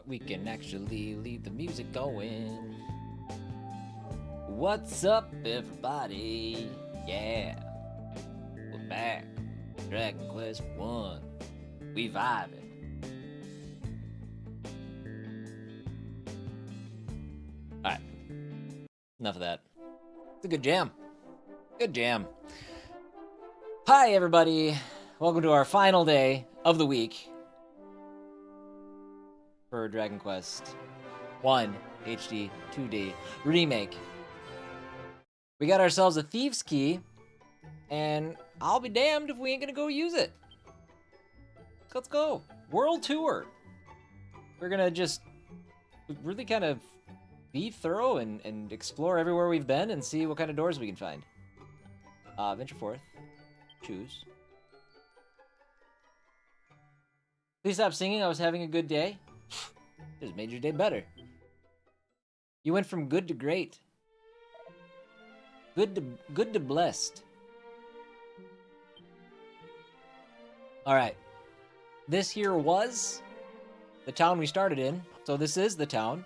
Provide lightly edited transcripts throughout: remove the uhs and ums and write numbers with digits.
We can actually leave the music going. What's up, everybody? Yeah, we're back. Dragon Quest 1. We vibing. Alright. Enough of that. It's a good jam. Good jam. Hi, everybody. Welcome to our final day of the week for Dragon Quest 1 HD-2D Remake. We got ourselves a Thieves' Key, and I'll be damned if we ain't gonna go use it. Let's go. World Tour. We're gonna just really kind of be thorough and explore everywhere we've been and see what kind of doors we can find. Venture forth. Choose. Please stop singing. I was having a good day. Just made your day better. You went from good to great. Good to blessed. Alright. This here was the town we started in. So this is the town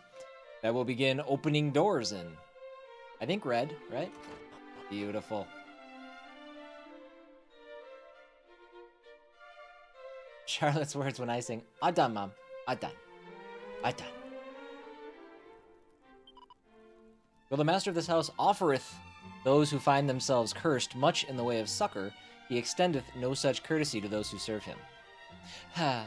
that we'll begin opening doors in. I think red, right? Beautiful. Charlotte's words when I sing, "I done, Mom. I done. I done." Well, the master of this house offereth those who find themselves cursed much in the way of succor. He extendeth no such courtesy to those who serve him. Ha!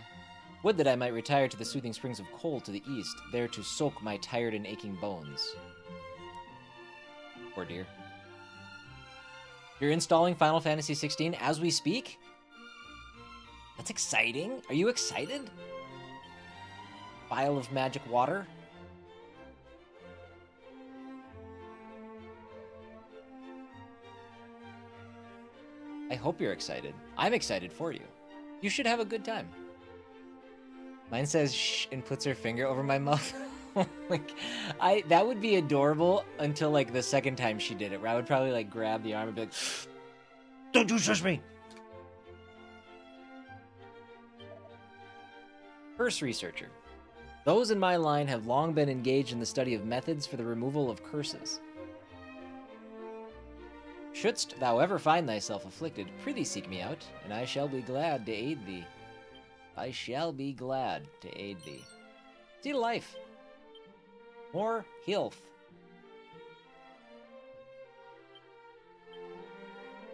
Would that I might retire to the soothing springs of Kol to the east, there to soak my tired and aching bones. Poor dear. You're installing Final Fantasy 16 as we speak? That's exciting. Are you excited? Vial of magic water? I hope you're excited. I'm excited for you. You should have a good time. Mine says shh and puts her finger over my mouth. Like, that would be adorable until like the second time she did it, where I would probably like grab the arm and be like, "Don't you shush me!" Curse researcher. Those in my line have long been engaged in the study of methods for the removal of curses. Shouldst thou ever find thyself afflicted, prithee seek me out, and I shall be glad to aid thee. I shall be glad to aid thee. See life. More health.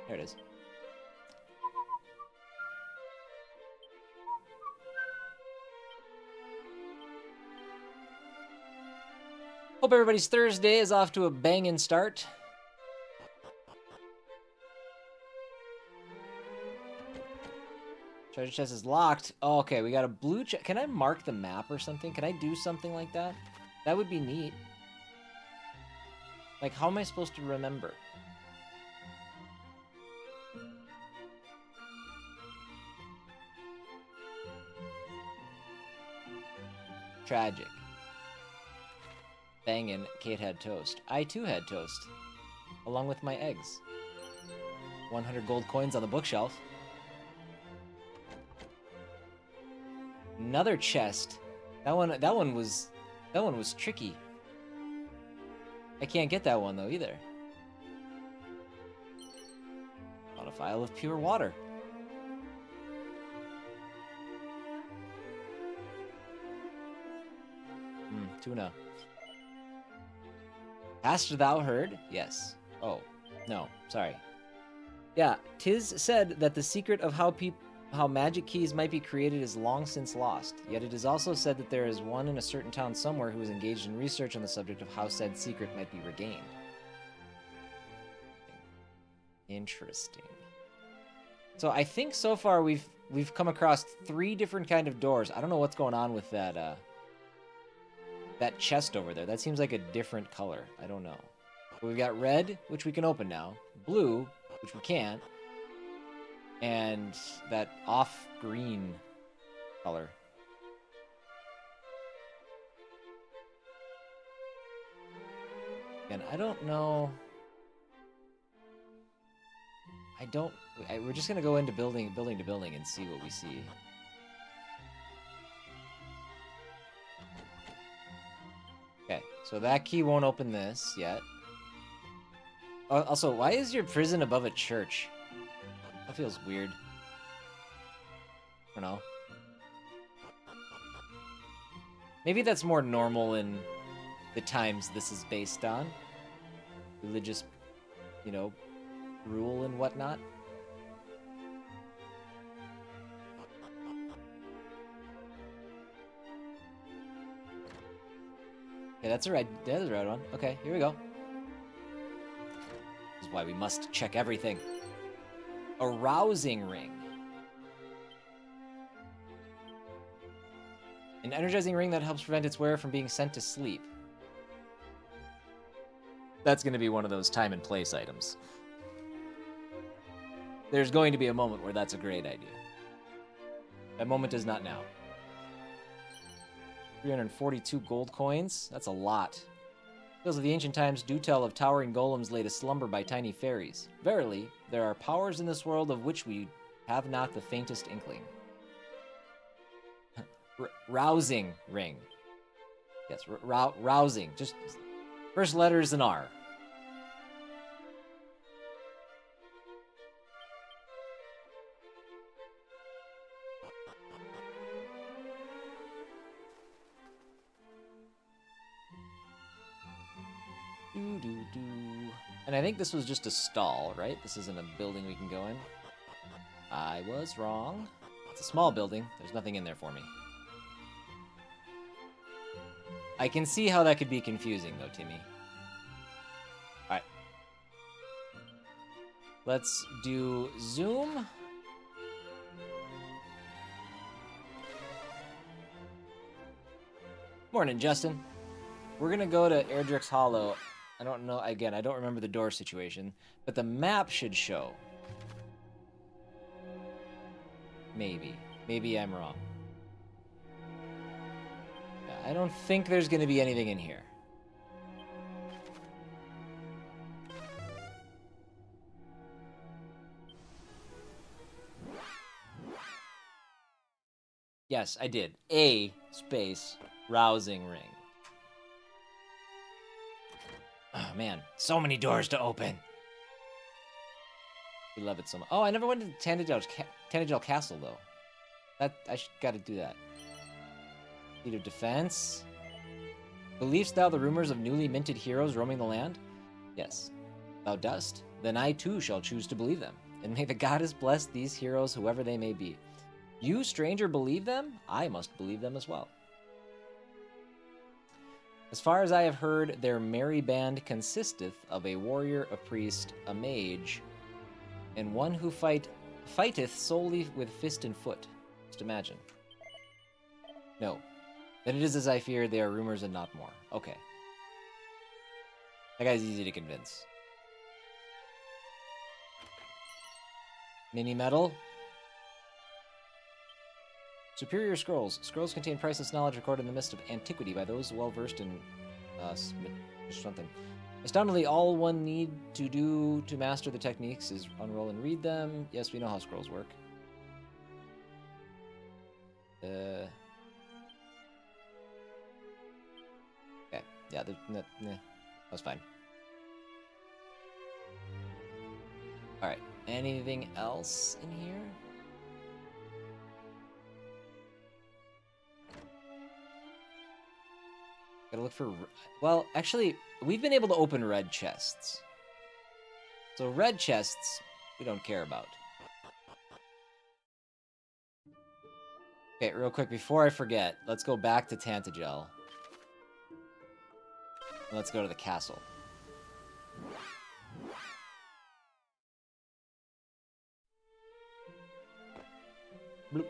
There it is. Hope everybody's Thursday is off to a bangin' start. Treasure chest is locked. Oh, okay, we got a blue chest. Can I mark the map or something? Can I do something like that? That would be neat. Like, how am I supposed to remember? Tragic. Bangin', Kate had toast. I too had toast. Along with my eggs. 100 gold coins on the bookshelf. Another chest. That one was tricky. I can't get that one though either. On a vial of pure water. Tuna. Hast thou heard? Yes. Oh, no, sorry. Yeah, 'tis said that the secret of how magic keys might be created is long since lost. Yet it is also said that there is one in a certain town somewhere who is engaged in research on the subject of how said secret might be regained. Interesting. So I think so far we've come across 3 different kind of doors. I don't know what's going on with that that chest over there. That seems like a different color. I don't know. But we've got red, which we can open now. Blue, which we can't. And that off-green color. And I don't know... we're just gonna go into building to building and see what we see. So that key won't open this yet. Also, why is your prison above a church? That feels weird. I don't know. Maybe that's more normal in the times this is based on. Religious, you know, rule and whatnot. Okay, that's the right one. Okay, here we go. This is why we must check everything. A rousing ring. An energizing ring that helps prevent its wearer from being sent to sleep. That's going to be one of those time and place items. There's going to be a moment where that's a great idea. That moment is not now. 342 gold coins. That's a lot. Tales of the ancient times do tell of towering golems laid aslumber by tiny fairies. Verily, there are powers in this world of which we have not the faintest inkling. Rousing ring. Yes, rousing. Just first letter is an R. And I think this was just a stall, right? This isn't a building we can go in. I was wrong. It's a small building. There's nothing in there for me. I can see how that could be confusing, though, Timmy. Alright. Let's do zoom. Morning, Justin. We're gonna go to Erdrick's Hollow. I don't know, again, I don't remember the door situation, but the map should show. Maybe. Maybe I'm wrong. I don't think there's going to be anything in here. Yes, I did. A space rousing ring. Oh, man. So many doors to open. We love it so much. Oh, I never went to Tannagel Castle, though. I gotta do that. Seat of defense. Believest thou the rumors of newly minted heroes roaming the land? Yes. Thou dost. Then I too shall choose to believe them. And may the goddess bless these heroes, whoever they may be. You, stranger, believe them? I must believe them as well. As far as I have heard, their merry band consisteth of a warrior, a priest, a mage, and one who fighteth solely with fist and foot. Just imagine. No. Then it is as I feared, they are rumors and not more. Okay. That guy's easy to convince. Mini metal. Superior scrolls. Scrolls contain priceless knowledge recorded in the midst of antiquity by those well-versed in something. Astoundingly, all one need to do to master the techniques is unroll and read them. Yes, we know how scrolls work. Okay. Yeah, that was fine. Alright, anything else in here? Gotta look for... Well, actually, we've been able to open red chests. So red chests, we don't care about. Okay, real quick, before I forget, let's go back to Tantagel. Let's go to the castle. Bloop.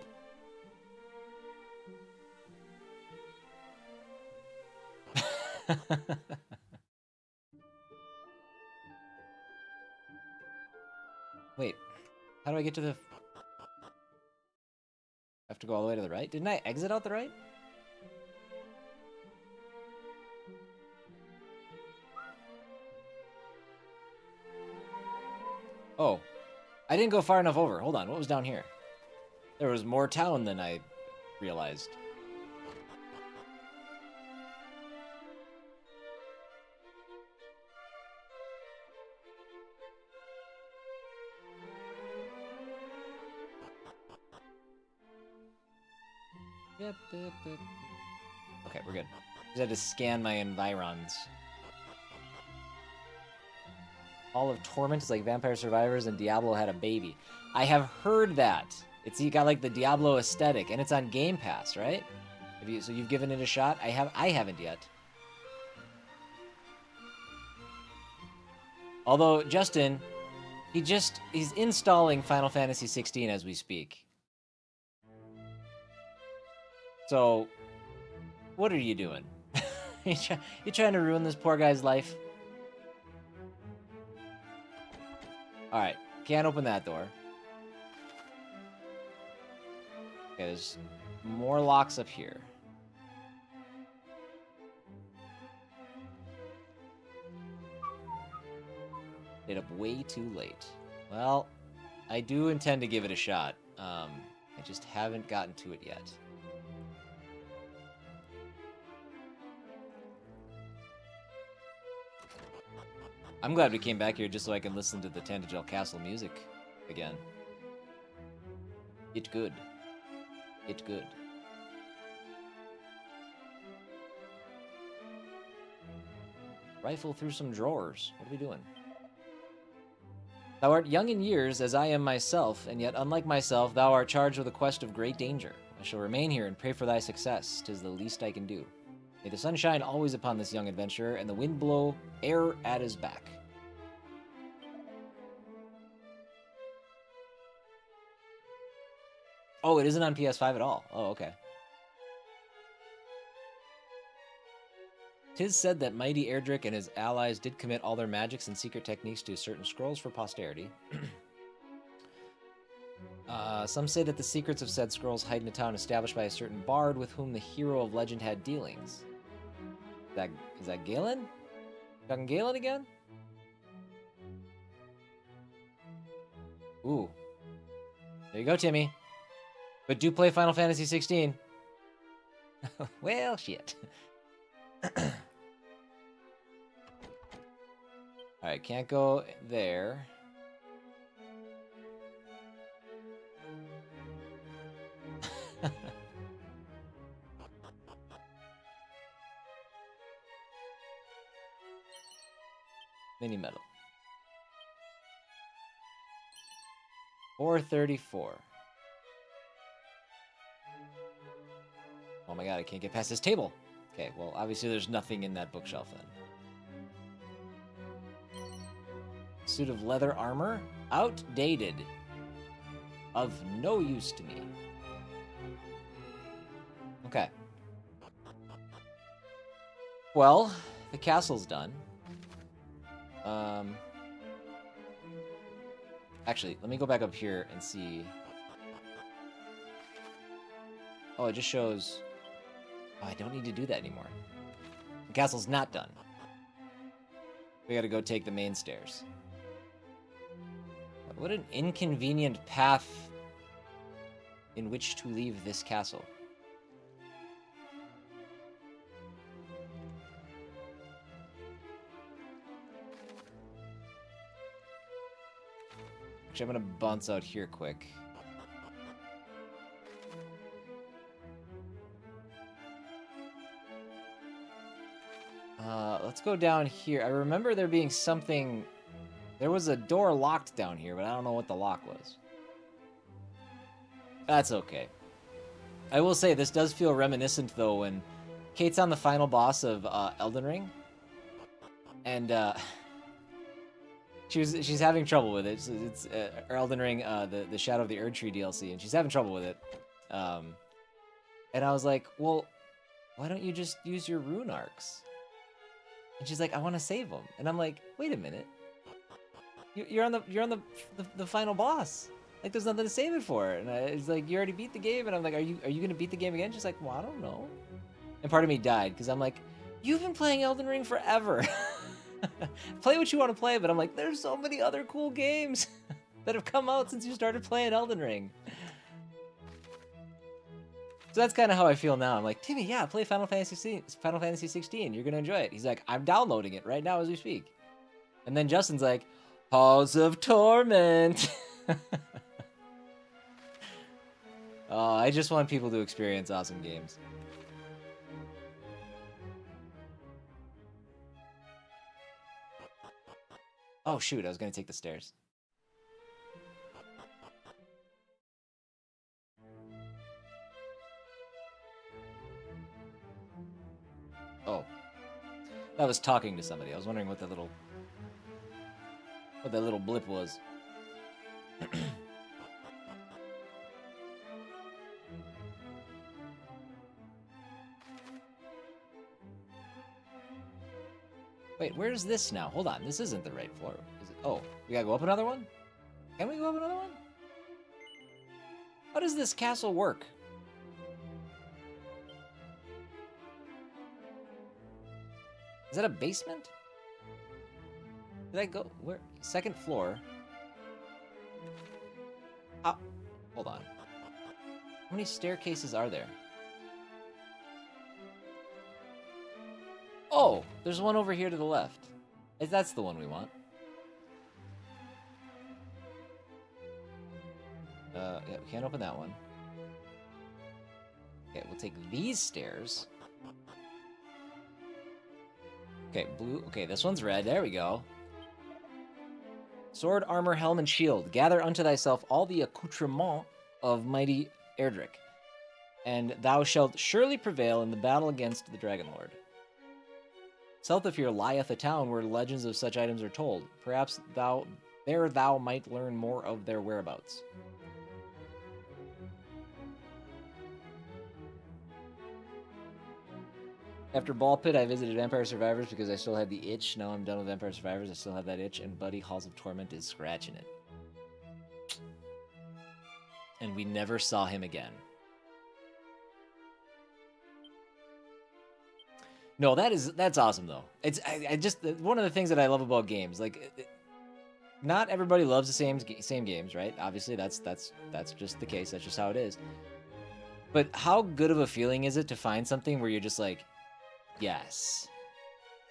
Wait, how do I get to the... I have to go all the way to the right? Didn't I exit out the right? Oh, I didn't go far enough over. Hold on, what was down here? There was more town than I realized. Okay, we're good. Just had to scan my environs. Hall of Torment is like Vampire Survivors and Diablo had a baby. I have heard that. It's got like the Diablo aesthetic, and it's on Game Pass, right? So you've given it a shot? I haven't yet. Although Justin, he's installing Final Fantasy 16 as we speak. So, what are you doing? You trying to ruin this poor guy's life? Alright, can't open that door. Okay, there's more locks up here. Stayed up way too late. Well, I do intend to give it a shot. I just haven't gotten to it yet. I'm glad we came back here just so I can listen to the Tantagel Castle music again. It good. It good. Rifle through some drawers. What are we doing? Thou art young in years, as I am myself, and yet, unlike myself, thou art charged with a quest of great danger. I shall remain here and pray for thy success. 'Tis the least I can do. May the sun shine always upon this young adventurer, and the wind blow air at his back. Oh, it isn't on PS5 at all. Oh, okay. 'Tis said that mighty Erdrick and his allies did commit all their magics and secret techniques to certain scrolls for posterity. Some say that the secrets of said scrolls hide in a town established by a certain bard with whom the hero of legend had dealings. Is that Galen? Talking Galen again? Ooh. There you go, Timmy. But do play Final Fantasy 16. Well, shit. Alright, can't go there. Mini medal. 434. Oh my god, I can't get past this table. Okay, well, obviously there's nothing in that bookshelf then. Suit of leather armor? Outdated. Of no use to me. Okay. Well, the castle's done. Actually, let me go back up here and see. Oh, it just shows... Oh, I don't need to do that anymore. The castle's not done. We gotta go take the main stairs. What an inconvenient path in which to leave this castle. Actually, I'm gonna bounce out here quick. Let's go down here. I remember there being something... There was a door locked down here, but I don't know what the lock was. That's okay. I will say, this does feel reminiscent, though, when Kate's on the final boss of Elden Ring. And, she's having trouble with it. It's Elden Ring, the Shadow of the Erdtree DLC, and she's having trouble with it. And I was like, well, why don't you just use your rune arcs? And she's like, I want to save them. And I'm like, wait a minute. You're on the final boss. Like, there's nothing to save it for. And it's like, you already beat the game. And I'm like, are you gonna beat the game again? She's like, well, I don't know. And part of me died because I'm like, you've been playing Elden Ring forever. Play what you want to play, but I'm like, there's so many other cool games that have come out since you started playing Elden Ring. So that's kind of how I feel now. I'm like, Timmy, yeah, play Final Fantasy 16. You're gonna enjoy it. He's like, I'm downloading it right now as we speak. And then Justin's like, Halls of Torment. I just want people to experience awesome games. Oh shoot, I was gonna take the stairs. Oh. That was talking to somebody. I was wondering what that little blip was. Wait, where's this now? Hold on, this isn't the right floor. Is it? Oh, we gotta go up another one? Can we go up another one? How does this castle work? Is that a basement? Did I go where? Second floor. Oh, hold on. How many staircases are there? Oh, there's one over here to the left. That's the one we want. Yeah, we can't open that one. Okay, we'll take these stairs. Okay, blue. Okay, this one's red. There we go. Sword, armor, helm, and shield. Gather unto thyself all the accoutrements of mighty Erdrick, and thou shalt surely prevail in the battle against the Dragon Lord. South of here lieth a town where legends of such items are told. Perhaps thou might learn more of their whereabouts. After Ball Pit, I visited Vampire Survivors because I still had the itch. Now I'm done with Vampire Survivors. I still have that itch, and Buddy Halls of Torment is scratching it. And we never saw him again. No, that's awesome though. It's I just one of the things that I love about games, like not everybody loves the same games, right? Obviously, that's just the case. That's just how it is. But how good of a feeling is it to find something where you're just like, yes,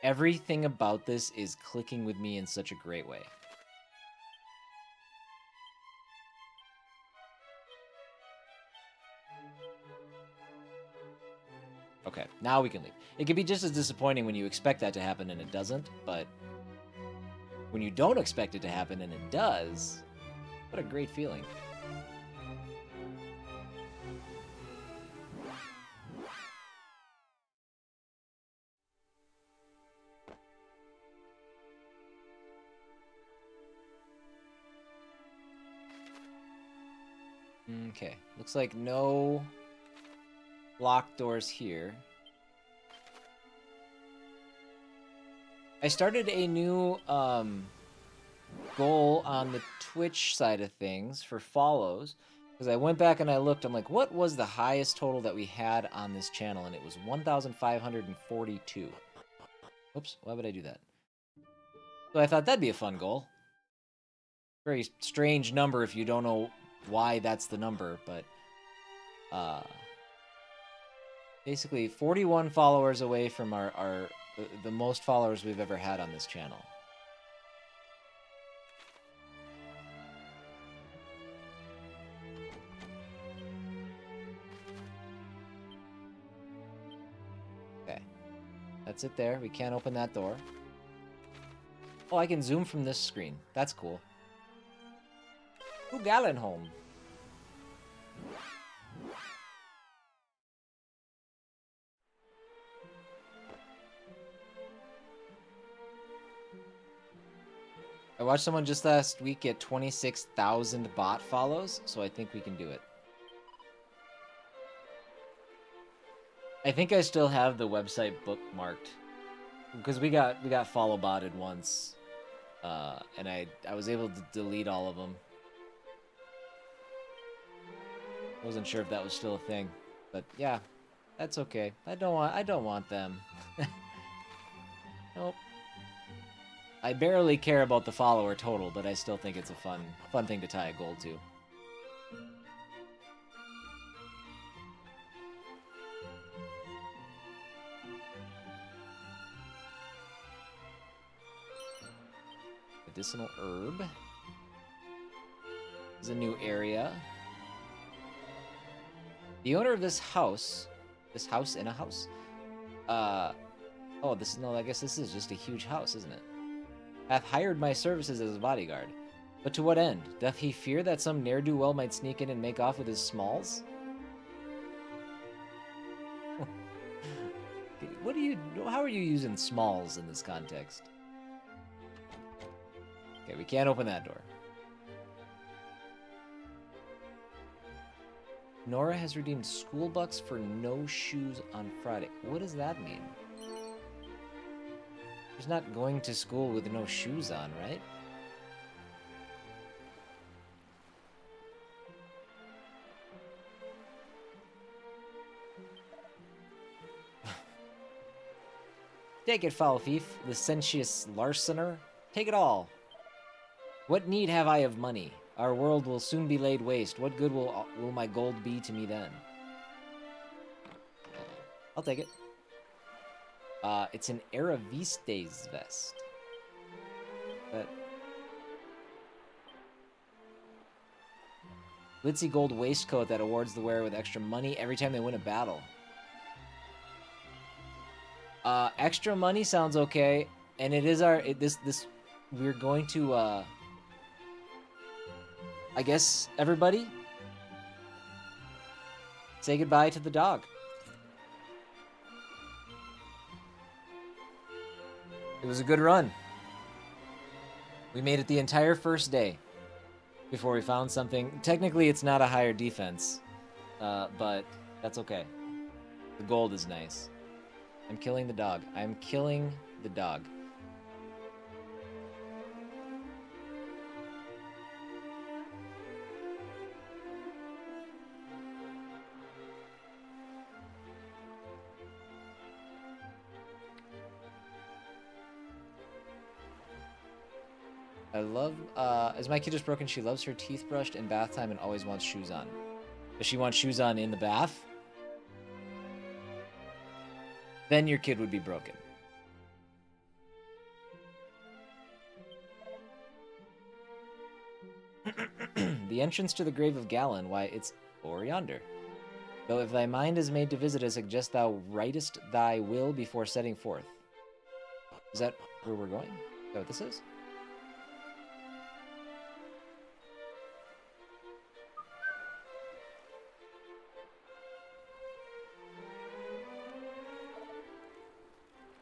everything about this is clicking with me in such a great way. Okay, now we can leave. It can be just as disappointing when you expect that to happen and it doesn't, but when you don't expect it to happen and it does, what a great feeling. Okay, looks like no locked doors here. I started a new goal on the Twitch side of things for follows, because I went back and I looked. I'm like, what was the highest total that we had on this channel? And it was 1,542. Oops, why would I do that? So I thought that'd be a fun goal. Very strange number if you don't know why that's the number, but basically 41 followers away from the most followers we've ever had on this channel. Okay, that's it there. We can't open that door. Oh, I can zoom from this screen. That's cool. Ooh, Gallenholm. I watched someone just last week get 26,000 bot follows, so I think we can do it. I think I still have the website bookmarked because we got follow botted once, and I was able to delete all of them. Wasn't sure if that was still a thing, but yeah, that's okay. I don't want them. Nope. I barely care about the follower total, but I still think it's a fun thing to tie a goal to. Medicinal herb. There's a new area. The owner of this house in a house. Oh, no, I guess this is just a huge house, isn't it? Hath hired my services as a bodyguard. But to what end? Doth he fear that some ne'er-do-well might sneak in and make off with his smalls? How are you using smalls in this context? Okay, we can't open that door. Nora has redeemed school bucks for no shoes on Friday. What does that mean? She's not going to school with no shoes on, right? Take it, foul thief, licentious larcener. Take it all. What need have I of money? Our world will soon be laid waste. What good will my gold be to me then? I'll take it. It's an Araviste's vest. But glitzy gold waistcoat that awards the wearer with extra money every time they win a battle. Extra money sounds okay, and it is we're going to I guess everybody say goodbye to the dog. It was a good run. We made it the entire first day before we found something. Technically, it's not a higher defense, but that's okay. The gold is nice. I'm killing the dog. I'm killing the dog. I love, as my kid is broken, she loves her teeth brushed in bath time and always wants shoes on. Does she want shoes on in the bath? Then your kid would be broken. The entrance to the grave of Galen, why, it's over yonder. Though if thy mind is made to visit, I suggest thou writest thy will before setting forth. Is that where we're going? Is that what this is?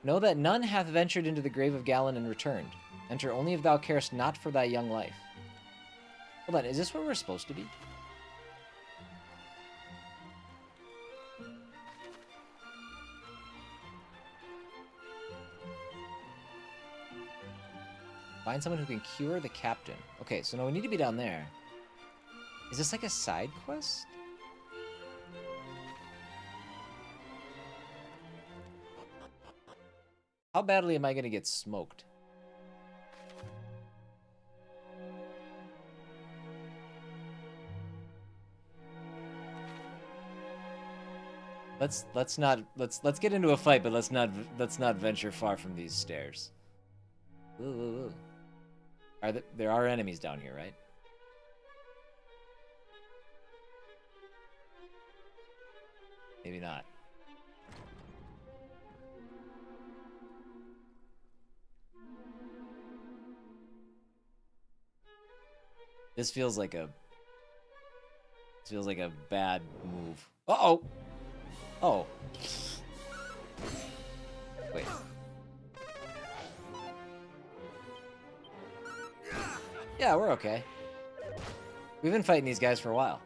Know that none hath ventured into the grave of Galen and returned. Enter only if thou carest not for thy young life. Hold on, is this where we're supposed to be? Find someone who can cure the captain. Okay, so no, we need to be down there. Is this like a side quest? How badly am I going to get smoked? Let's get into a fight, but let's not venture far from these stairs. Ooh. There are enemies down here, right? Maybe not. This feels like a bad move. Uh-oh. Oh. Wait. Yeah, we're okay. We've been fighting these guys for a while.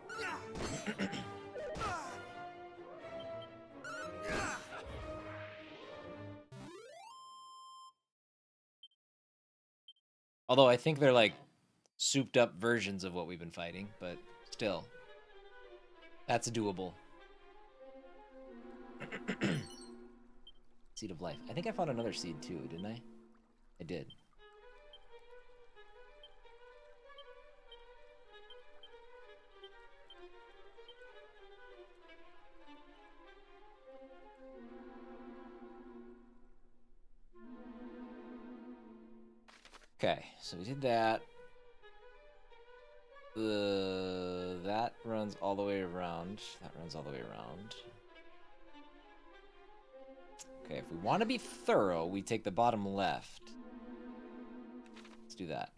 Although I think they're like souped up versions of what we've been fighting, but still. That's doable. Seed of life. I think I found another seed too, didn't I? I did. Okay, so we did that. That runs all the way around. That runs all the way around. Okay, if we want to be thorough, we take the bottom left. Let's do that.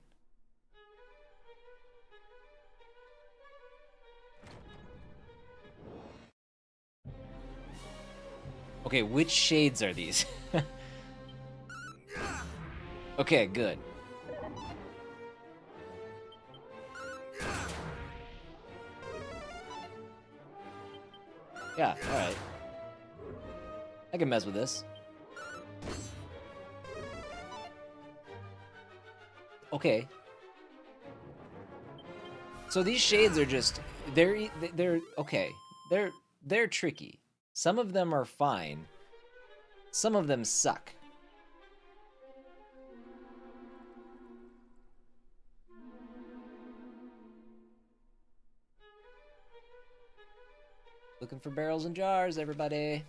Okay, which shades are these? Okay, good. Yeah, alright. I can mess with this. Okay. So these shades are just they're okay. They're tricky. Some of them are fine. Some of them suck. Looking for barrels and jars, everybody.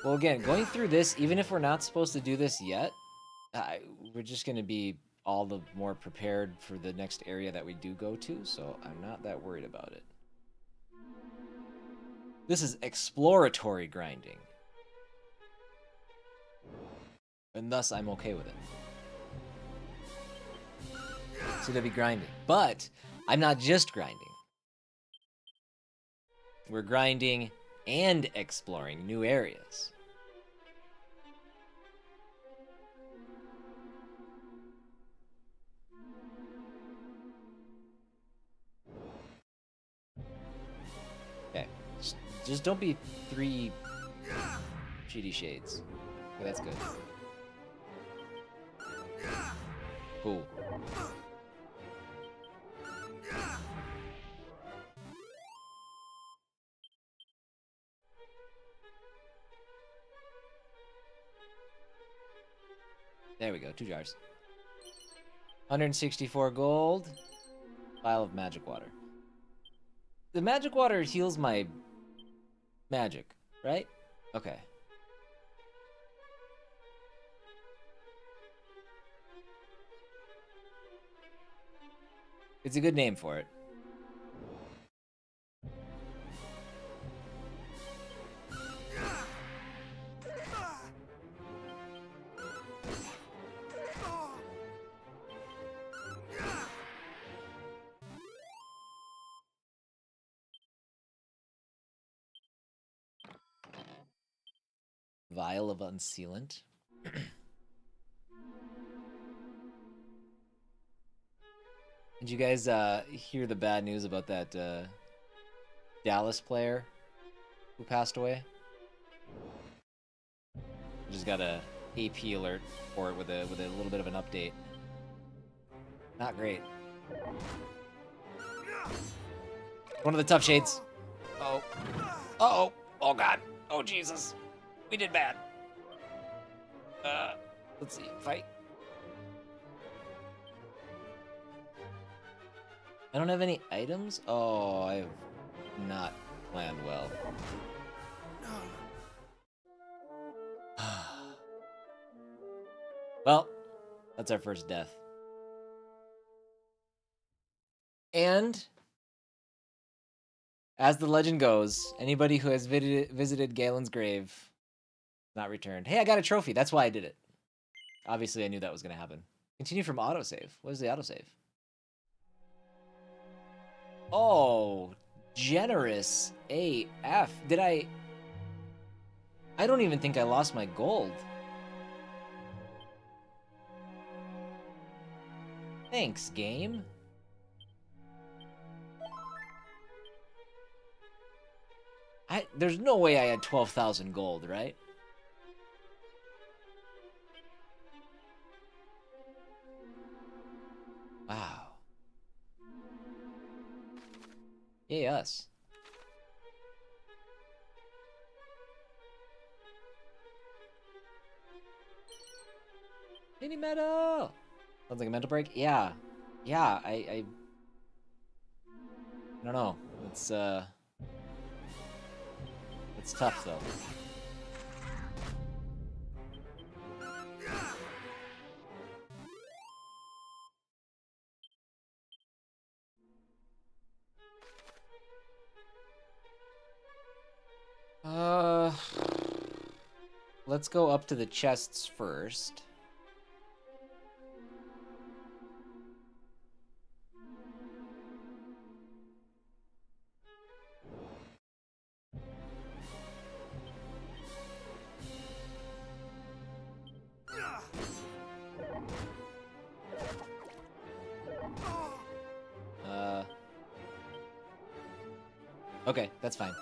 Well, again, going through this, even if we're not supposed to do this yet, we're just going to be all the more prepared for the next area that we do go to, so I'm not that worried about it. This is exploratory grinding. And thus, I'm okay with it. Cdub grinding. But I'm not just grinding. We're grinding and exploring new areas. Okay. Just don't be 3 GD shades. Okay, that's good. Cool. There we go, 2 jars. 164 gold. Vial of magic water. The magic water heals my magic, right? Okay. It's a good name for it. Vial of unsealant. Did you guys hear the bad news about that Dallas player who passed away? I just got a AP alert for it with a little bit of an update. Not great. One of the tough shades. Oh. Uh-oh. Oh god. Oh Jesus. We did bad. Let's see. Fight. I don't have any items? Oh, I have not planned well. Well, that's our first death. And as the legend goes, anybody who has visited Galen's grave not returned. Hey, I got a trophy. That's why I did it. Obviously, I knew that was going to happen. Continue from autosave. What is the autosave? Oh, generous AF. Did I don't even think I lost my gold. Thanks, game. There's no way I had 12,000 gold, right? Wow. Yay, us. Mini metal! Sounds like a mental break? Yeah. Yeah, I don't know. Let's It's tough, though. Let's go up to the chests first. Okay, that's fine.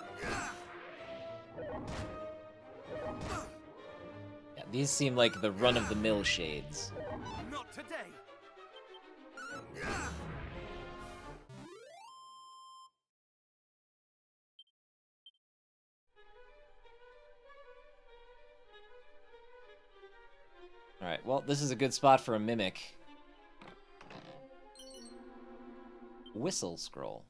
Yeah, these seem like the run-of-the-mill shades. Not today. Alright, well, this is a good spot for a mimic. Whistle scroll.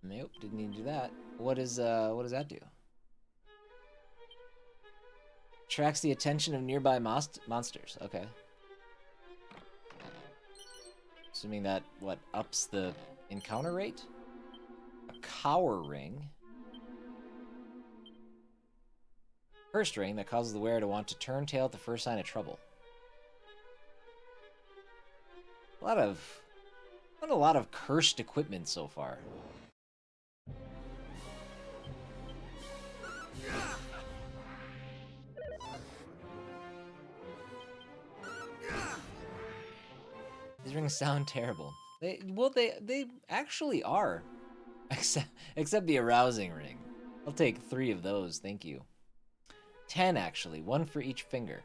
Nope, didn't need to do that. What does that do? Attracts the attention of nearby monsters. Okay. Assuming that, what, ups the encounter rate? A cower ring. First ring that causes the wearer to want to turn tail at the first sign of trouble. Not a lot of cursed equipment so far. These rings sound terrible. They actually are. Except the arousing ring. I'll take 3 of those, thank you. 10 actually, 1 for each finger.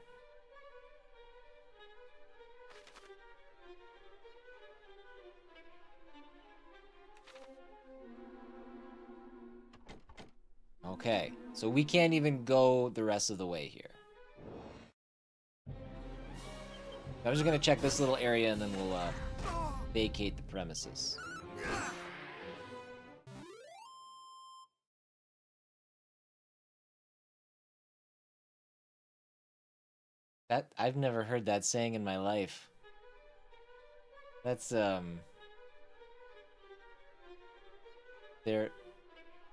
Okay, so we can't even go the rest of the way here. I'm just gonna check this little area and then we'll vacate the premises. I've never heard that saying in my life. That's they're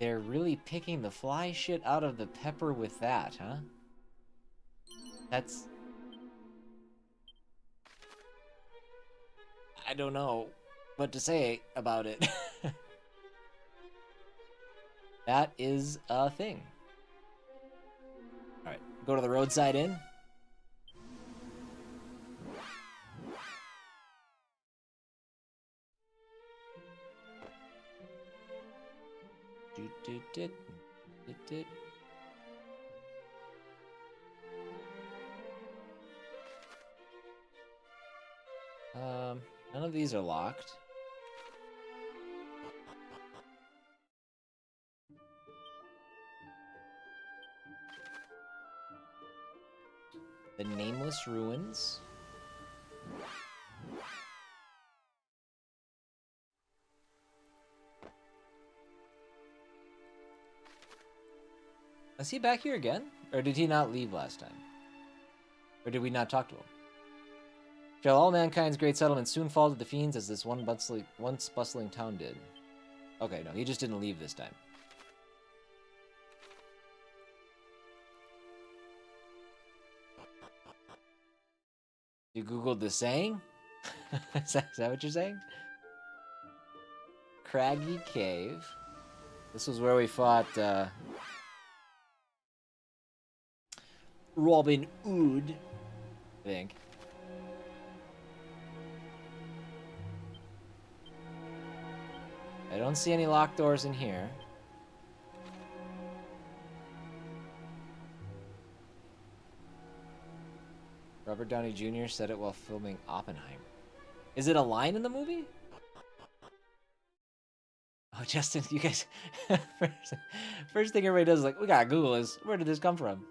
really picking the fly shit out of the pepper with that, huh? That's I don't know what to say about it. That is a thing. Alright, go to the roadside inn. None of these are locked. The Nameless Ruins. Is he back here again? Or did he not leave last time? Or did we not talk to him? Shall all mankind's great settlements soon fall to the fiends as this once bustling town did? Okay, no, he just didn't leave this time. You Googled the saying? Is that what you're saying? Craggy Cave. This was where we fought, Robin Hood, I think. I don't see any locked doors in here. Robert Downey Jr. said it while filming Oppenheimer. Is it a line in the movie? Oh, Justin, you guys... first thing everybody does is like, we gotta Google this. Where did this come from?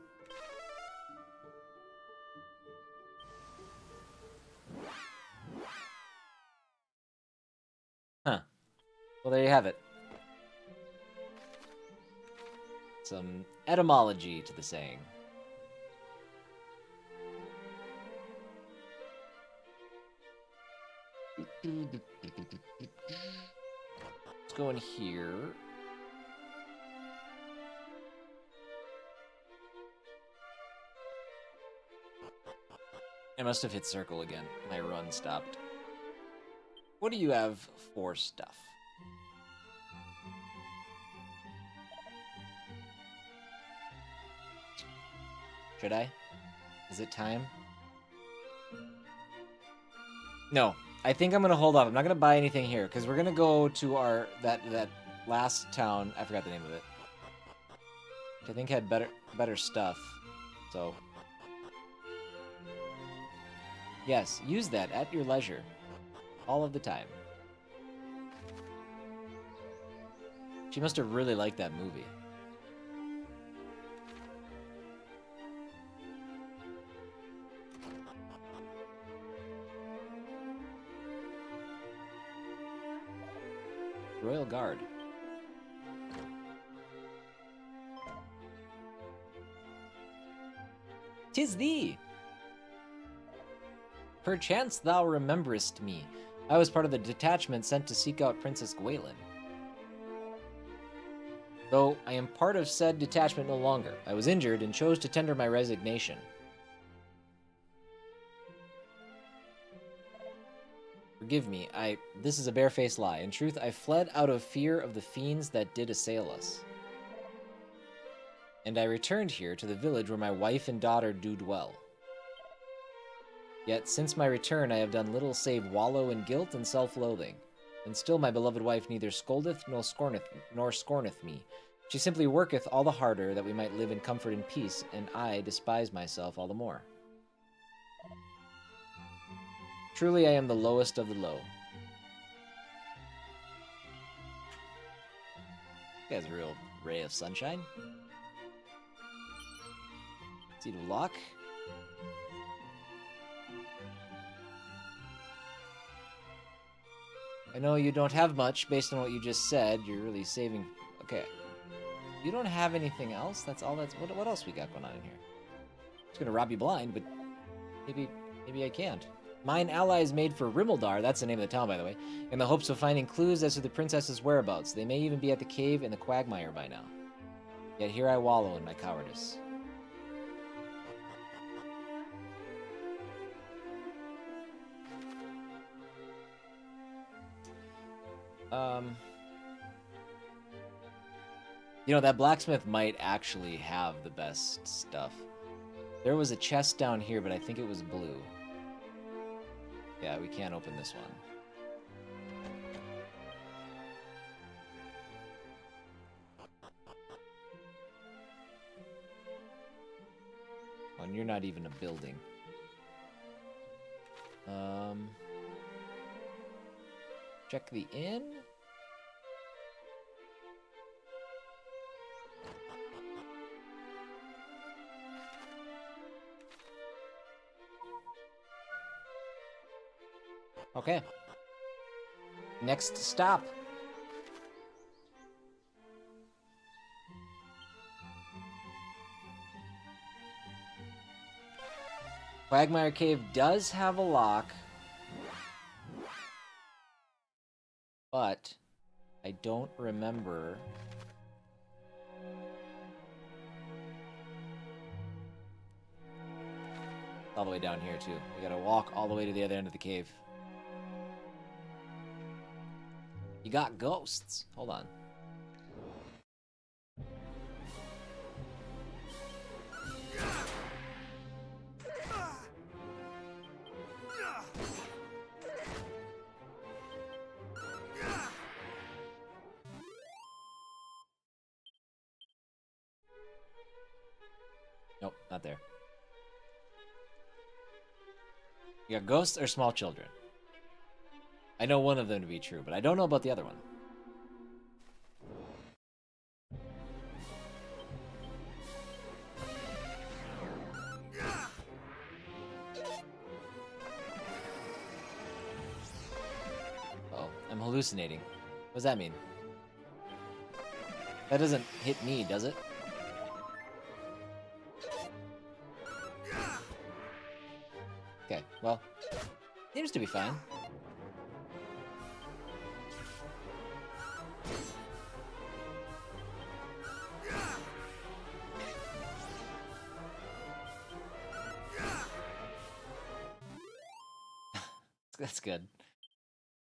Huh. Well, there you have it. Some etymology to the saying. Let's go in here. I must have hit circle again. My run stopped. What do you have for stuff? Should I? Is it time? No. I think I'm gonna hold off. I'm not gonna buy anything here because we're gonna go to our that last town. I forgot the name of it. Which I think had better stuff. So yes, use that at your leisure, all of the time. She must have really liked that movie. Royal Guard. "'Tis thee! Perchance thou rememberest me. I was part of the detachment sent to seek out Princess Gwaelin. Though I am part of said detachment no longer, I was injured and chose to tender my resignation. Forgive me, this is a barefaced lie. In truth, I fled out of fear of the fiends that did assail us. And I returned here to the village where my wife and daughter do dwell. Yet since my return I have done little save wallow in guilt and self-loathing. And still my beloved wife neither scoldeth nor scorneth me. She simply worketh all the harder that we might live in comfort and peace, and I despise myself all the more. Truly I am the lowest of the low." This guy's a real ray of sunshine. Cdub lock. I know you don't have much based on what you just said. You're really saving... Okay. You don't have anything else? That's all that's... What else we got going on in here? I'm just gonna rob you blind, but maybe I can't. Mine allies made for Rimmildar, that's the name of the town, by the way, in the hopes of finding clues as to the princess's whereabouts. They may even be at the cave in the quagmire by now. Yet here I wallow in my cowardice. You know, that blacksmith might actually have the best stuff. There was a chest down here, but I think it was blue. Yeah, we can't open this one. Oh, and you're not even a building. Check the inn? Okay. Next stop. Quagmire Cave does have a lock, but I don't remember. All the way down here too. We gotta walk all the way to the other end of the cave. You got ghosts. Hold on. Nope, not there. You got ghosts or small children? I know one of them to be true, but I don't know about the other one. hallucinating. What does that mean? That doesn't hit me, does it? Okay, well, seems to be fine. That's good.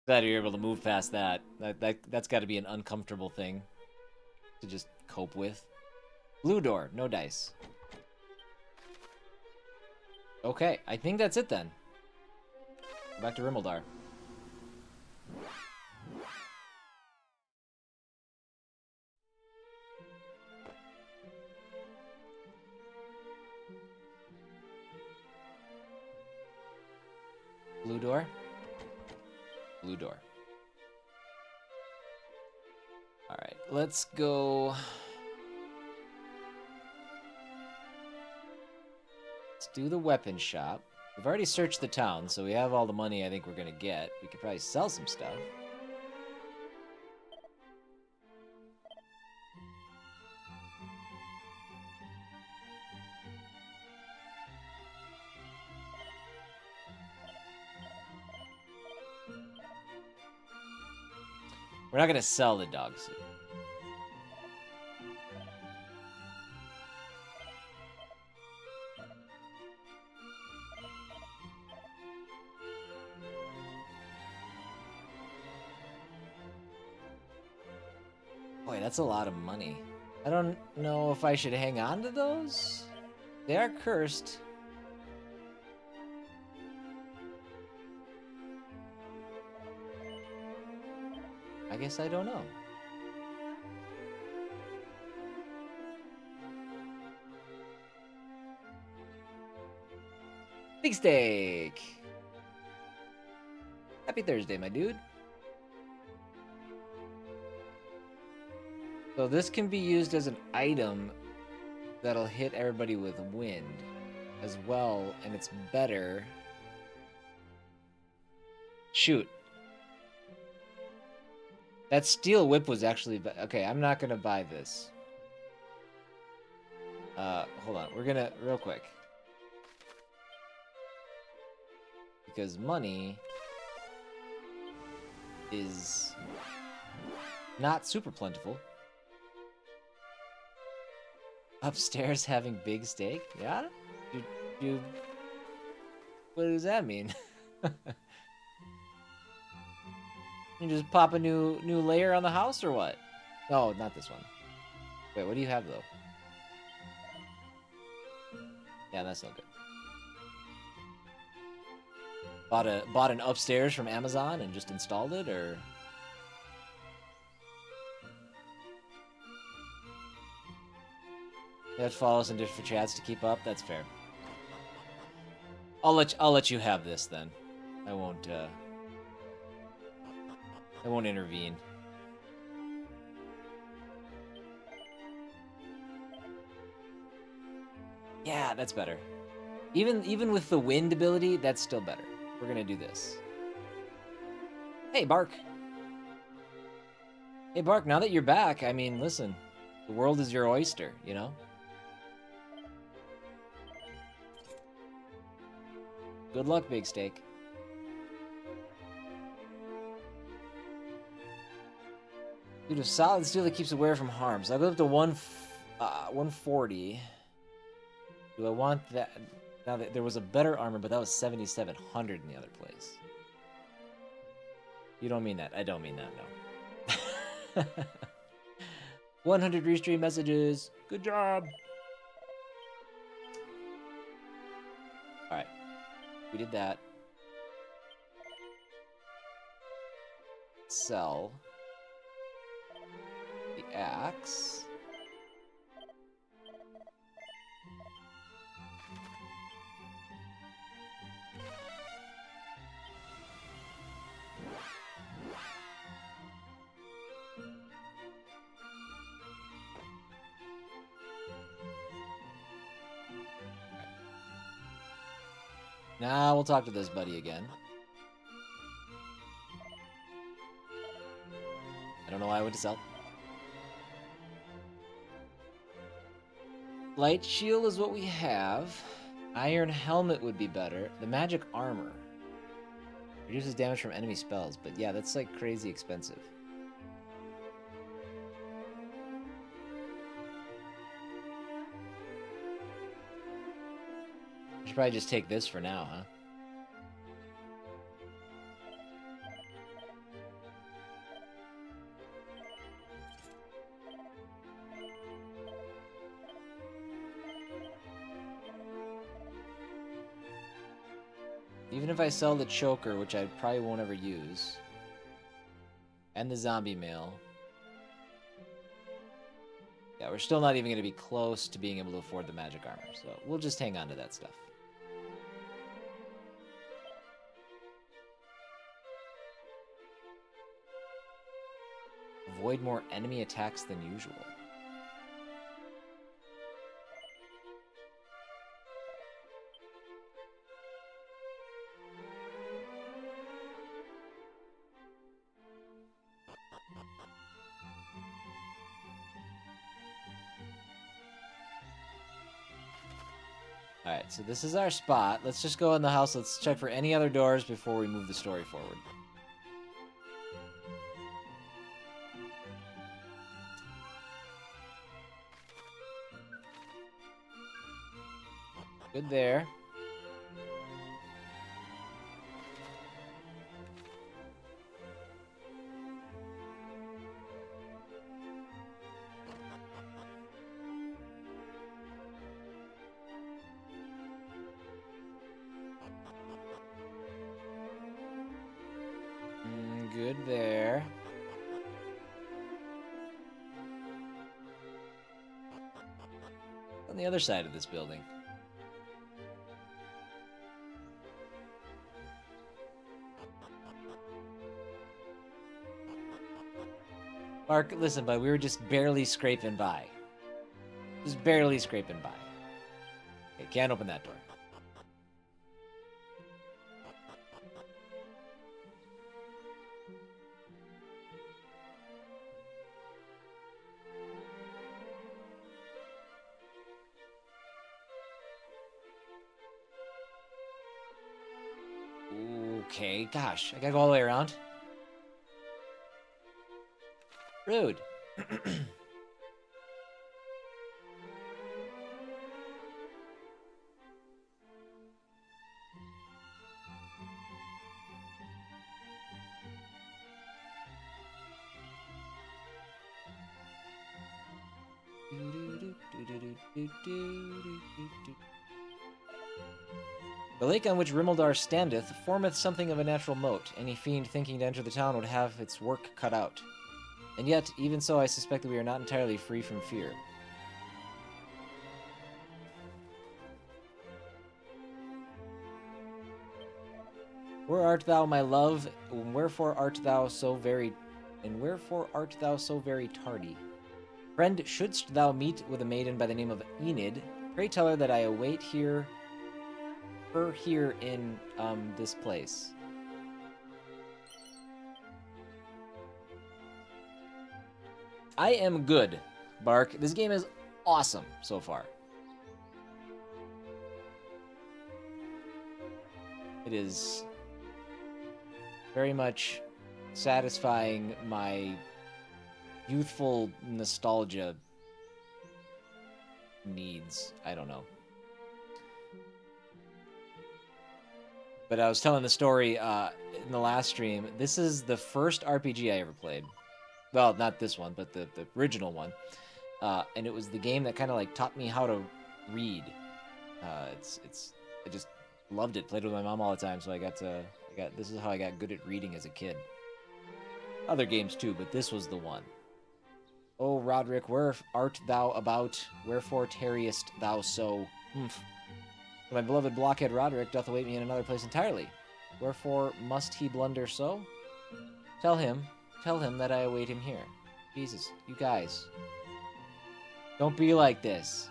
Glad you're able to move past that. That's got to be an uncomfortable thing to just cope with. Blue door, no dice. Okay, I think that's it then. Back to Rimmildar. Blue door. Blue door. Alright, let's go. Let's do the weapon shop. We've already searched the town, so we have all the money I think we're gonna get. We could probably sell some stuff. We're not gonna sell the dog suit. Boy, that's a lot of money. I don't know if I should hang on to those. They are cursed. I guess I don't know. Big steak! Happy Thursday, my dude. So this can be used as an item that'll hit everybody with wind as well, and it's better. Shoot. That steel whip was actually... Okay, I'm not gonna buy this. Hold on. We're gonna... Real quick. Because money is not super plentiful. Upstairs having big steak? Yeah? What does that mean? You just pop a new layer on the house or what? No, not this one. Wait, what do you have though? Yeah, that's not good. Bought an upstairs from Amazon and just installed it, or? You have to follow us in different chats to keep up. That's fair. I'll let you have this then. I won't intervene. Yeah, that's better. Even with the wind ability, that's still better. We're gonna do this. Hey, Bark. Hey, Bark, now that you're back, I mean, listen. The world is your oyster, you know? Good luck, Big Steak. Dude, a solid steel that keeps away from harm. So I go up to 140. Do I want that? Now, there was a better armor, but that was 7,700 in the other place. You don't mean that. I don't mean that, no. 100 Restream messages. Good job. Alright. We did that. Sell the axe. Now we'll talk to this buddy again. don't know why I went to sell. Light shield is what we have. Iron helmet would be better. The magic armor reduces damage from enemy spells, but yeah, that's like crazy expensive. I should probably just take this for now, huh? Even if I sell the choker, which I probably won't ever use, and the zombie mail, yeah, we're still not even going to be close to being able to afford the magic armor, so we'll just hang on to that stuff. Avoid more enemy attacks than usual. Alright, so this is our spot. Let's just go in the house. Let's check for any other doors before we move the story forward. Good there. Good there. On the other side of this building. Mark, listen, bud, we were just barely scraping by. Just barely scraping by. Okay, can't open that door. Okay, gosh, I gotta go all the way around. Rude. The lake on which Rimildar standeth formeth something of a natural moat. Any fiend thinking to enter the town would have its work cut out. And yet, even so, I suspect that we are not entirely free from fear. Where art thou, my love? And wherefore art thou so very tardy? Friend, shouldst thou meet with a maiden by the name of Enid, pray tell her that I await her here in this place. I am good, Bark. This game is awesome so far. It is very much satisfying my youthful nostalgia needs. I don't know. But I was telling the story in the last stream. This is the first RPG I ever played. Well, not this one, but the original one. And it was the game that kind of like taught me how to read. I just loved it. Played with my mom all the time, so this is how I got good at reading as a kid. Other games too, but this was the one. Oh, Roderick, where art thou about? Wherefore tarriest thou so? My beloved blockhead Roderick doth await me in another place entirely. Wherefore must he blunder so? Tell him that I await him here. Jesus, you guys. Don't be like this.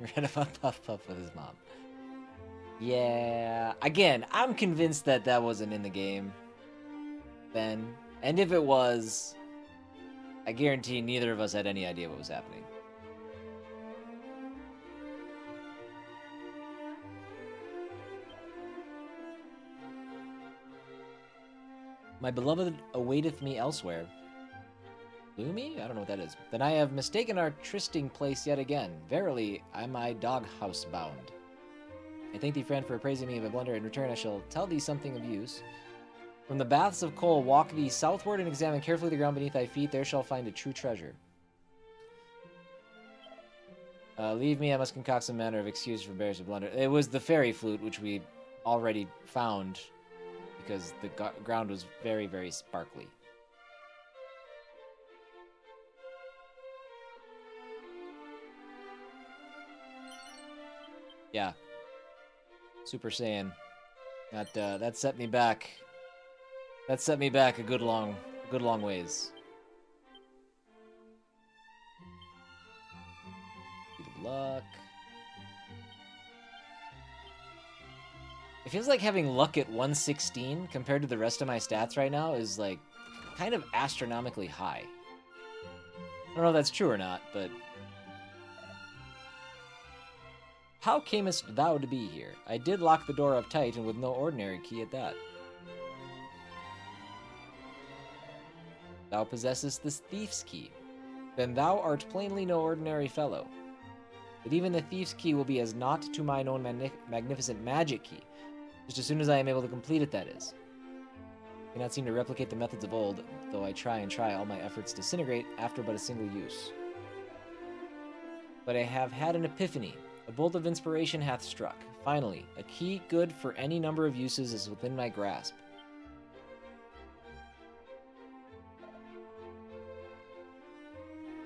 Read about Puff Puff with his mom. Yeah, again, I'm convinced that that wasn't in the game then. And if it was, I guarantee neither of us had any idea what was happening. My beloved awaiteth me elsewhere. Gloomy? I don't know what that is. Then I have mistaken our trysting place yet again. Verily, am I doghouse bound. I thank thee, friend, for appraising me of a blunder. In return, I shall tell thee something of use. From the baths of coal, walk thee southward and examine carefully the ground beneath thy feet. There shall find a true treasure. Leave me, I must concoct some manner of excuse for embarrassing blunder. It was the fairy flute, which we already found because the ground was very, very sparkly. Yeah. Super Saiyan. That set me back. That set me back a good long ways. Good luck. It feels like having luck at 116 compared to the rest of my stats right now is like kind of astronomically high. I don't know if that's true or not, but how camest thou to be here? I did lock the door up tight, and with no ordinary key at that. Thou possessest this thief's key. Then thou art plainly no ordinary fellow. But even the thief's key will be as naught to mine own magnificent magic key, just as soon as I am able to complete it, that is. I cannot seem to replicate the methods of old, though I try and try, all my efforts disintegrate after but a single use. But I have had an epiphany. A bolt of inspiration hath struck. Finally, a key good for any number of uses is within my grasp.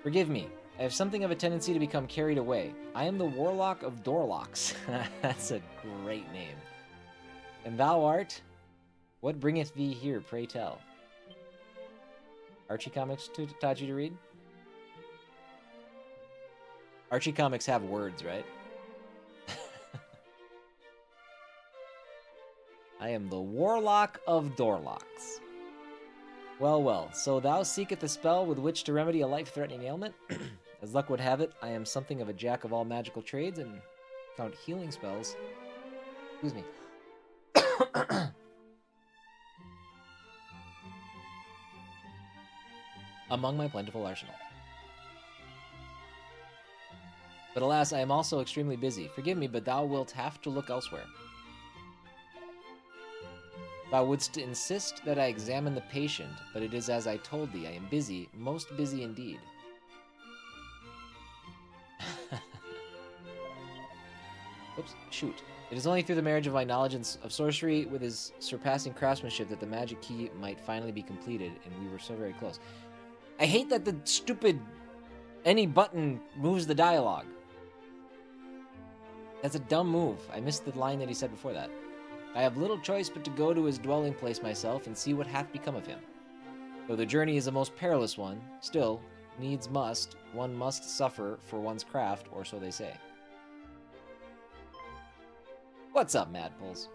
Forgive me. I have something of a tendency to become carried away. I am the Warlock of Doorlocks. That's a great name. And thou art? What bringeth thee here, pray tell? Archie comics taught you to read? Archie comics have words, right? I am the Warlock of Doorlocks. Well, well, so thou seeketh a spell with which to remedy a life-threatening ailment? As luck would have it, I am something of a jack of all magical trades and count healing spells. Excuse me. Among my plentiful arsenal. But alas, I am also extremely busy. Forgive me, but thou wilt have to look elsewhere. Thou wouldst insist that I examine the patient, but it is as I told thee, I am busy, most busy indeed. Oops, shoot. It is only through the marriage of my knowledge of sorcery with his surpassing craftsmanship that the magic key might finally be completed, and we were so very close. I hate that the stupid any button moves the dialogue. That's a dumb move. I missed the line that he said before that. I have little choice but to go to his dwelling place myself and see what hath become of him. Though the journey is a most perilous one, still, needs must, one must suffer for one's craft, or so they say. What's up, Madpulls?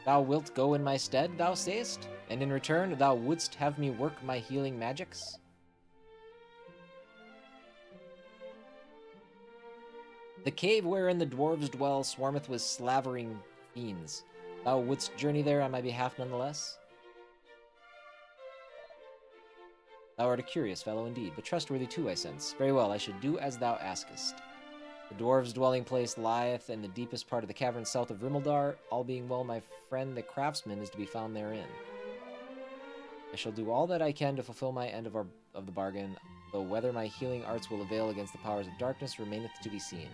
Thou wilt go in my stead, thou sayest? And in return thou wouldst have me work my healing magics? The cave wherein the dwarves dwell swarmeth with slavering fiends. Thou wouldst journey there on my behalf nonetheless? Thou art a curious fellow indeed, but trustworthy too, I sense. Very well, I should do as thou askest. The dwarves' dwelling place lieth in the deepest part of the cavern south of Rimeldar. All being well, my friend the craftsman is to be found therein. I shall do all that I can to fulfill my end of the bargain, though whether my healing arts will avail against the powers of darkness remaineth to be seen.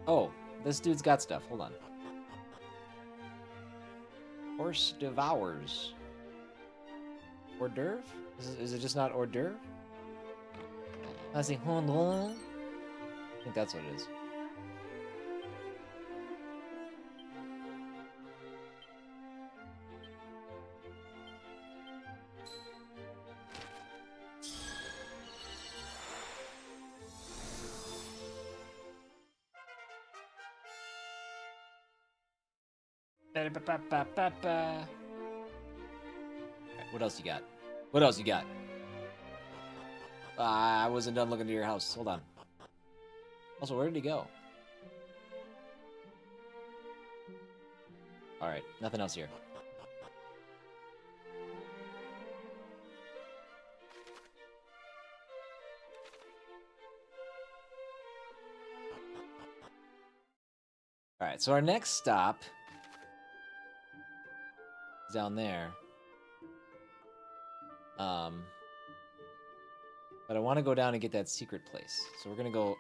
Oh, this dude's got stuff. Hold on. Horse devours. Hors d'oeuvre? Is it just not hors d'oeuvre? I say hold on. I think that's what it is. Alright, what else you got? What else you got? I wasn't done looking to your house. Hold on. Also, where did he go? Alright, nothing else here. Alright, so our next stop is down there. But I want to go down and get that secret place. So we're gonna go...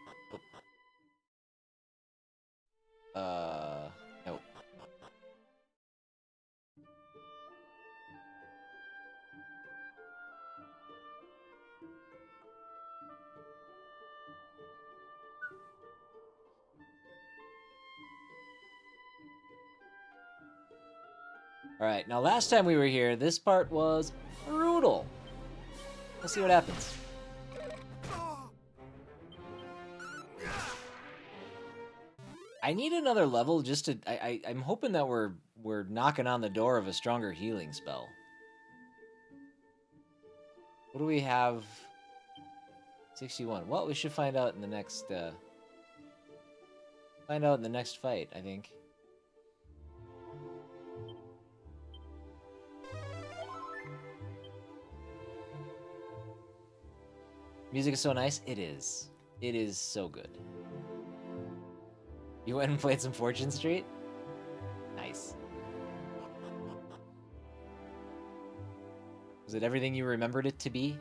no. Alright, now last time we were here, this part was brutal. Let's see what happens. I need another level just to... I'm hoping that we're knocking on the door of a stronger healing spell. What do we have? 61. Well, we should find out in the next... find out in the next fight, I think. Music is so nice. It is. It is so good. You went and played some Fortune Street? Nice. Was it everything you remembered it to be?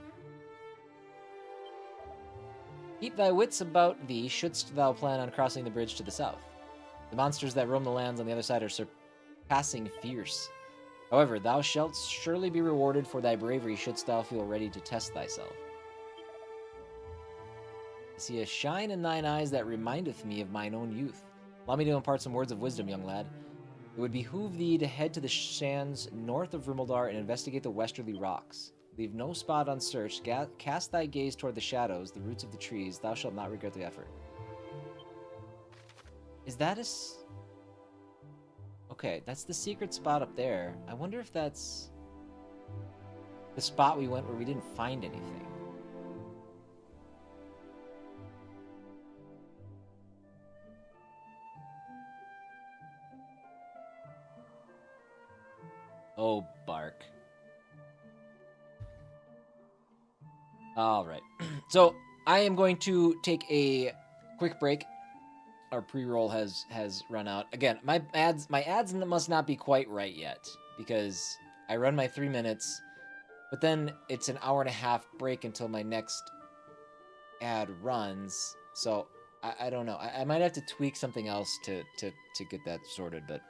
Keep thy wits about thee, shouldst thou plan on crossing the bridge to the south. The monsters that roam the lands on the other side are surpassing fierce. However, thou shalt surely be rewarded for thy bravery, shouldst thou feel ready to test thyself. I see a shine in thine eyes that remindeth me of mine own youth. Allow me to impart some words of wisdom, young lad. It would behoove thee to head to the sands north of Rimeldar and investigate the westerly rocks. Leave no spot unsearched. Cast thy gaze toward the shadows, the roots of the trees. Thou shalt not regret the effort. Is that a... Okay, that's the secret spot up there. I wonder if that's the spot we went where we didn't find anything. Oh, bark. Alright. So, I am going to take a quick break. Our pre-roll has run out. Again, my ads must not be quite right yet, because I run my 3 minutes, but then it's an hour and a half break until my next ad runs. So, I don't know. I might have to tweak something else to get that sorted, but...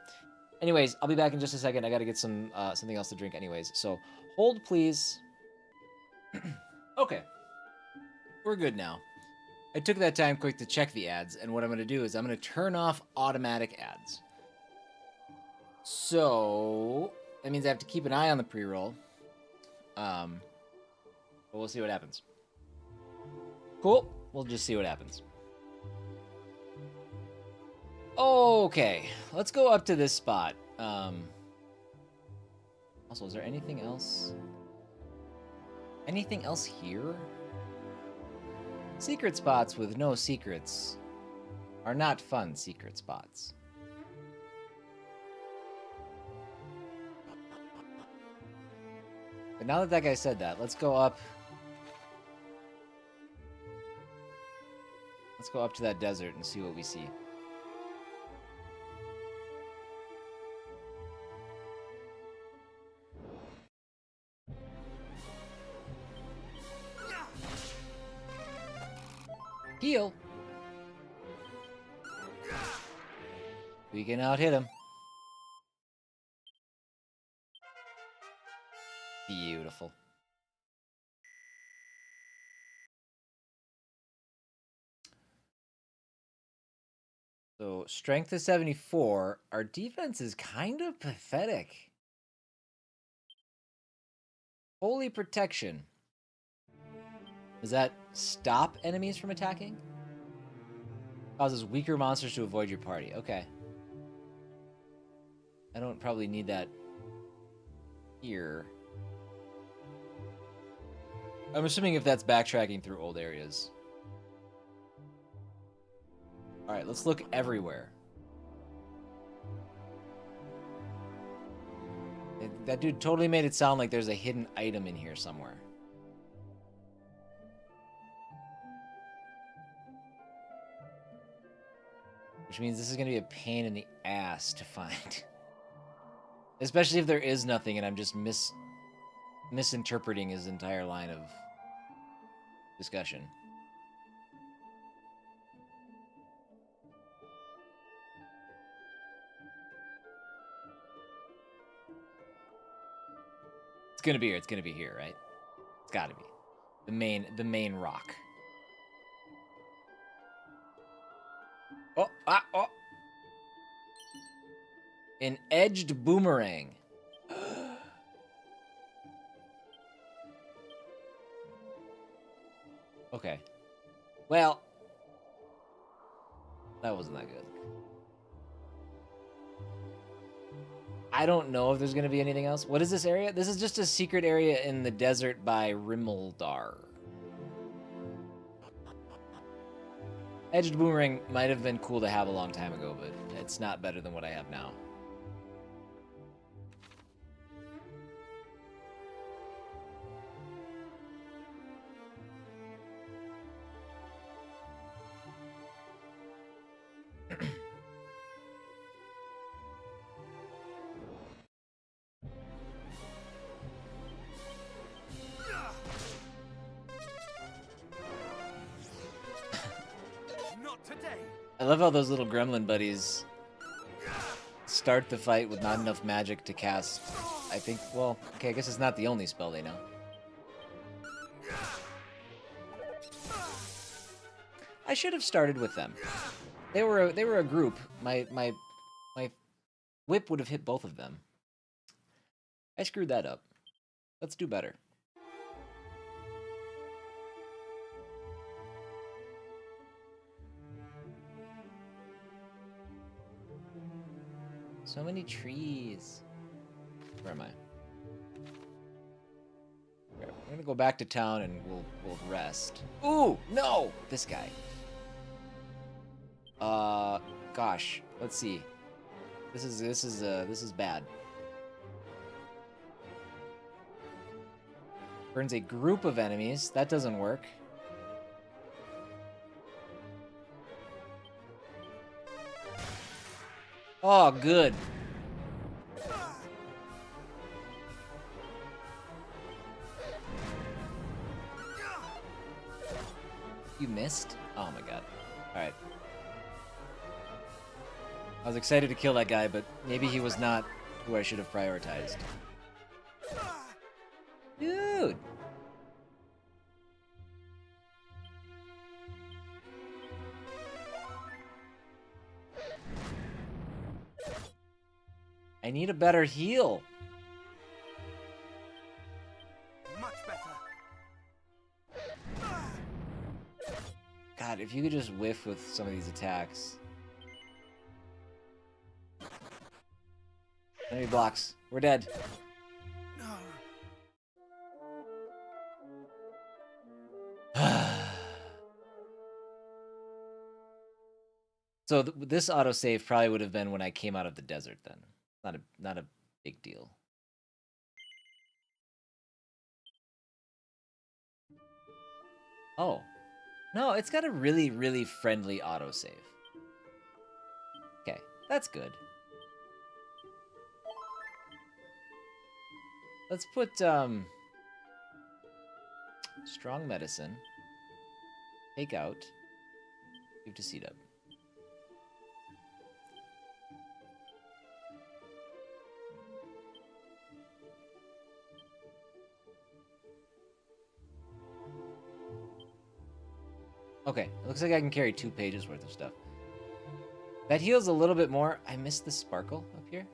Anyways, I'll be back in just a second. I gotta get some something else to drink anyways. So, hold please. Okay. We're good now. I took that time quick to check the ads, and what I'm gonna do is I'm gonna turn off automatic ads. So, that means I have to keep an eye on the pre-roll. But we'll see what happens. Cool. We'll just see what happens. Okay, let's go up to this spot. Also, is there anything else? Anything else here? Secret spots with no secrets are not fun secret spots. But now that that guy said that, let's go up. Let's go up to that desert and see what we see. Heal. We can out-hit him. Beautiful. So, strength is 74. Our defense is kind of pathetic. Holy protection. Does that stop enemies from attacking? Causes weaker monsters to avoid your party. Okay. I don't probably need that here. I'm assuming if that's backtracking through old areas. Alright, let's look everywhere. That dude totally made it sound like there's a hidden item in here somewhere. Which means this is going to be a pain in the ass to find. Especially if there is nothing and I'm just misinterpreting his entire line of discussion. It's gonna be here. It's gonna be here, right? It's gotta be. The main rock. Oh, oh. An edged boomerang. Okay. Well, that wasn't that good. I don't know if there's going to be anything else. What is this area? This is just a secret area in the desert by Rimmildar. Edged boomerang might have been cool to have a long time ago, but it's not better than what I have now. I love how those little gremlin buddies start the fight with not enough magic to cast. I think, well, okay, I guess it's not the only spell they know. I should have started with them. They were a group. My whip would have hit both of them. I screwed that up. Let's do better. So many trees. Where am I? Okay, we're gonna go back to town and we'll rest. Ooh, no! This guy. Gosh, let's see. This is bad. Burns a group of enemies. That doesn't work. Oh, good. You missed? Oh my god. Alright. I was excited to kill that guy, but maybe he was not who I should have prioritized. Dude! I need a better heal. Much better. God, if you could just whiff with some of these attacks. Enemy blocks. We're dead. No. So this autosave probably would have been when I came out of the desert then. Not a big deal. Oh. No, it's got a really, really friendly autosave. Okay, that's good. Let's put, strong medicine. Take out. Give to Cdub. Okay, looks like I can carry 2 pages worth of stuff. That heals a little bit more. I missed the sparkle up here.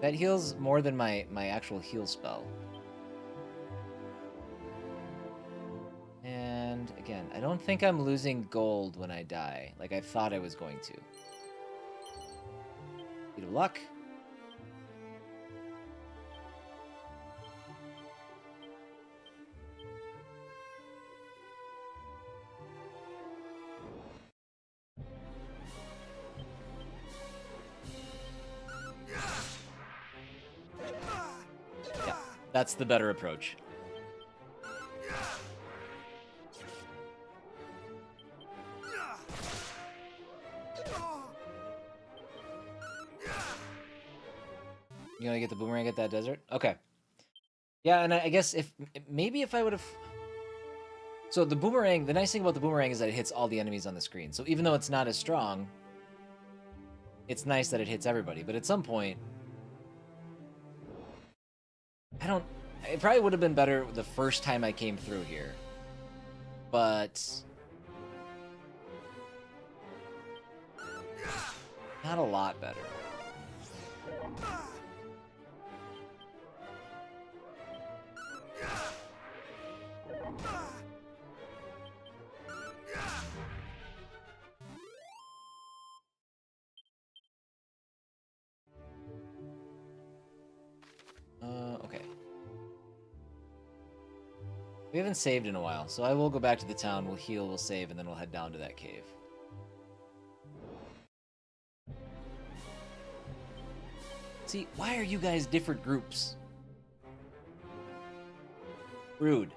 That heals more than my actual heal spell. And again, I don't think I'm losing gold when I die, like I thought I was going to. Beat of luck. Yeah, that's the better approach. You gonna get the boomerang at that desert? Okay. Yeah, and I guess maybe if I would have... So the boomerang, the nice thing about the boomerang is that it hits all the enemies on the screen. So even though it's not as strong, it's nice that it hits everybody. But at some point, it probably would have been better the first time I came through here. But not a lot better. Okay. We haven't saved in a while, so I will go back to the town, we'll heal, we'll save, and then we'll head down to that cave. See, why are you guys different groups? Rude.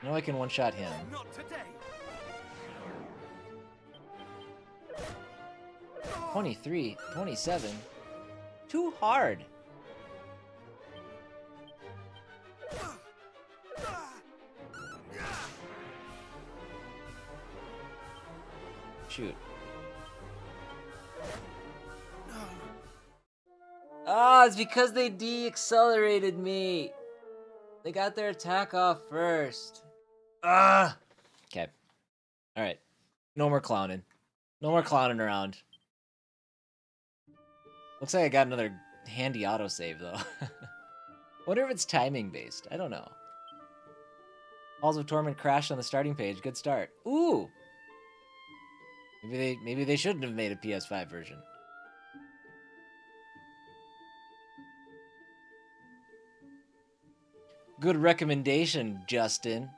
Now I can one-shot him. Not today. 23, 27. Too hard. Shoot. Ah, it's because they de-accelerated me. They got their attack off first. Ah. Okay. All right. No more clowning. No more clowning around. Looks like I got another handy autosave, though. Wonder if it's timing based. I don't know. Halls of Torment crashed on the starting page. Good start. Ooh! Maybe they shouldn't have made a PS5 version. Good recommendation, Justin.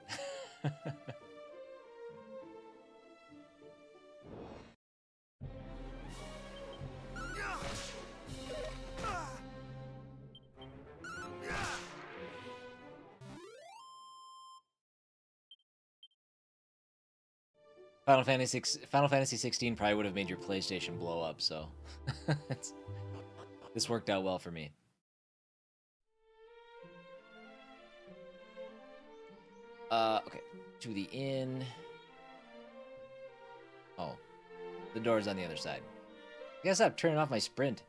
Final Fantasy 16 probably would have made your PlayStation blow up, so this worked out well for me. Okay, to the inn. Oh, the door's on the other side. I guess I'm turning off my sprint.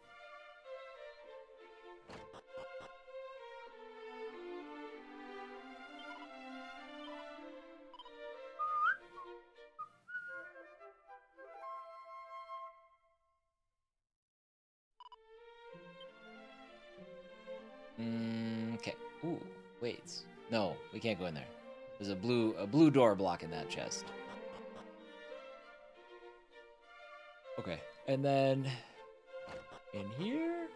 Okay. Ooh, wait. No, we can't go in there. There's a blue door blocking that chest. Okay, and then in here.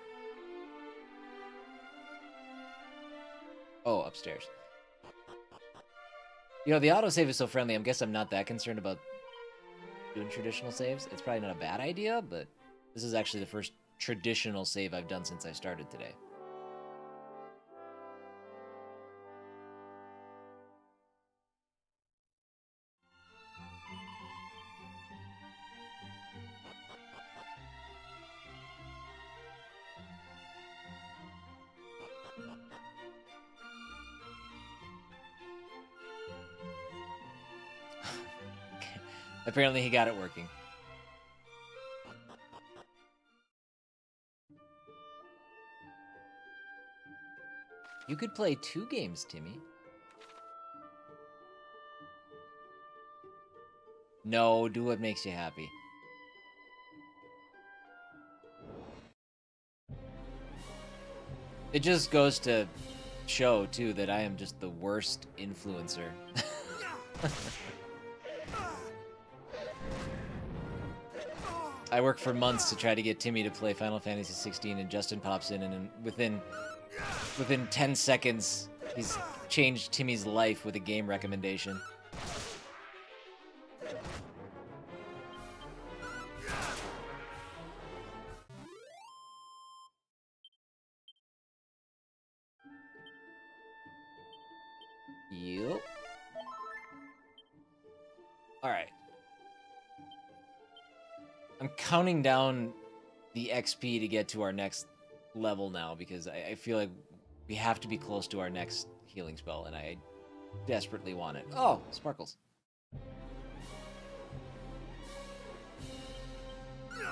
Oh, upstairs. You know, the autosave is so friendly. I guess I'm not that concerned about doing traditional saves. It's probably not a bad idea, but this is actually the first traditional save I've done since I started today. Apparently he got it working. You could play 2 games, Timmy. No, do what makes you happy. It just goes to show, too, that I am just the worst influencer. I worked for months to try to get Timmy to play Final Fantasy 16, and Justin pops in, and within 10 seconds, he's changed Timmy's life with a game recommendation. Yup. Alright. I'm counting down the XP to get to our next level now, because I feel like we have to be close to our next healing spell, and I desperately want it. Oh, sparkles. You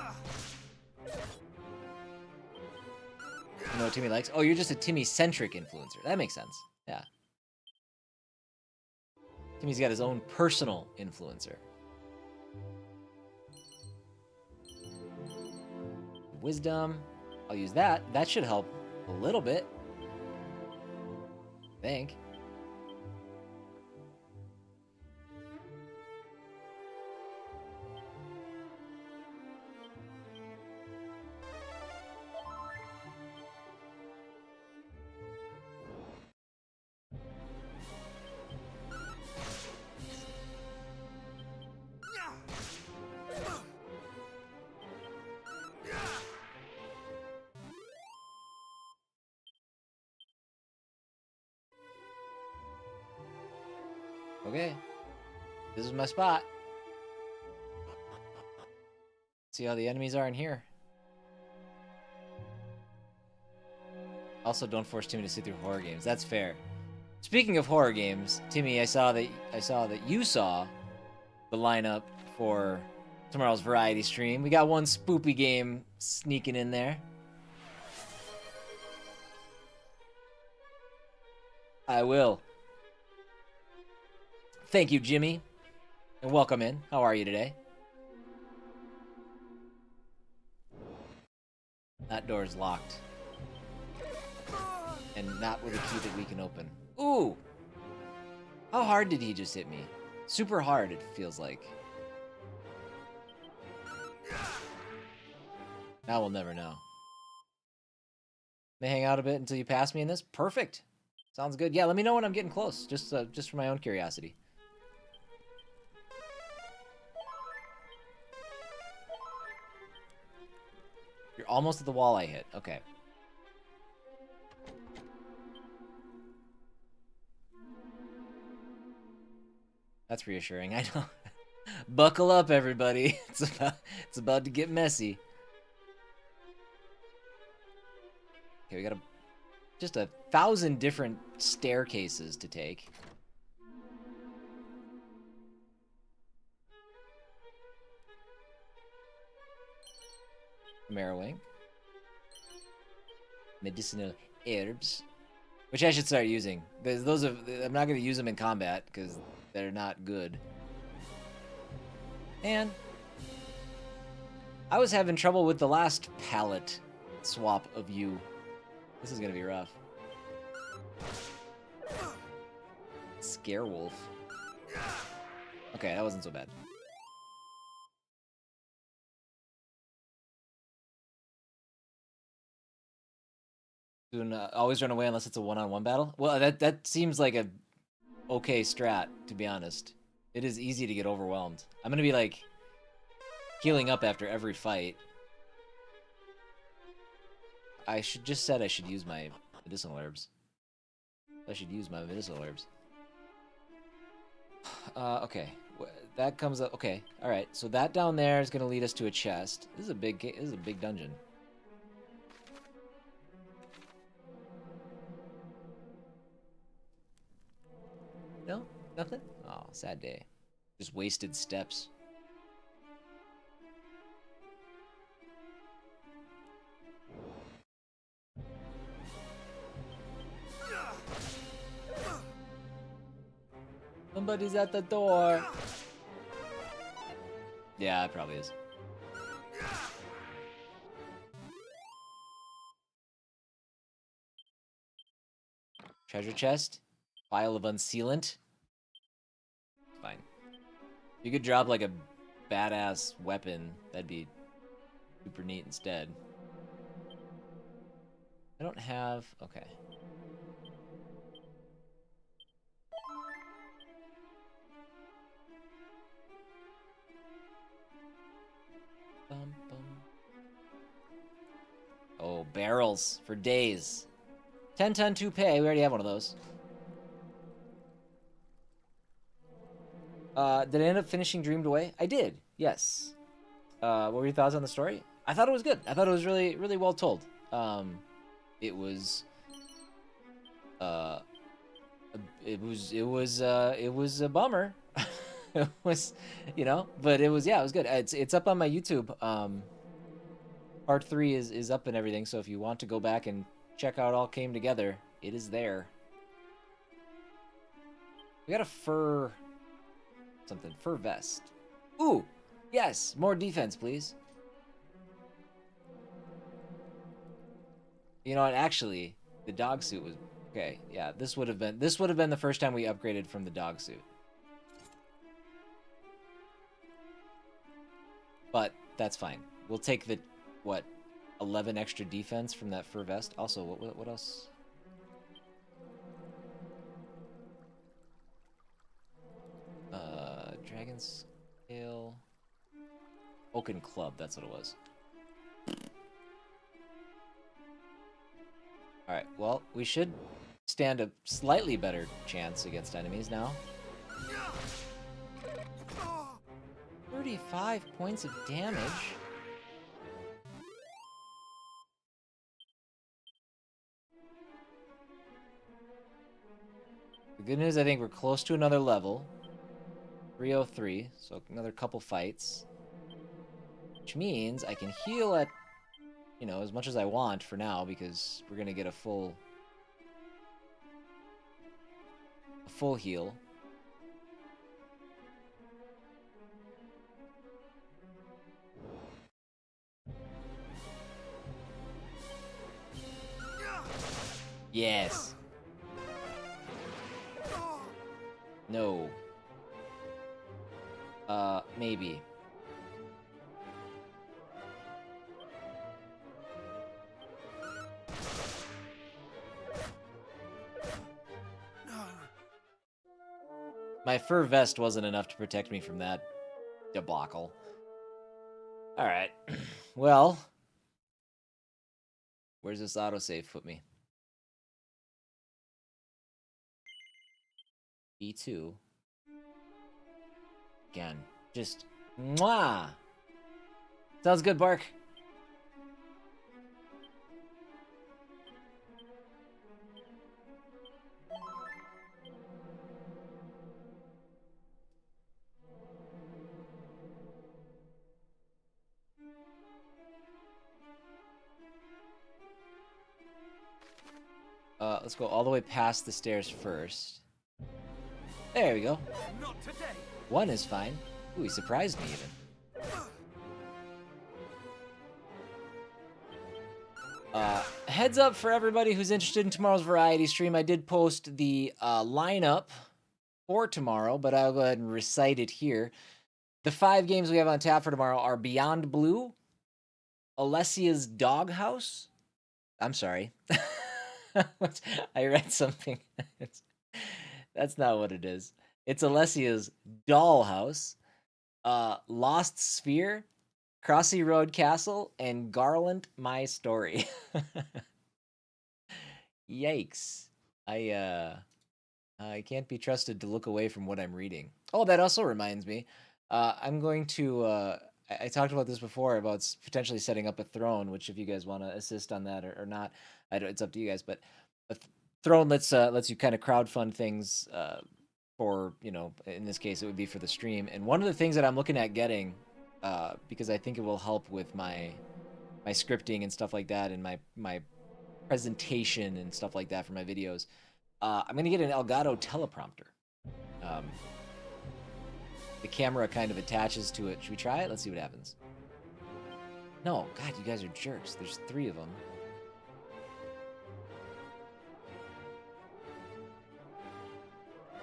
know what Timmy likes? Oh, you're just a Timmy-centric influencer. That makes sense. Yeah. Timmy's got his own personal influencer. Wisdom. I'll use that. That should help a little bit. I think. Okay. This is my spot. See how the enemies are in here. Also, don't force Timmy to sit through horror games. That's fair. Speaking of horror games, Timmy, I saw that you saw the lineup for tomorrow's variety stream. We got one spoopy game sneaking in there. I will. Thank you, Jimmy, and welcome in. How are you today? That door is locked. And not with a key that we can open. Ooh! How hard did he just hit me? Super hard, it feels like. Now we'll never know. May hang out a bit until you pass me in this? Perfect! Sounds good. Yeah, let me know when I'm getting close, just for my own curiosity. You're almost at the wall I hit. Okay. That's reassuring. I know. Buckle up, everybody. It's about to get messy. Okay, we got just 1,000 different staircases to take. Marrowing. Medicinal herbs. Which I should start using. I'm not going to use them in combat because they're not good. And I was having trouble with the last palette swap of you. This is going to be rough. Scarewolf. Okay, that wasn't so bad. Always run away unless it's a one-on-one battle? Well, that seems like a okay strat, to be honest. It is easy to get overwhelmed. I'm gonna be, like, healing up after every fight. I should use my medicinal herbs. Okay. That comes up. Okay, alright. So that down there is gonna lead us to a chest. This is a big dungeon. No? Nothing? Oh, sad day. Just wasted steps. Somebody's at the door. Yeah, it probably is. Treasure chest. Vial of unsealant. Fine. You could drop like a badass weapon. That'd be super neat instead. I don't have... Okay. Bum, bum. Oh, barrels for days. 10-ton toupee. We already have one of those. Did I end up finishing Dreamed Away? I did, yes. What were your thoughts on the story? I thought it was good. I thought it was really, really well told. It was a bummer. It was, you know, but it was, yeah, it was good. It's up on my YouTube. Part 3 is up and everything, so if you want to go back and check out All Came Together, it is there. We got a fur vest. Ooh, yes, more defense, please. You know what? Actually, the dog suit was okay. Yeah, this would have been the first time we upgraded from the dog suit. But that's fine. We'll take the, what, 11 extra defense from that fur vest. Also, what else? Dragon scale. Oaken club. That's what it was. All right. Well, we should stand a slightly better chance against enemies now. 35 points of damage. The good news, I think we're close to another level. 303, so another couple fights. Which means I can heal at, you know, as much as I want for now, because we're gonna get a full heal. Yes. No. Maybe. My fur vest wasn't enough to protect me from that debacle. Alright. Well. Where's this autosave put me? B2. Again. Just mwah! Sounds good, Bark. Let's go all the way past the stairs first. There we go. Not today. 1 is fine. Ooh, he surprised me even. Heads up for everybody who's interested in tomorrow's variety stream. I did post the lineup for tomorrow, but I'll go ahead and recite it here. The 5 games we have on tap for tomorrow are Beyond Blue, Alessia's Doghouse. I'm sorry. I read something. That's not what it is. It's Alessia's Dollhouse, Lost Sphere, Crossy Road Castle, and Garland My Story. Yikes. I can't be trusted to look away from what I'm reading. Oh, that also reminds me. I'm going to... I talked about this before, about potentially setting up a throne, which if you guys want to assist on that or not, it's up to you guys. But a throne lets you kind of crowdfund things for, you know, in this case, it would be for the stream. And one of the things that I'm looking at getting, because I think it will help with my scripting and stuff like that, and my presentation and stuff like that for my videos, I'm going to get an Elgato teleprompter. the camera kind of attaches to it. Should we try it? Let's see what happens. No, God, you guys are jerks. There's 3 of them.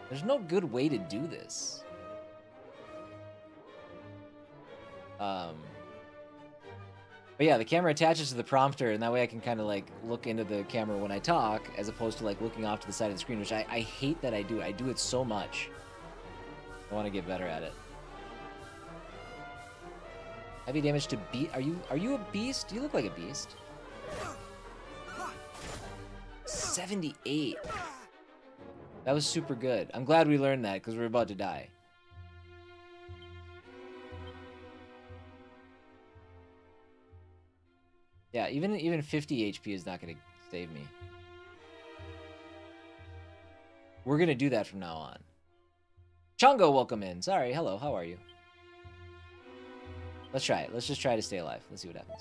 There's no good way to do this. But yeah, the camera attaches to the prompter, and that way I can kind of like look into the camera when I talk, as opposed to like looking off to the side of the screen, which I hate that I do. I do it so much. I want to get better at it. Heavy damage to beat. Are you a beast? You look like a beast. 78. That was super good. I'm glad we learned that because we're about to die. Yeah, even 50 HP is not going to save me. We're going to do that from now on. Chongo, welcome in. Sorry, hello, how are you? Let's try it. Let's just try to stay alive. Let's see what happens.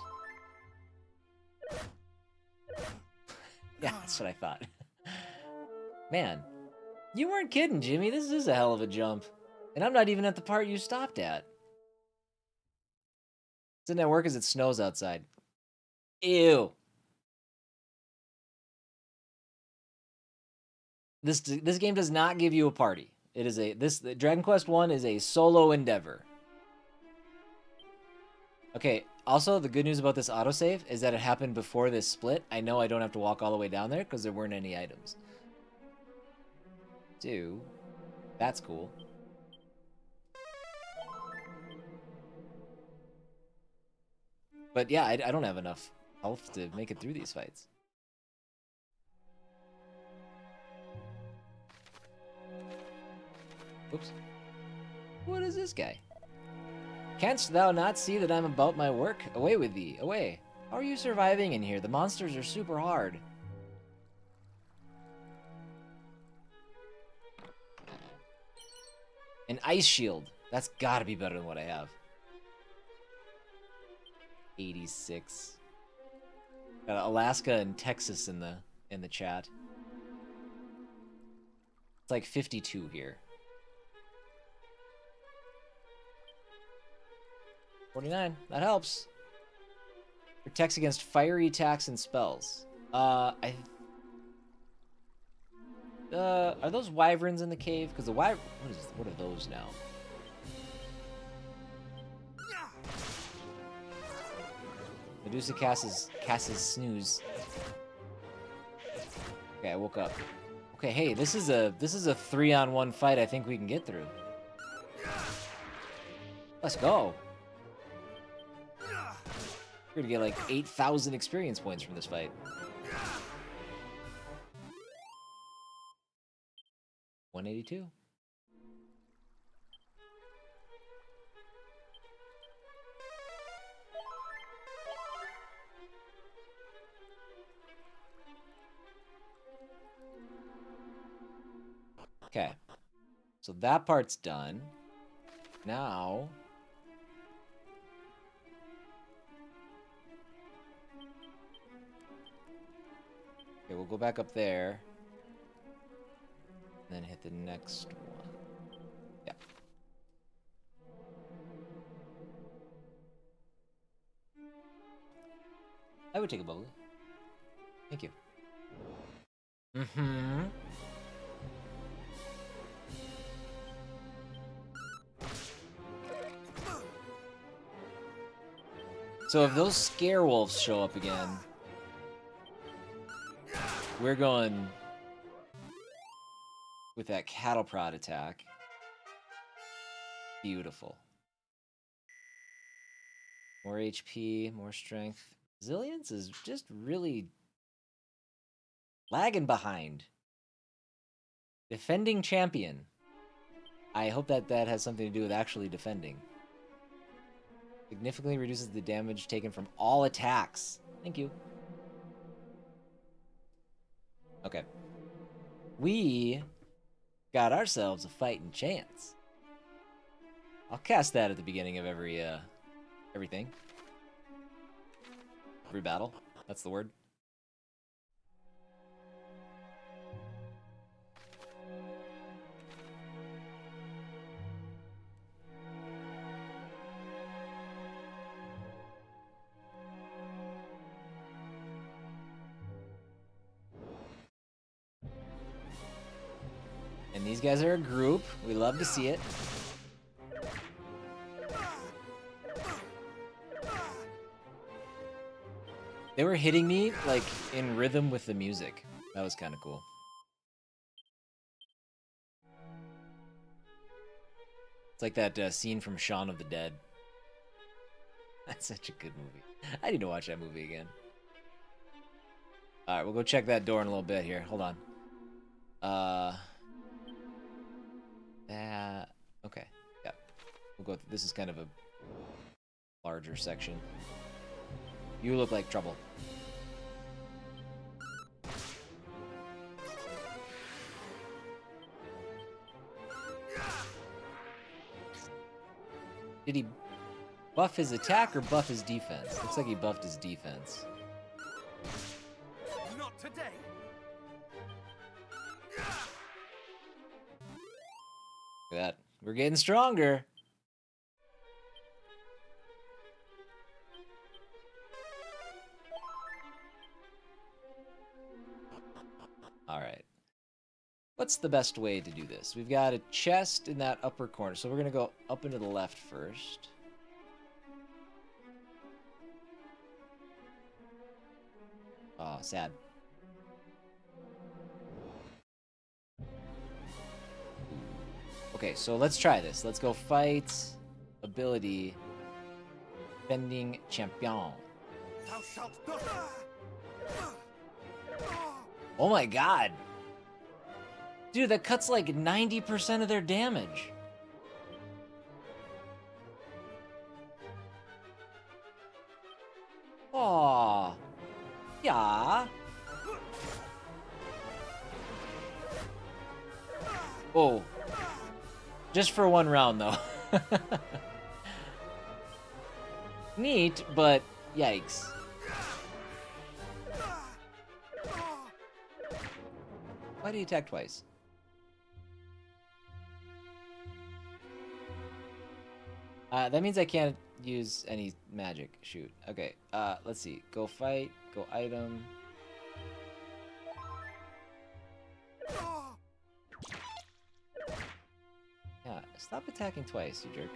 Yeah, that's what I thought. Man, you weren't kidding, Jimmy. This is a hell of a jump. And I'm not even at the part you stopped at. Doesn't that work as it snows outside? Ew. This game does not give you a party. It is Dragon Quest 1 is a solo endeavor. Okay, also the good news about this autosave is that it happened before this split. I know I don't have to walk all the way down there because there weren't any items. That's cool. But yeah, I don't have enough health to make it through these fights. Oops. What is this guy? Canst thou not see that I'm about my work? Away with thee, away. How are you surviving in here? The monsters are super hard. An ice shield. That's gotta be better than what I have. 86. Got Alaska and Texas in the chat. It's like 52 here. 49. That helps. Protects against fiery attacks and spells. Are those wyverns in the cave? Because the what are those now? Medusa casts snooze. Okay, I woke up. Okay, hey, this is a 3-on-1 fight I think we can get through. Let's go. We're gonna get like 8,000 experience points from this fight. 182. Okay. So that part's done. Now... Okay, we'll go back up there. And then hit the next one. Yeah. I would take a bubbly. Thank you. Mm-hmm. So if those scare wolves show up again, we're going with that cattle prod attack. Beautiful. More HP, more strength. Resilience is just really lagging behind. Defending champion. I hope that has something to do with actually defending. Significantly reduces the damage taken from all attacks. Thank you. Okay. We got ourselves a fighting chance. I'll cast that at the beginning of everything. Every battle. That's the word. And these guys are a group. We love to see it. They were hitting me, like, in rhythm with the music. That was kind of cool. It's like that scene from Shaun of the Dead. That's such a good movie. I need to watch that movie again. Alright, we'll go check that door in a little bit here. Hold on. Okay. Yeah. We'll go. This is kind of a larger section. You look like trouble. Did he buff his attack or buff his defense? Looks like he buffed his defense. Not today. Look at that. We're getting stronger. Alright. What's the best way to do this? We've got a chest in that upper corner, so we're going to go up into the left first. Oh, sad. Okay, so let's try this. Let's go fight ability Bending Champion. Thou shalt not. Oh my god! Dude, that cuts like 90% of their damage. Aww. Yeah. Oh. Just for one round, though. Neat, but yikes. Why did he attack twice? That means I can't use any magic. Shoot. Okay, let's see. Go fight, go item. Yeah, stop attacking twice, you jerk.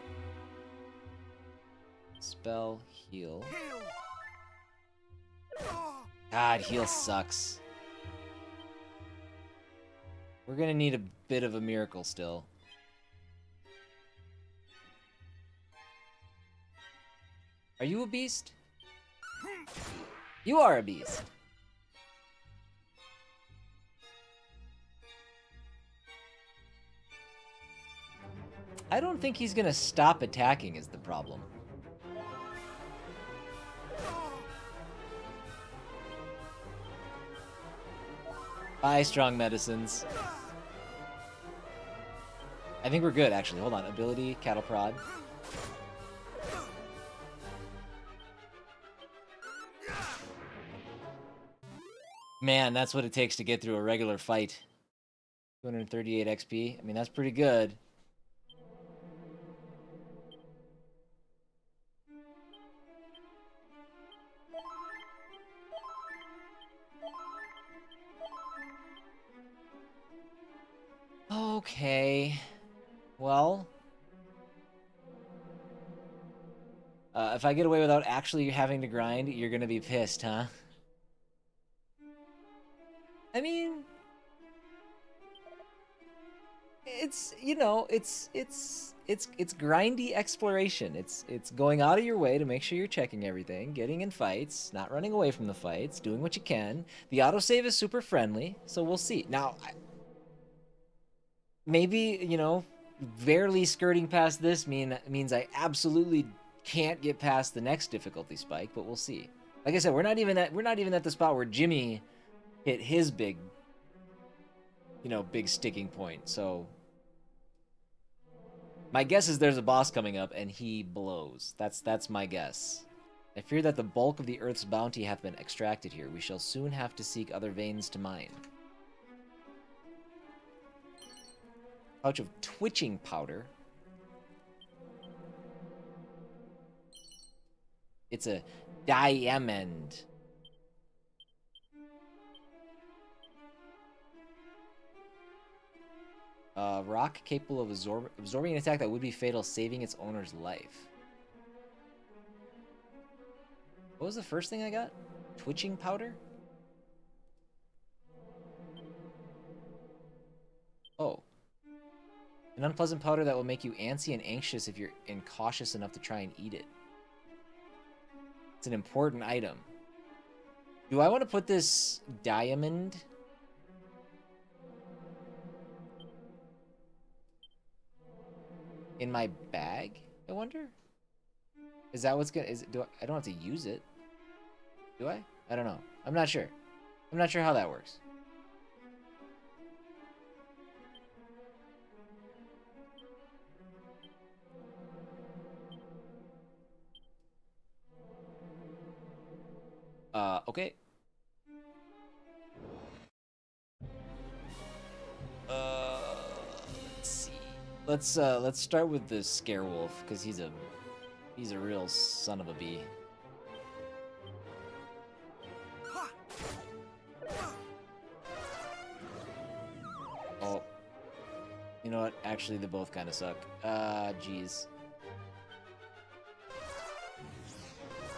Spell, heal. God, heal sucks. We're gonna need a bit of a miracle still. Are you a beast? You are a beast. I don't think he's gonna stop attacking is the problem. Bye, strong medicines. I think we're good, actually. Hold on. Ability, cattle prod. Man, that's what it takes to get through a regular fight. 238 XP. I mean, that's pretty good. Okay. Well. If I get away without actually having to grind, you're gonna be pissed, huh? I mean, it's, you know, it's grindy exploration. It's going out of your way to make sure you're checking everything, getting in fights, not running away from the fights, doing what you can. The autosave is super friendly, so we'll see. Now, maybe, you know, barely skirting past this means I absolutely can't get past the next difficulty spike, but we'll see. Like I said, we're not even at the spot where Jimmy hit his big, you know, big sticking point. So my guess is there's a boss coming up and he blows. That's my guess. I fear that the bulk of the Earth's bounty hath been extracted here. We shall soon have to seek other veins to mine. Pouch of twitching powder. It's a diamond. Rock capable of absorbing an attack that would be fatal, saving its owner's life. What was the first thing I got? Twitching powder? Oh. An unpleasant powder that will make you antsy and anxious if you're incautious enough to try and eat it. It's an important item. Do I want to put this diamond in my bag? I wonder. Is that what's gonna? I don't have to use it. Do I? I don't know. I'm not sure. I'm not sure how that works. Okay. Let's see. Let's start with the Scarewolf, because he's a real son of a bee. Oh. You know what? Actually, they both kind of suck. Jeez.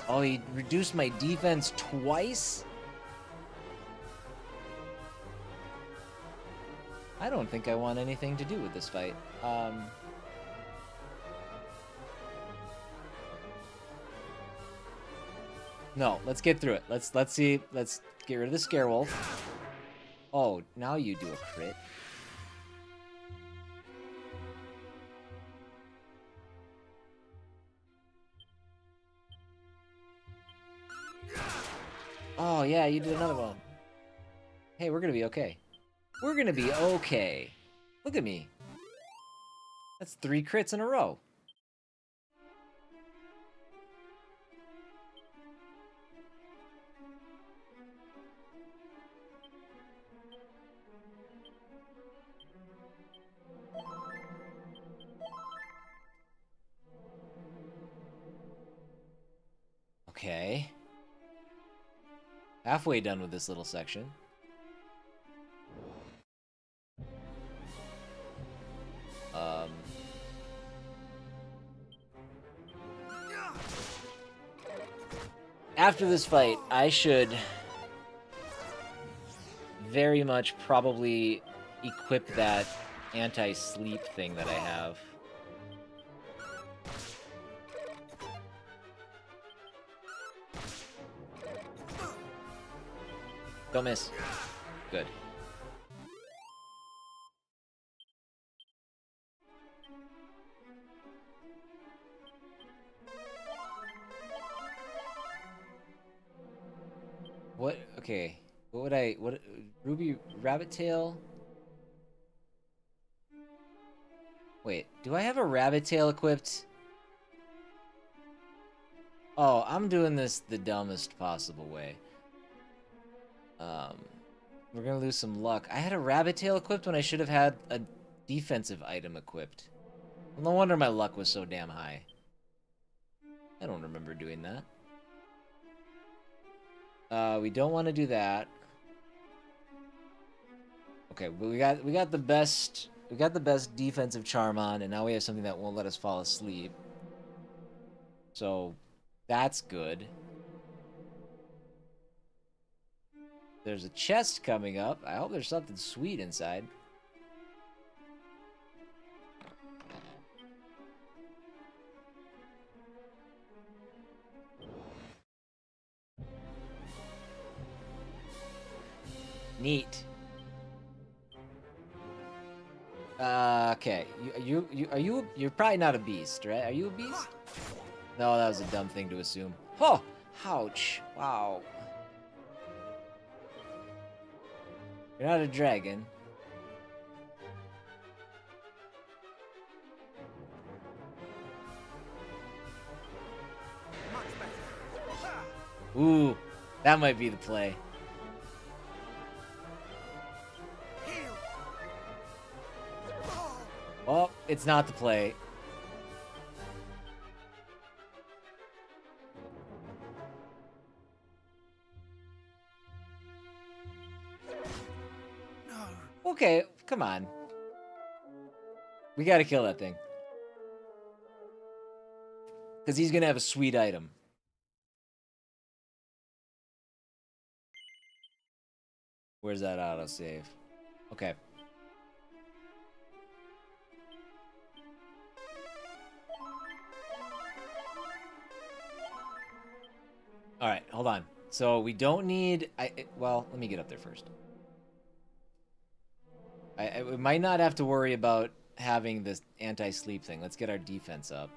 Oh, he reduced my defense twice? I don't think I want anything to do with this fight. No, let's get through it. Let's see. Let's get rid of the Scarewolf. Oh, now you do a crit. Oh, yeah, you did another one. Hey, we're gonna be okay. We're gonna be okay. Look at me. That's 3 crits in a row. Okay. Halfway done with this little section. After this fight, I should very much probably equip that anti-sleep thing that I have. Don't miss. Good. What? Okay. What would I... What? Ruby Rabbit Tail? Wait. Do I have a Rabbit Tail equipped? Oh, I'm doing this the dumbest possible way. We're gonna lose some luck. I had a Rabbit Tail equipped when I should have had a defensive item equipped. Well, no wonder my luck was so damn high. I don't remember doing that. We don't want to do that. Okay, but we got the best defensive charm on, and now we have something that won't let us fall asleep. So that's good. There's a chest coming up. I hope there's something sweet inside. Neat. Okay. You're probably not a beast, right? Are you a beast? No, that was a dumb thing to assume. Oh, ouch. Wow. You're not a dragon. Ooh, that might be the play. Oh, it's not the play. Okay, come on. We gotta kill that thing. Because he's gonna have a sweet item. Where's that autosave? Okay. Alright, hold on. So we don't need... well, let me get up there first. We might not have to worry about having this anti-sleep thing. Let's get our defense up.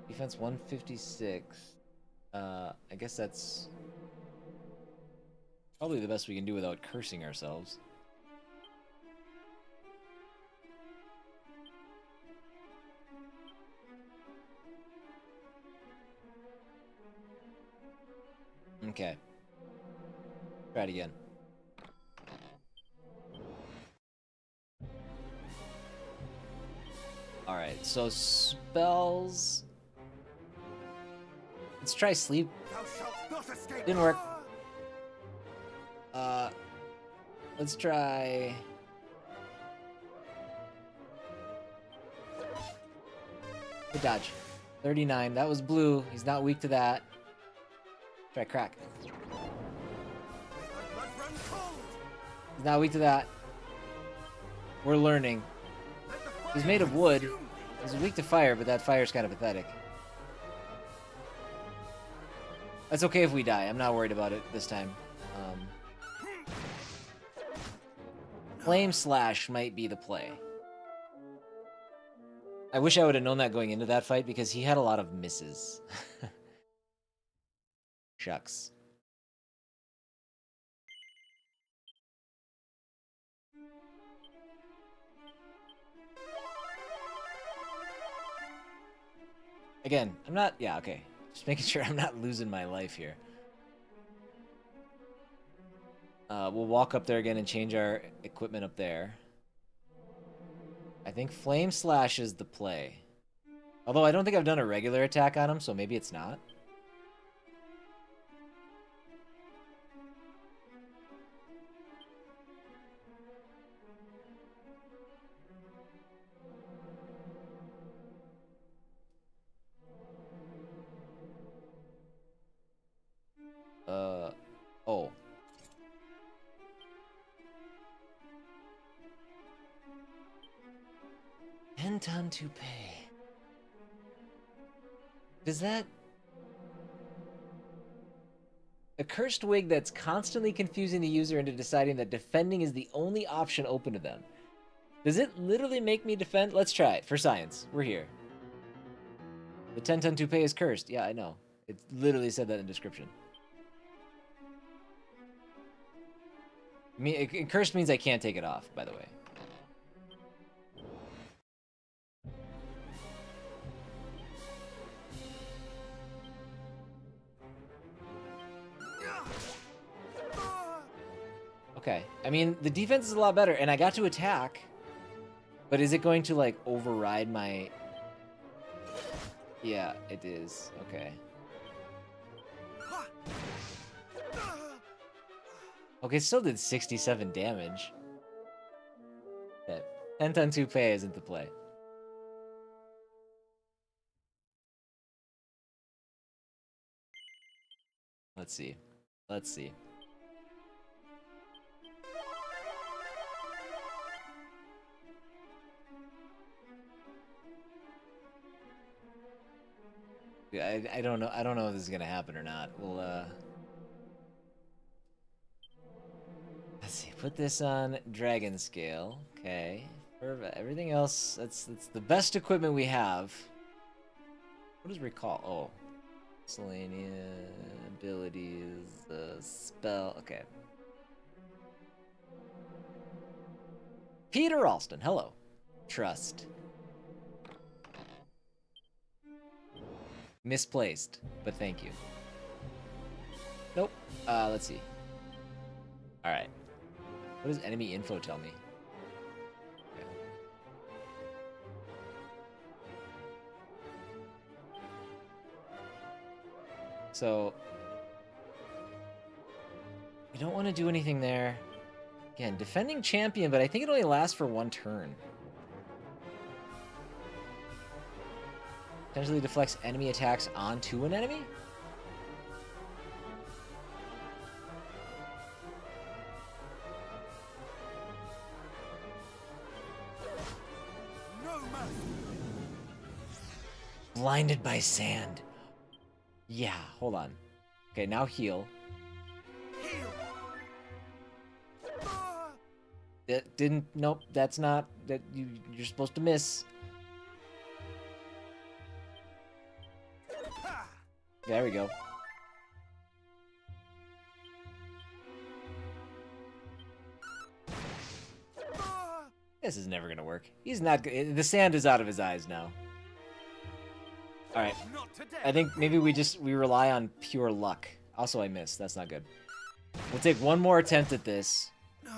Defense 156. I guess that's probably the best we can do without cursing ourselves. Okay. Try it again. Alright, so spells... Let's try sleep. Thou shalt not escape. Didn't work. Let's try... Good dodge. 39. That was blue. He's not weak to that. Try crack. May thy blood run cold. He's not weak to that. We're learning. Let the fire He's made of wood. consume thee. He's weak to fire, but that fire's kind of pathetic. That's okay if we die. I'm not worried about it this time. Flame Slash might be the play. I wish I would have known that going into that fight because he had a lot of misses. Shucks. Again, I'm not... Yeah, okay. Just making sure I'm not losing my life here. We'll walk up there again and change our equipment up there. I think Flame Slash is the play. Although I don't think I've done a regular attack on him, so maybe it's not. Oh. 10-ton toupee. Does that... A cursed wig that's constantly confusing the user into deciding that defending is the only option open to them. Does it literally make me defend? Let's try it, for science. We're here. The 10-ton toupee is cursed. Yeah, I know. It literally said that in the description. Cursed means I can't take it off, by the way. Okay. I mean, the defense is a lot better, and I got to attack. But is it going to, like, override my... Yeah, it is. Okay. Okay, still did 67 damage. Okay. 10-ton toupee isn't the play. Let's see. Let's see. I don't know. I don't know if this is gonna happen or not. We'll let's see. Put this on dragon scale. Okay. For everything else, that's the best equipment we have. What does recall? Oh, miscellaneous abilities, spell. Okay. Peter Alston. Hello. Trust. Misplaced, but thank you. Nope. Let's see. Alright. What does enemy info tell me? Okay. So we don't want to do anything there. Again, defending champion, but I think it only lasts for 1 turn. Potentially deflects enemy attacks onto an enemy? No mercy. Blinded by sand. Yeah, hold on. Okay, now heal. Heal. Ah! That didn't. Nope, that's not. That you're supposed to miss. Ha! There we go. Ah! This is never gonna work. He's not. The sand is out of his eyes now. All right. Not today. I think maybe we rely on pure luck. Also, I missed. That's not good. We'll take one more attempt at this, No.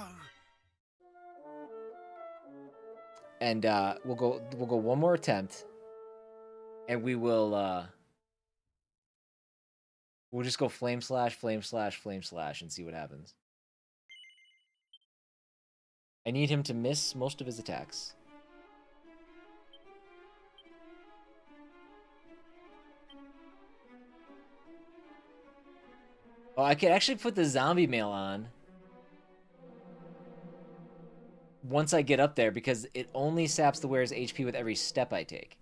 and we'll go one more attempt, and we'll just go flame slash, flame slash, flame slash, and see what happens. I need him to miss most of his attacks. Oh, I could actually put the zombie mail on once I get up there because it only saps the wearer's HP with every step I take.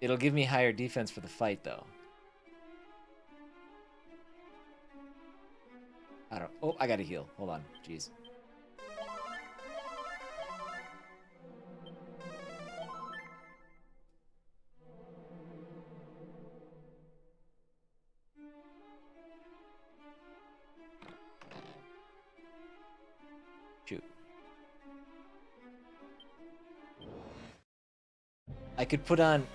It'll give me higher defense for the fight, though. I don't... Oh, I gotta heal. Hold on. Jeez. Shoot. I could put on...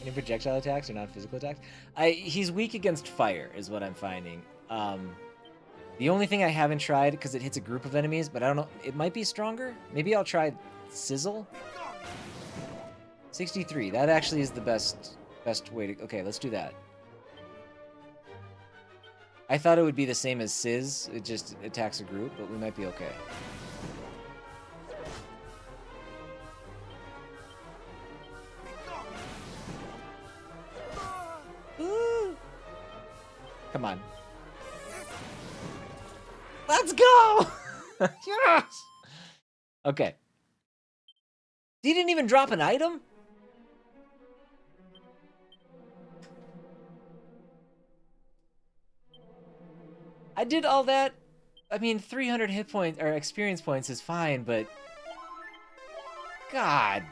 Any projectile attacks or non-physical attacks? He's weak against fire, is what I'm finding. The only thing I haven't tried, because it hits a group of enemies, but I don't know, it might be stronger. Maybe I'll try Sizzle. 63, that actually is the best way to... Okay, let's do that. I thought it would be the same as Sizz, it just attacks a group, but we might be okay. Ooh. Come on. Let's go! Yes! Okay. He didn't even drop an item? I did all that. I mean, 300 hit points or experience points is fine, but God,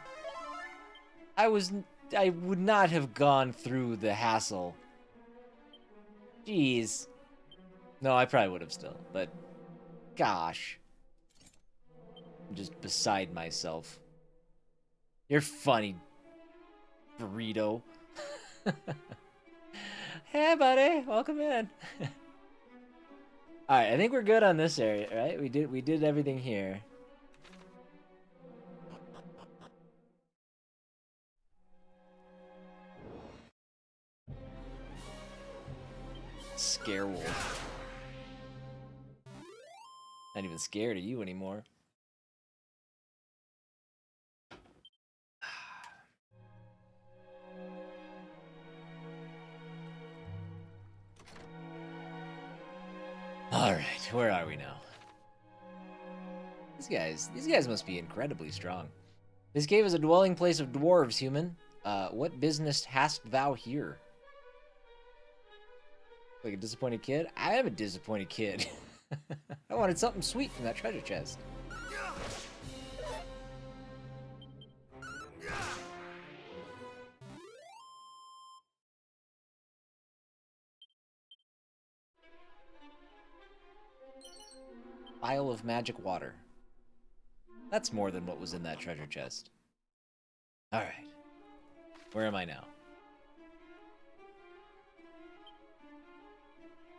I would not have gone through the hassle. Jeez. No, I probably would have still, but gosh. I'm just beside myself. You're funny, burrito. Hey, buddy, welcome in. All right, I think we're good on this area, right? We did everything here. Scarewolf. Not even scared of you anymore. All right, where are we now? These guys must be incredibly strong. This cave is a dwelling place of dwarves, human. What business hast thou here? Like a disappointed kid? I am a disappointed kid. I wanted something sweet from that treasure chest. Vial of magic water. That's more than what was in that treasure chest. Alright. Where am I now?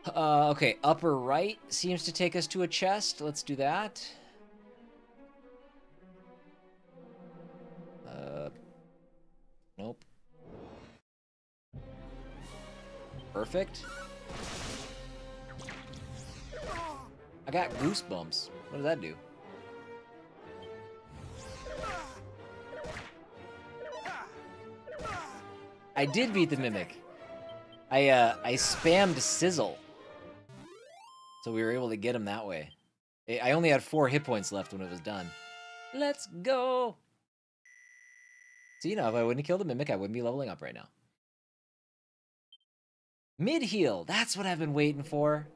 Okay, upper right seems to take us to a chest. Let's do that. Nope. perfect. I got goosebumps. What does that do? I did beat the Mimic. I spammed Sizzle. So we were able to get him that way. I only had 4 hit points left when it was done. Let's go! So, you know, if I wouldn't have killed the Mimic, I wouldn't be leveling up right now. Mid-heal, that's what I've been waiting for.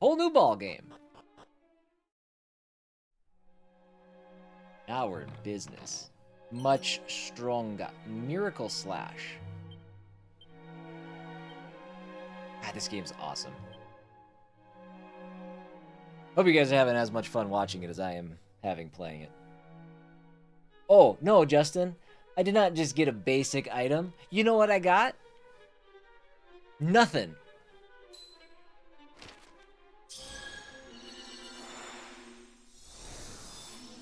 Whole new ball game. Now we're in business. Much stronger. Miracle Slash. God, this game's awesome. Hope you guys are having as much fun watching it as I am having playing it. Oh, no, Justin. I did not just get a basic item. You know what I got? Nothing.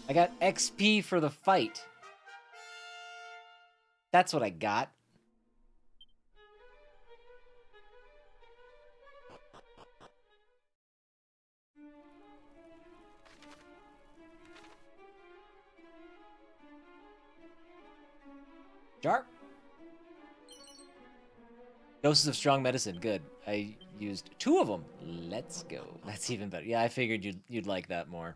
I got XP for the fight. That's what I got. Sharp. Doses of strong medicine. Good. I used 2 of them. Let's go. That's even better. Yeah, I figured you'd like that more.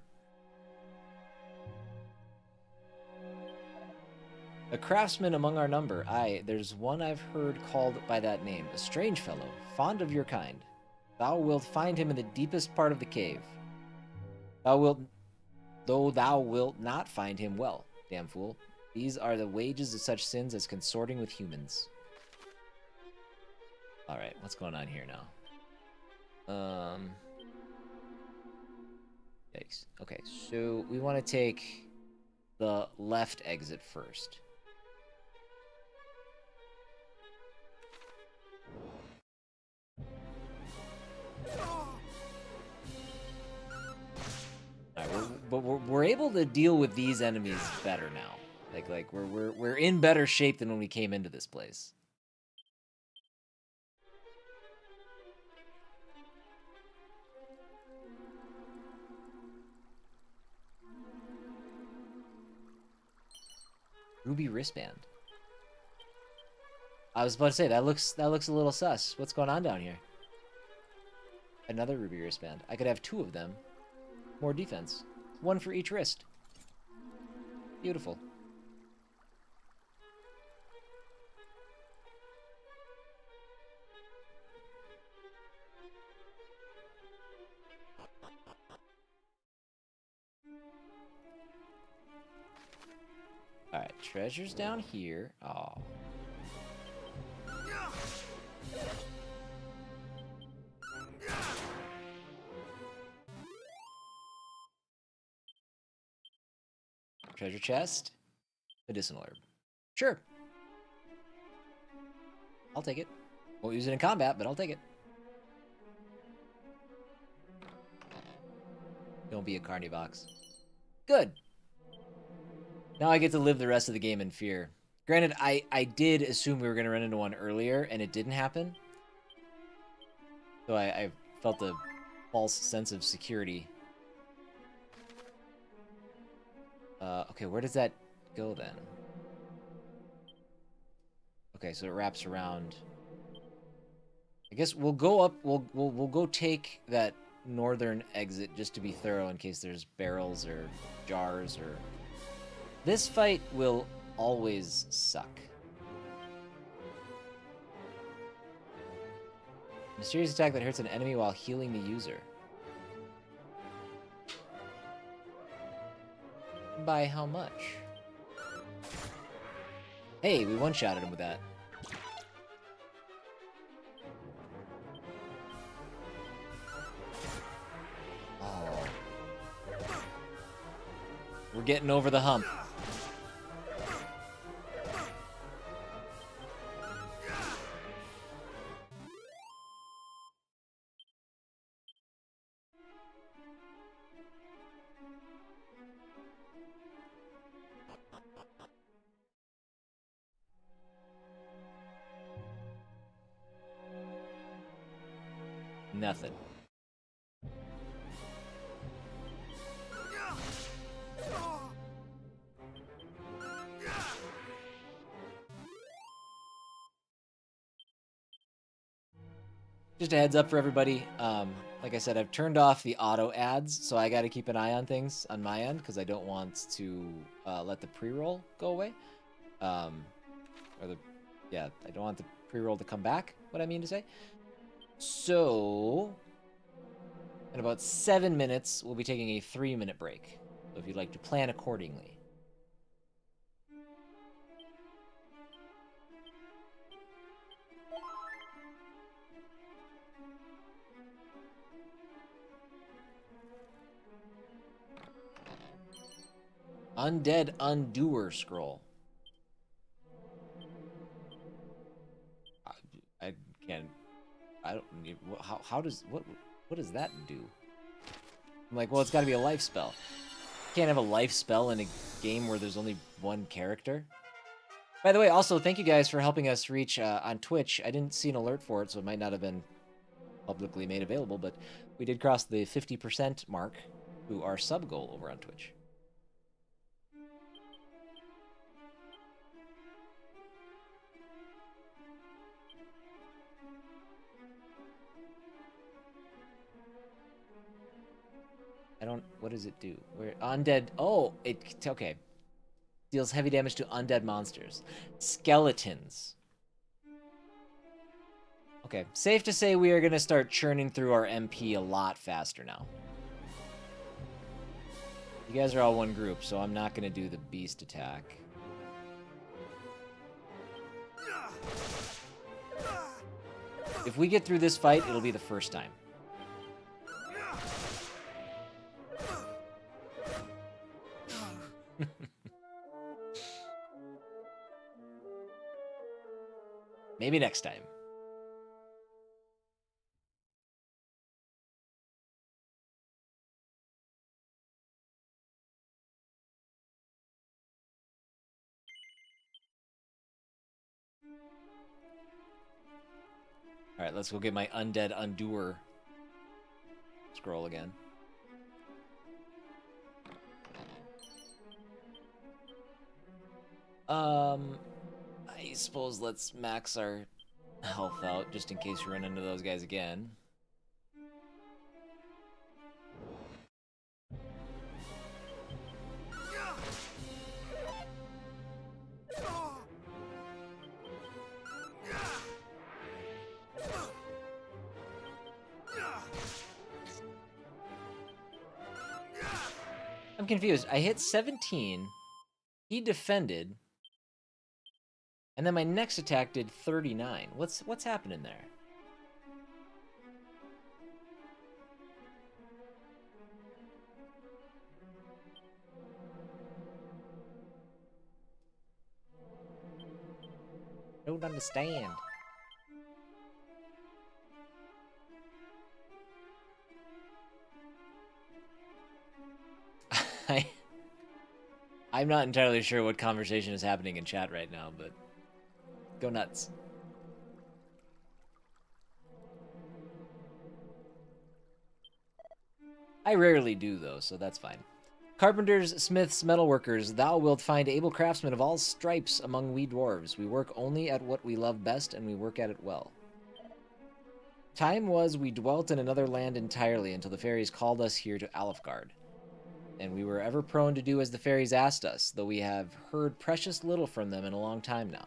A craftsman among our number. Aye, there's one I've heard called by that name. A strange fellow, fond of your kind. Thou wilt find him in the deepest part of the cave. Though thou wilt not find him well, damn fool. These are the wages of such sins as consorting with humans. Alright, what's going on here now? Yikes. Okay, so we want to take the left exit first. Alright, but we're able to deal with these enemies better now. Like we're in better shape than when we came into this place. Ruby wristband. I was about to say that looks a little sus. What's going on down here? Another ruby wristband. I could have 2 of them. More defense. 1 for each wrist. Beautiful. Alright, treasure's down here. Oh. Treasure chest. Medicinal herb. Sure. I'll take it. Won't use it in combat, but I'll take it. Don't be a Carnivox. Good. Now I get to live the rest of the game in fear. Granted, I did assume we were going to run into one earlier, and it didn't happen. So I felt a false sense of security. Okay, where does that go then? Okay, so it wraps around. I guess we'll go up. We'll go take that northern exit just to be thorough in case there's barrels or jars or. This fight will always suck. Mysterious attack that hurts an enemy while healing the user. By how much? Hey, we one-shotted him with that. Oh. We're getting over the hump. Nothing. Just a heads up for everybody. Like I said, I've turned off the auto ads, so I got to keep an eye on things on my end because I don't want to let the pre-roll go away. I don't want the pre-roll to come back. What I mean to say. So, in about 7 minutes, we'll be taking a 3-minute break. So if you'd like to plan accordingly. Undead Undoer scroll. I can't. I don't. How does what does that do? I'm like, well, it's got to be a life spell. Can't have a life spell in a game where there's only one character. By the way, also thank you guys for helping us reach on Twitch. I didn't see an alert for it, so it might not have been publicly made available, but we did cross the 50% mark to our sub goal over on Twitch. I don't. What does it do? Where undead? Oh, okay. Deals heavy damage to undead monsters, skeletons. Okay, safe to say we are gonna start churning through our MP a lot faster now. You guys are all one group, so I'm not gonna do the beast attack. If we get through this fight, it'll be the first time. Maybe next time. All right, let's go get my Undead Undoer scroll again. I suppose let's max our health out just in case we run into those guys again. I'm confused. I hit 17. He defended. And then my next attack did 39. What's happening there? Don't understand. I'm not entirely sure what conversation is happening in chat right now, but go nuts. I rarely do, though, so that's fine. Carpenters, smiths, metalworkers, thou wilt find able craftsmen of all stripes among we dwarves. We work only at what we love best, and we work at it well. Time was we dwelt in another land entirely until the fairies called us here to Alfgard. And we were ever prone to do as the fairies asked us, though we have heard precious little from them in a long time now.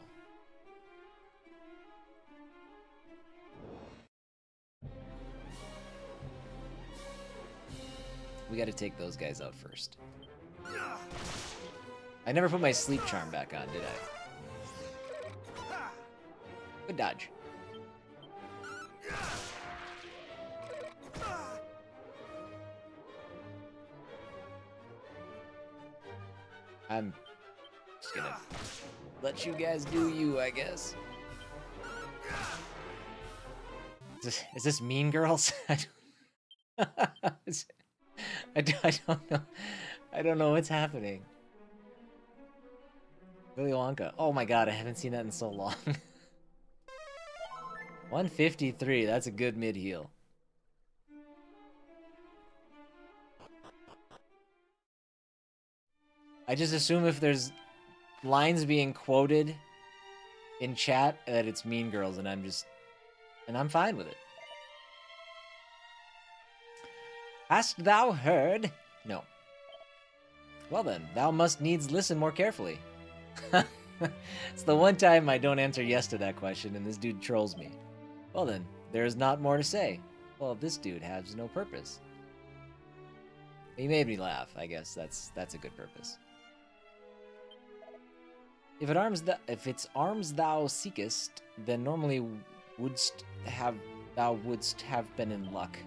We gotta take those guys out first. I never put my sleep charm back on, did I? Good dodge. I'm just gonna let you guys do you, I guess. Is this Mean Girls? I don't know. I don't know what's happening. Willy Wonka. Oh my god, I haven't seen that in so long. 153, that's a good mid-heal. I just assume if there's lines being quoted in chat that it's Mean Girls, and I'm fine with it. Hast thou heard? No. Well then, thou must needs listen more carefully. It's the one time I don't answer yes to that question, and this dude trolls me. Well then, there is not more to say. Well, this dude has no purpose. He made me laugh. I guess that's a good purpose. If it's arms thou seekest, then normally thou wouldst have been in luck.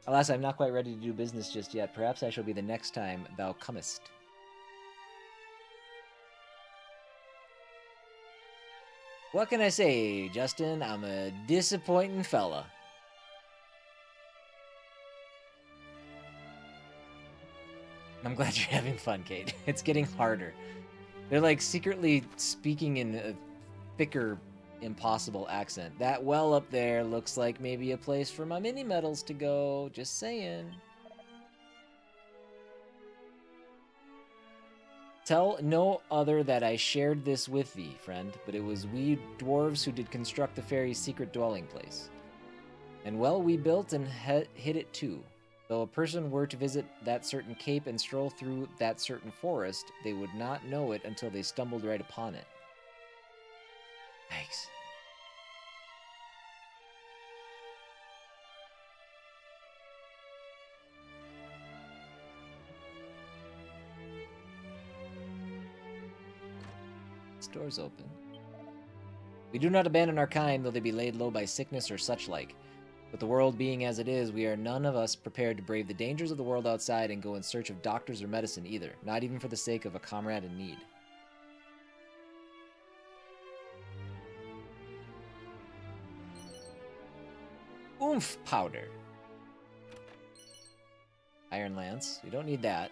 Alas, I'm not quite ready to do business just yet. Perhaps I shall be the next time thou comest. What can I say, Justin? I'm a disappointing fella. I'm glad you're having fun, Kate. It's getting harder. They're like secretly speaking in a thicker, impossible accent. That well up there looks like maybe a place for my mini medals to go. Just saying. Tell no other that I shared this with thee, friend, but it was we dwarves who did construct the fairy's secret dwelling place. And well, we built and hid it too. Though a person were to visit that certain cape and stroll through that certain forest, they would not know it until they stumbled right upon it. Yikes. This door's open. We do not abandon our kind, though they be laid low by sickness or such like. But the world being as it is, we are none of us prepared to brave the dangers of the world outside and go in search of doctors or medicine either, not even for the sake of a comrade in need. Oomph powder. Iron lance. We don't need that.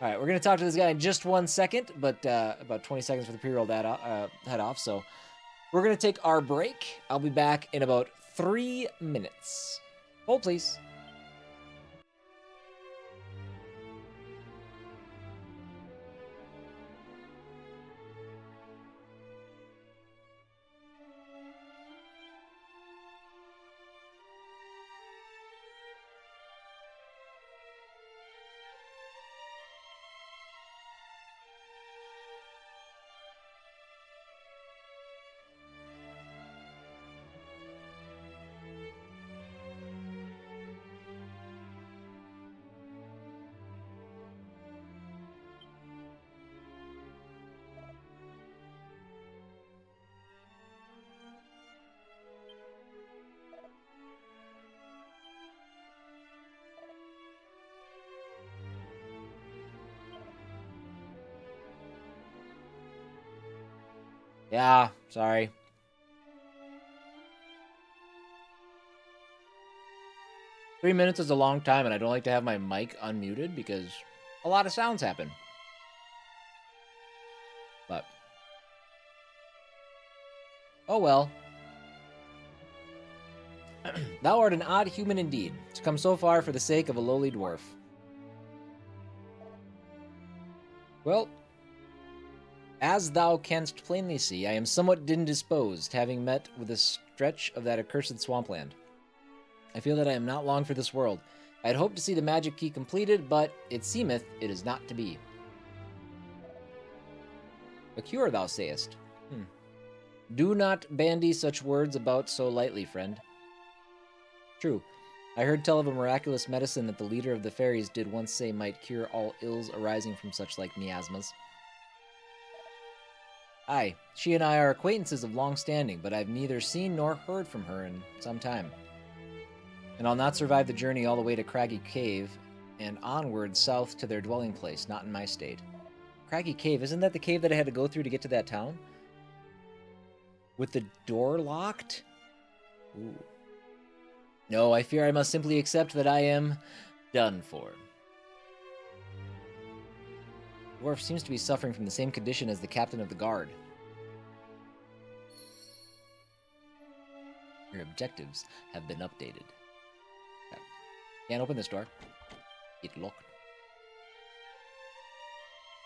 Alright, we're going to talk to this guy in just 1 second, but about 20 seconds for the pre-roll head off, so we're going to take our break. I'll be back in about 3 minutes. Hold, please. Yeah, sorry. Three minutes is a long time, and I don't like to have my mic unmuted because a lot of sounds happen. But oh well. Thou art an odd human indeed, to come so far for the sake of a lowly dwarf. Well, as thou canst plainly see, I am somewhat indisposed, having met with a stretch of that accursed swampland. I feel that I am not long for this world. I had hoped to see the magic key completed, but it seemeth it is not to be. A cure, thou sayest? Do not bandy such words about so lightly, friend. True. I heard tell of a miraculous medicine that the leader of the fairies did once say might cure all ills arising from such like miasmas. Aye, she and I are acquaintances of long standing, but I've neither seen nor heard from her in some time. And I'll not survive the journey all the way to Craggy Cave and onward south to their dwelling place, not in my state. Craggy Cave, isn't that the cave that I had to go through to get to that town? With the door locked? Ooh. No, I fear I must simply accept that I am done for. The dwarf seems to be suffering from the same condition as the captain of the guard. Your objectives have been updated. Can't open this door. It's locked.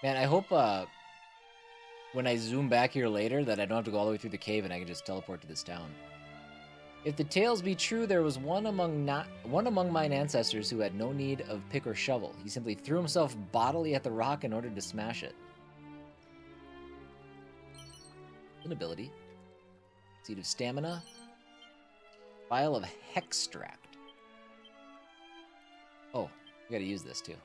Man, I hope when I zoom back here later that I don't have to go all the way through the cave and I can just teleport to this town. If the tales be true, there was one among mine ancestors who had no need of pick or shovel. He simply threw himself bodily at the rock in order to smash it. An ability. Seed of Stamina. Vial of Hextract. Oh, we gotta use this too.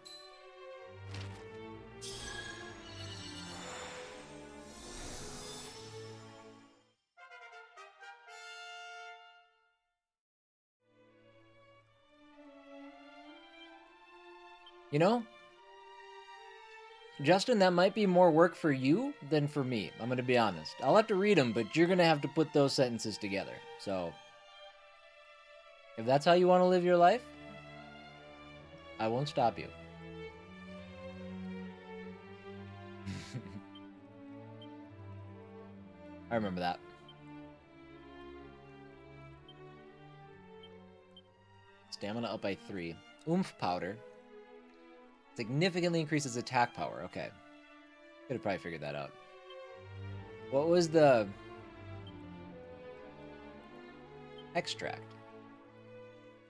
You know, Justin, that might be more work for you than for me. I'm going to be honest. I'll have to read them, but you're going to have to put those sentences together. So, if that's how you want to live your life, I won't stop you. I remember that. Stamina up by 3. Oomph powder. Significantly increases attack power. Okay. Could have probably figured that out. What was the extract?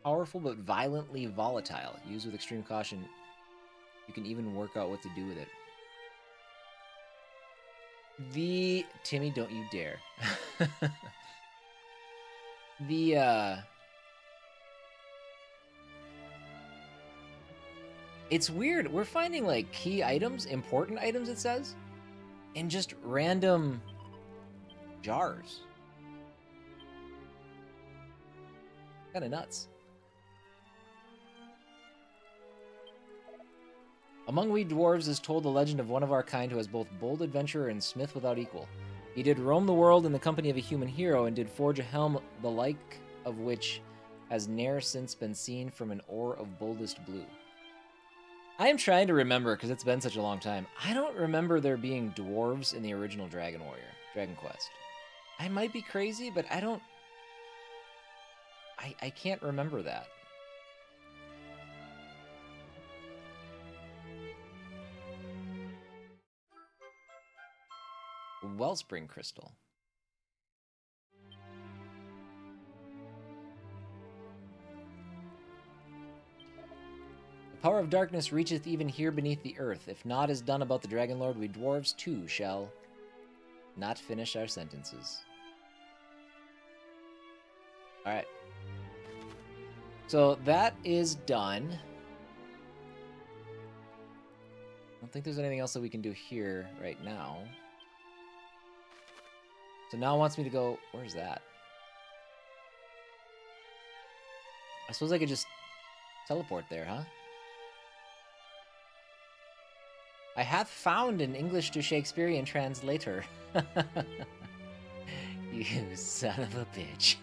Powerful but violently volatile. Used with extreme caution. You can even work out what to do with it. Timmy, don't you dare. It's weird. We're finding, like, key items, important items, it says, in just random jars. Kind of nuts. Among we dwarves is told the legend of one of our kind who has both bold adventurer and smith without equal. He did roam the world in the company of a human hero and did forge a helm the like of which has ne'er since been seen from an ore of boldest blue. I am trying to remember, because it's been such a long time. I don't remember there being dwarves in the original Dragon Quest. I might be crazy, but I don't... I can't remember that. Wellspring Crystal. Power of darkness reacheth even here beneath the earth. If naught is done about the Dragon Lord, we dwarves too shall not finish our sentences. Alright. So that is done. I don't think there's anything else that we can do here right now. So now it wants me to go... Where's that? I suppose I could just teleport there, huh? I have found an English to Shakespearean translator. You son of a bitch.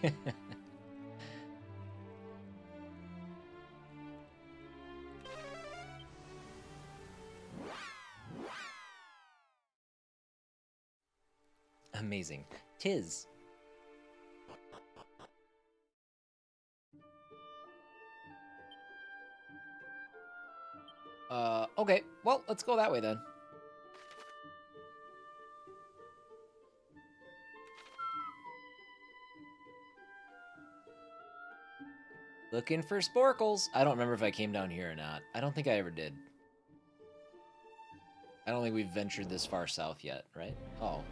Amazing. Tis. Okay. Well, let's go that way then. Looking for sporkles. I don't remember if I came down here or not. I don't think I ever did. I don't think we've ventured this far south yet, right? Oh.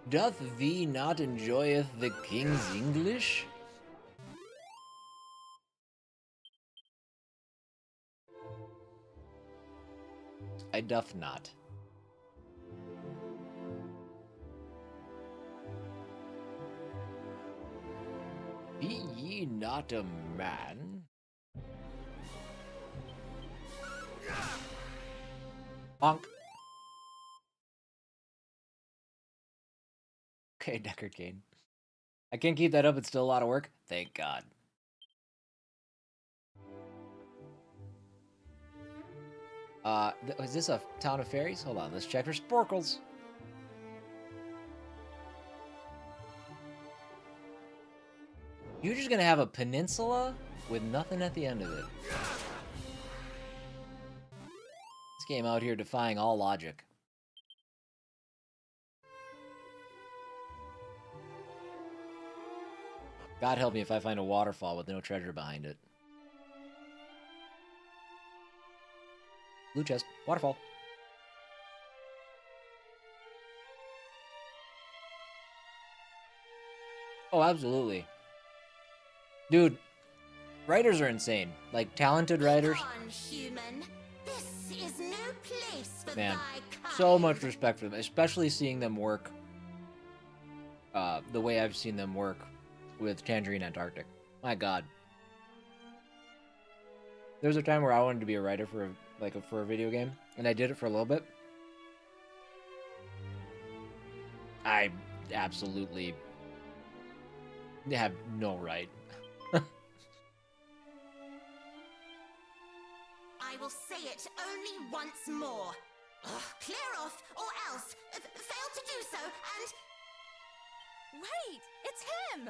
Doth thee not enjoyeth the king's English? I doth not. Be ye not a man? Bonk. Okay, Deckard Cain. I can't keep that up, it's still a lot of work. Thank God. Is this a town of fairies? Hold on, let's check for sporkles. You're just gonna have a peninsula with nothing at the end of it. This game out here defying all logic. God help me if I find a waterfall with no treasure behind it. Blue chest, waterfall. Oh, absolutely. Dude, writers are insane. Like, talented writers. On, human. This is no place for Man, thy kind. so much respect for them, especially seeing them work the way I've seen them work with Tangerine Antarctic. My God. There was a time where I wanted to be a writer for a video game, and I did it for a little bit. I absolutely have no right. I will say it only once more. Ugh, clear off, or else. Fail to do so, and... Wait, it's him!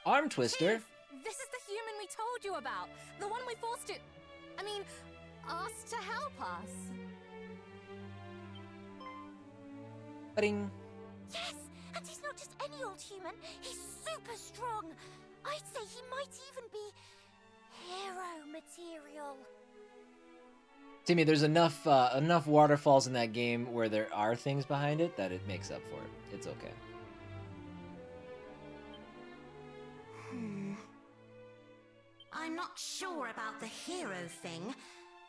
Arm twister. Chief, this is the human we told you about. The one we forced to... asked to help us. Ba-ding. Yes, and he's not just any old human. He's super strong. I'd say he might even be hero material. Timmy, there's enough waterfalls in that game where there are things behind it that it makes up for it. It's okay. I'm not sure about the hero thing,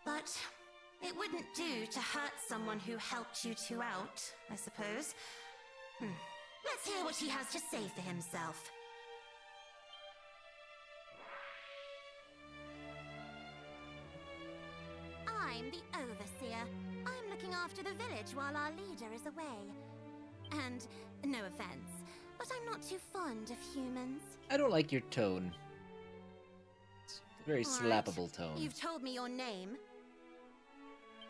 but it wouldn't do to hurt someone who helped you two out, I suppose. Let's hear what he has to say for himself. I'm the Overseer. I'm looking after the village while our leader is away. And, no offense, but I'm not too fond of humans. I don't like your tone. It's a very All right, slappable tone. You've told me your name.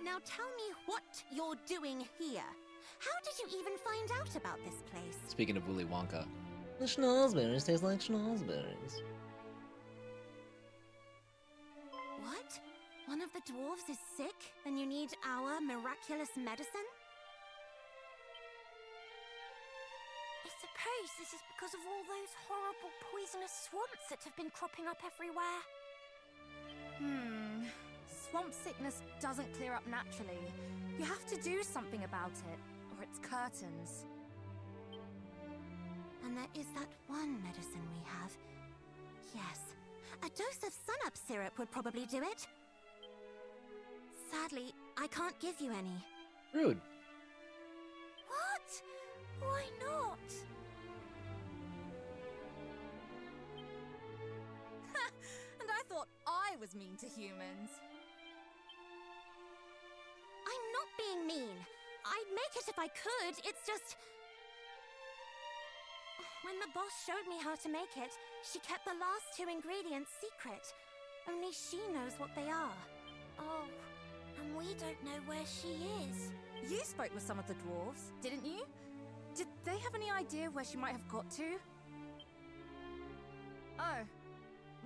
Now tell me what you're doing here. How did you even find out about this place? Speaking of Willy Wonka. The schnozberries taste like schnozberries. What? One of the dwarves is sick, and you need our miraculous medicine? I suppose this is because of all those horrible poisonous swamps that have been cropping up everywhere. Swamp sickness doesn't clear up naturally. You have to do something about it, or it's curtains. And there is that one medicine we have. Yes, a dose of sun-up syrup would probably do it. Sadly, I can't give you any. Rude. What? Why not? And I thought I was mean to humans. I'm not being mean. I'd make it if I could, it's just... When the boss showed me how to make it, she kept the last two ingredients secret. Only she knows what they are. Oh, and we don't know where she is. You spoke with some of the dwarves, didn't you? Did they have any idea where she might have got to? Oh,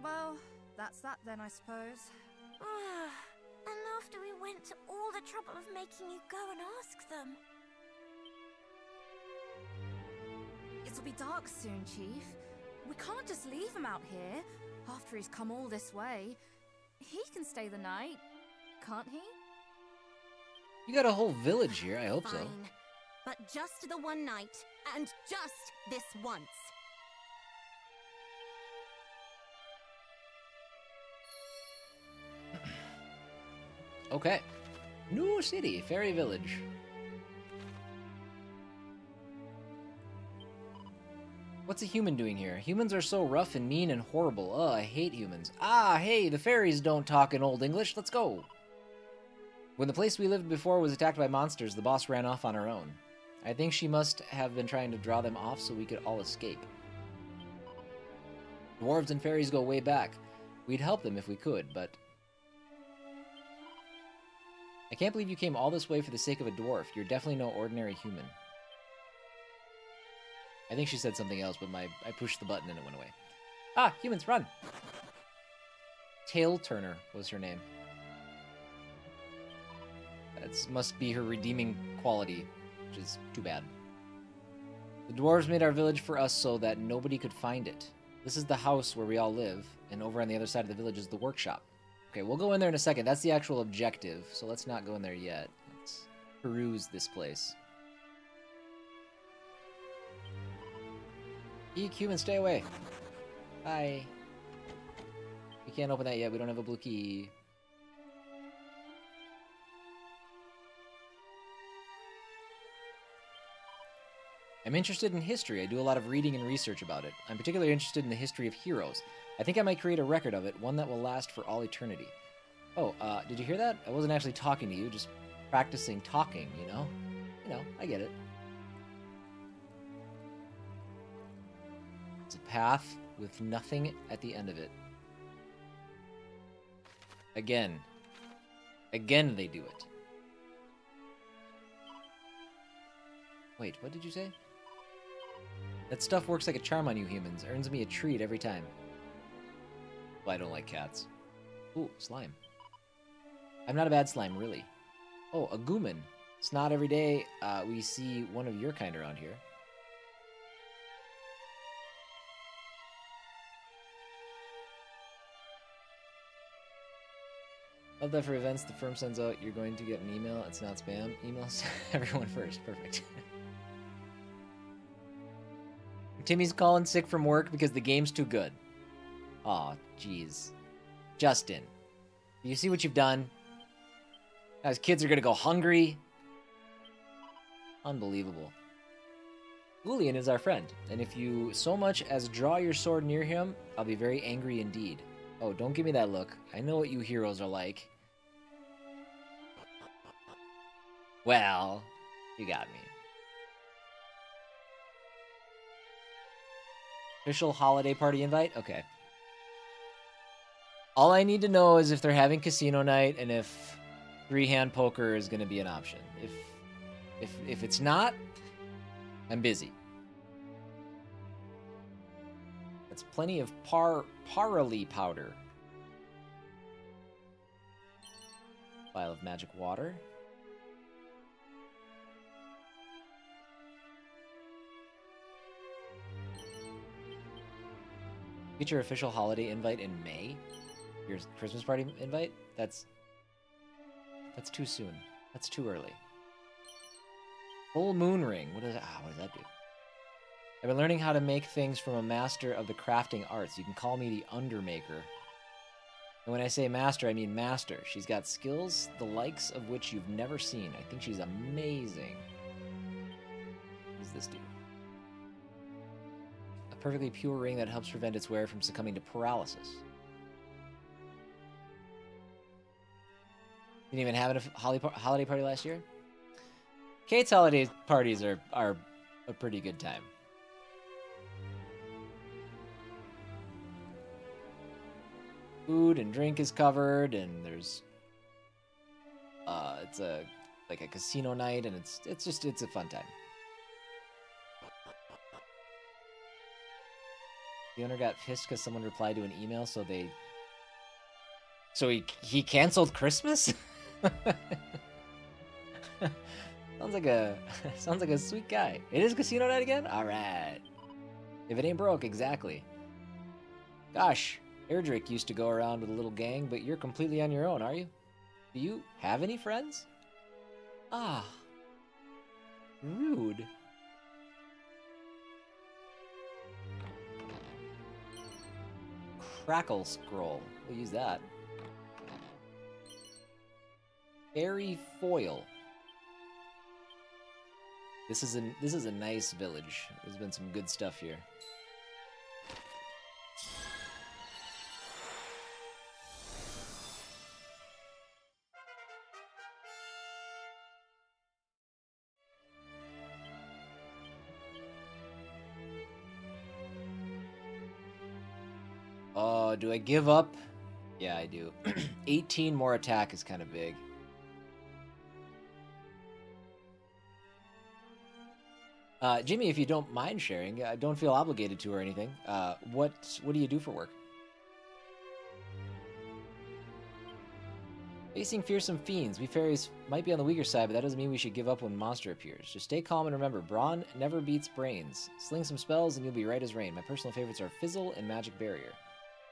well, that's that then, I suppose. And after we went to all the trouble of making you go and ask them. It'll be dark soon, Chief. We can't just leave him out here, after he's come all this way. He can stay the night, can't he? You got a whole village here, I hope so. Fine. But just the one night, and just this once. Okay. New city, fairy village. What's a human doing here? Humans are so rough and mean and horrible. Ugh, I hate humans. Ah, hey, the fairies don't talk in Old English. Let's go. When the place we lived before was attacked by monsters, the boss ran off on her own. I think she must have been trying to draw them off so we could all escape. Dwarves and fairies go way back. We'd help them if we could, but... I can't believe you came all this way for the sake of a dwarf. You're definitely no ordinary human. I think she said something else, but I pushed the button and it went away. Ah, humans, run! Tail Turner was her name. That must be her redeeming quality, which is too bad. The dwarves made our village for us so that nobody could find it. This is the house where we all live, and over on the other side of the village is the workshop. Okay, we'll go in there in a second. That's the actual objective, so let's not go in there yet. Let's peruse this place. Eek, human, stay away. Bye. We can't open that yet. We don't have a blue key. I'm interested in history. I do a lot of reading and research about it. I'm particularly interested in the history of heroes. I think I might create a record of it, one that will last for all eternity. Oh, did you hear that? I wasn't actually talking to you, just practicing talking, you know? You know, I get it. It's a path with nothing at the end of it. Again. Again they do it. Wait, what did you say? That stuff works like a charm on you humans. Earns me a treat every time. Well, I don't like cats. Ooh, slime. I'm not a bad slime, really. Oh, a gooman. It's not every day we see one of your kind around here. Love that for events the firm sends out, you're going to get an email. It's not spam. Emails everyone first. Perfect. Timmy's calling sick from work because the game's too good. Aw, jeez. Justin, do you see what you've done? Now his kids are gonna go hungry. Unbelievable. Julian is our friend, and if you so much as draw your sword near him, I'll be very angry indeed. Oh, don't give me that look. I know what you heroes are like. Well, you got me. Official holiday party invite? Okay. All I need to know is if they're having casino night and if three-hand poker is going to be an option. If it's not, I'm busy. That's plenty of parley powder. Vial of magic water. Get your official holiday invite in May? Your Christmas party invite? That's too soon. That's too early. Full moon ring. What does that do? I've been learning how to make things from a master of the crafting arts. You can call me the Undermaker. And when I say master, I mean master. She's got skills the likes of which you've never seen. I think she's amazing. What does this do? A perfectly pure ring that helps prevent its wearer from succumbing to paralysis. You didn't even have a holiday party last year? Kate's holiday parties are a pretty good time. Food and drink is covered, and there's it's like a casino night, and it's a fun time. The owner got pissed because someone replied to an email, so he canceled Christmas. Sounds like a sweet guy. It is casino night again? All right. If it ain't broke, exactly. Gosh. Erdrick used to go around with a little gang, but you're completely on your own, are you? Do you have any friends? Ah. Rude. Crackle scroll. We'll use that. Fairy foil. This is a nice village. There's been some good stuff here. Oh, do I give up? Yeah, I do. 18 more attack is kind of big. Jimmy, if you don't mind sharing, don't feel obligated to or anything. What do you do for work? Facing fearsome fiends. We fairies might be on the weaker side, but that doesn't mean we should give up when a monster appears. Just stay calm and remember, brawn never beats brains. Sling some spells and you'll be right as rain. My personal favorites are Fizzle and Magic Barrier.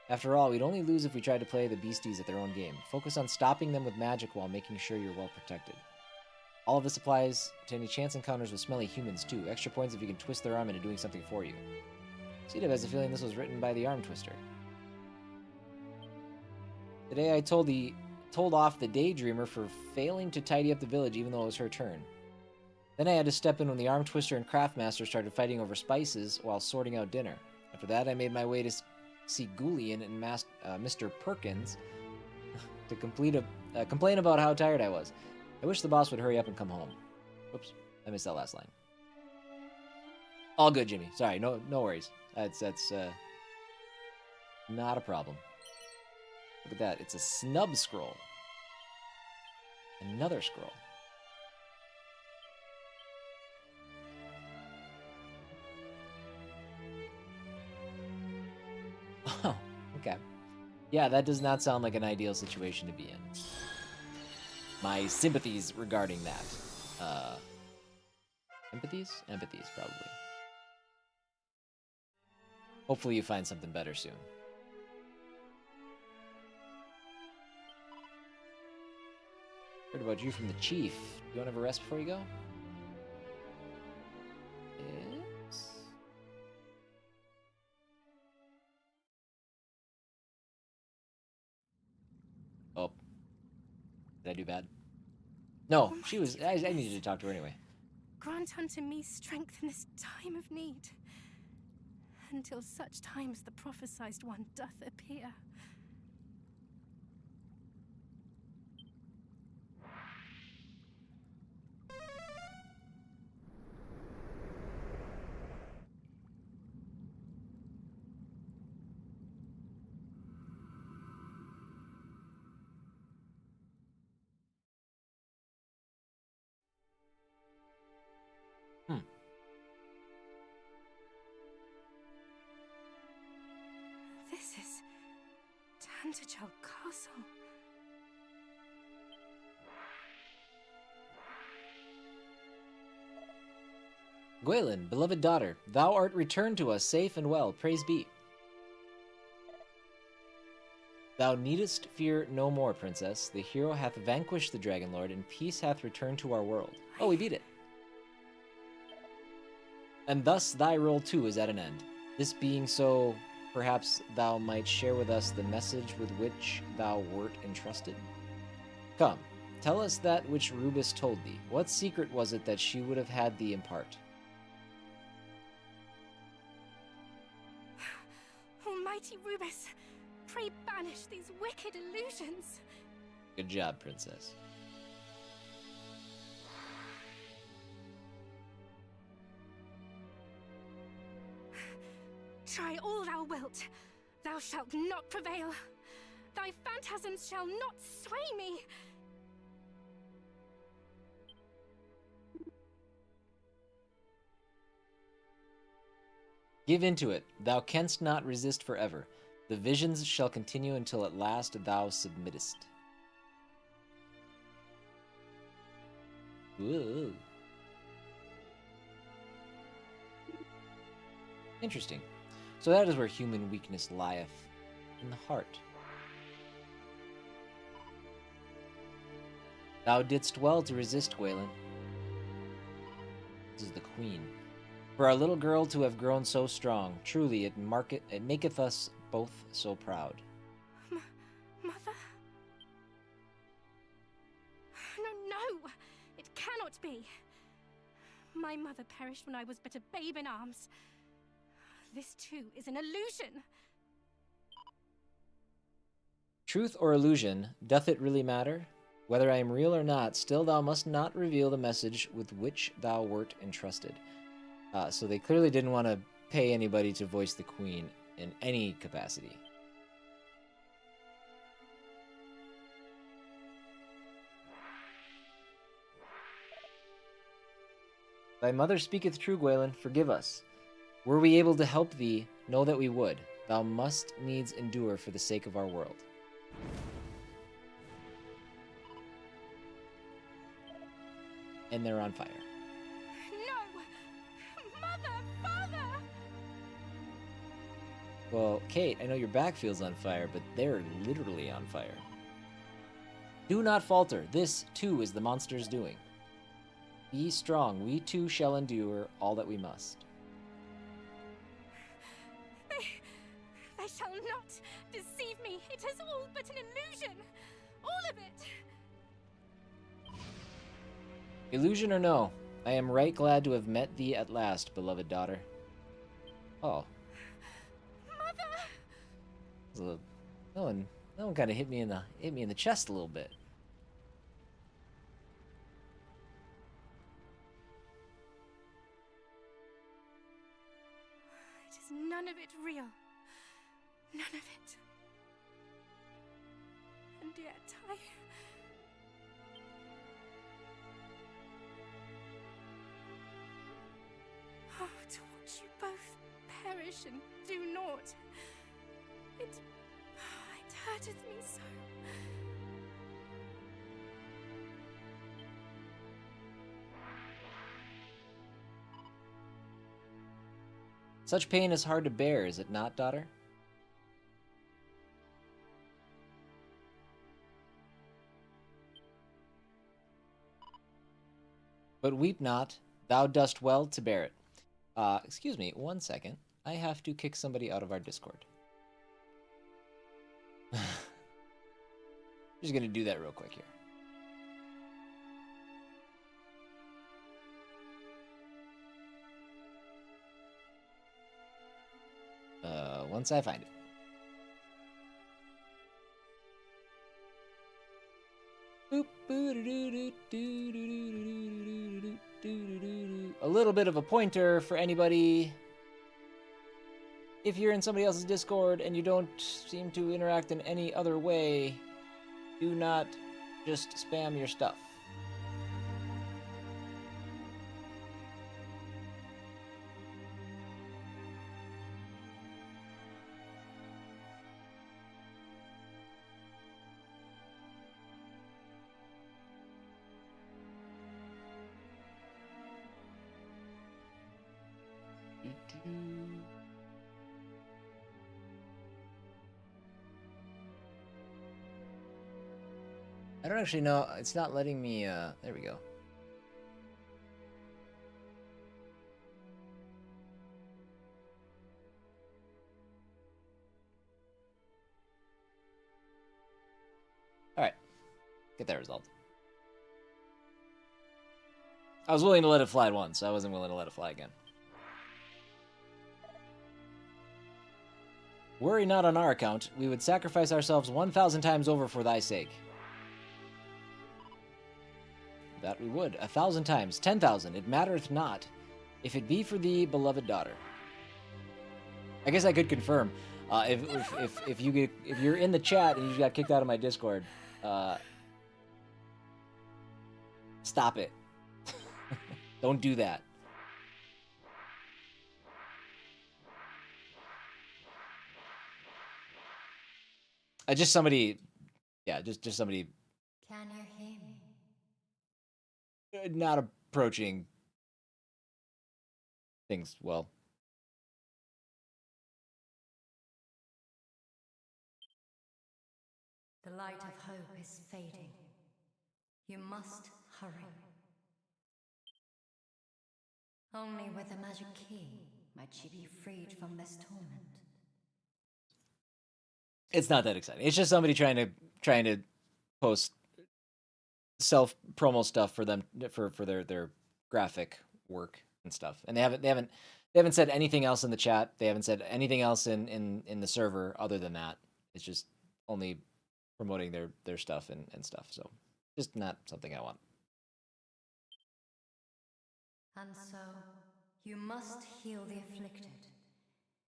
After all, we'd only lose if we tried to play the beasties at their own game. Focus on stopping them with magic while making sure you're well protected. All of this applies to any chance encounters with smelly humans, too. Extra points if you can twist their arm into doing something for you. Cdub has a feeling this was written by the Arm Twister. Today I told off the Daydreamer for failing to tidy up the village even though it was her turn. Then I had to step in when the Arm Twister and Craftmaster started fighting over spices while sorting out dinner. After that, I made my way to see Ghoulian and Mr. Perkins to complain about how tired I was. I wish the boss would hurry up and come home. Oops, I missed that last line. All good, Jimmy. Sorry, no worries. That's not a problem. Look at that. It's a snub scroll. Another scroll. Oh, okay. Yeah, that does not sound like an ideal situation to be in. My sympathies regarding that. Empathies? Empathies, probably. Hopefully you find something better soon. Heard about you from the chief. You want to have a rest before you go? Yes. Oh. Did I do bad? No, she was... I needed to talk to her anyway. Grant unto me strength in this time of need, until such time as the prophesied one doth appear. This is Tantagel Castle. Gwaelin, beloved daughter, thou art returned to us safe and well, praise be. Thou needest fear no more, princess. The hero hath vanquished the Dragon Lord, and peace hath returned to our world. Oh, we beat it. And thus thy role too is at an end. This being so, perhaps thou might share with us the message with which thou wert entrusted? Come, tell us that which Rubis told thee. What secret was it that she would have had thee impart? Almighty Rubis, pray banish these wicked illusions. Good job, princess. Try all thou wilt, thou shalt not prevail. Thy phantasms shall not sway me. Give into it. Thou canst not resist forever. The visions shall continue until at last thou submittest. Ooh. Interesting. So that is where human weakness lieth, in the heart. Thou didst well to resist, Gwaelin. This is the queen. For our little girl to have grown so strong, truly it maketh us both so proud. Mother? No, it cannot be. My mother perished when I was but a babe in arms. This too is an illusion. Truth or illusion, doth it really matter? Whether I am real or not, still thou must not reveal the message with which thou wert entrusted. So they clearly didn't want to pay anybody to voice the queen in any capacity. Thy mother speaketh true, Gwaelin. Forgive us. Were we able to help thee, know that we would. Thou must needs endure for the sake of our world. And they're on fire. No! Mother! Father! Well, Kate, I know your back feels on fire, but they're literally on fire. Do not falter. This, too, is the monster's doing. Be strong. We, too, shall endure all that we must. They shall not deceive me. It is all but an illusion. All of it. Illusion or no, I am right glad to have met thee at last, beloved daughter. Oh. Mother! That one kind of hit me in the chest a little bit. It is none of it real. None of it. And yet Oh, to watch you both perish and do naught. It hurteth me so. Such pain is hard to bear, is it not, daughter? But weep not, thou dost well to bear it. Excuse me, 1 second. I have to kick somebody out of our Discord. Just gonna do that real quick here. Once I find it. A little bit of a pointer for anybody. If you're in somebody else's Discord and you don't seem to interact in any other way, do not just spam your stuff. I don't actually know. It's not letting me, there we go. Alright. Get that resolved. I was willing to let it fly once. I wasn't willing to let it fly again. Worry not on our account. We would sacrifice ourselves 1,000 times over for thy sake. That we would. 1,000 times. 10,000. It mattereth not. If it be for thee, beloved daughter. I guess I could confirm. If you're in the chat and you got kicked out of my Discord, stop it. Don't do that. Just somebody, yeah, just somebody. Can you hear me? Not approaching things well. The light of hope is fading. You must hurry. Only with a magic key might she be freed from this torment. It's not that exciting. It's just somebody trying to post self promo stuff for them for their graphic work and stuff. And they haven't said anything else in the chat. They haven't said anything else in the server other than that. It's just only promoting their stuff and stuff. So just not something I want. And so you must heal the afflicted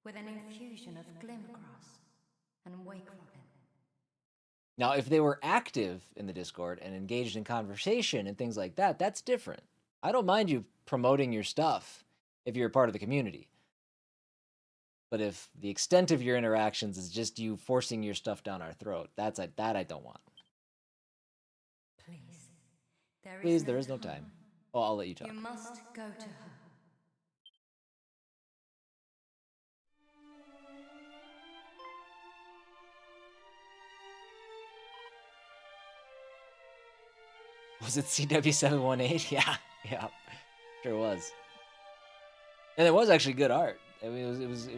with an infusion of Glimgrass and Wake Robin. Now, if they were active in the Discord and engaged in conversation and things like that, that's different. I don't mind you promoting your stuff if you're a part of the community. But if the extent of your interactions is just you forcing your stuff down our throat, that I don't want. Please, there is no time. Oh, I'll let you talk. You must go to her. Was it CW718? Yeah, sure was. And it was actually good art. I mean, it was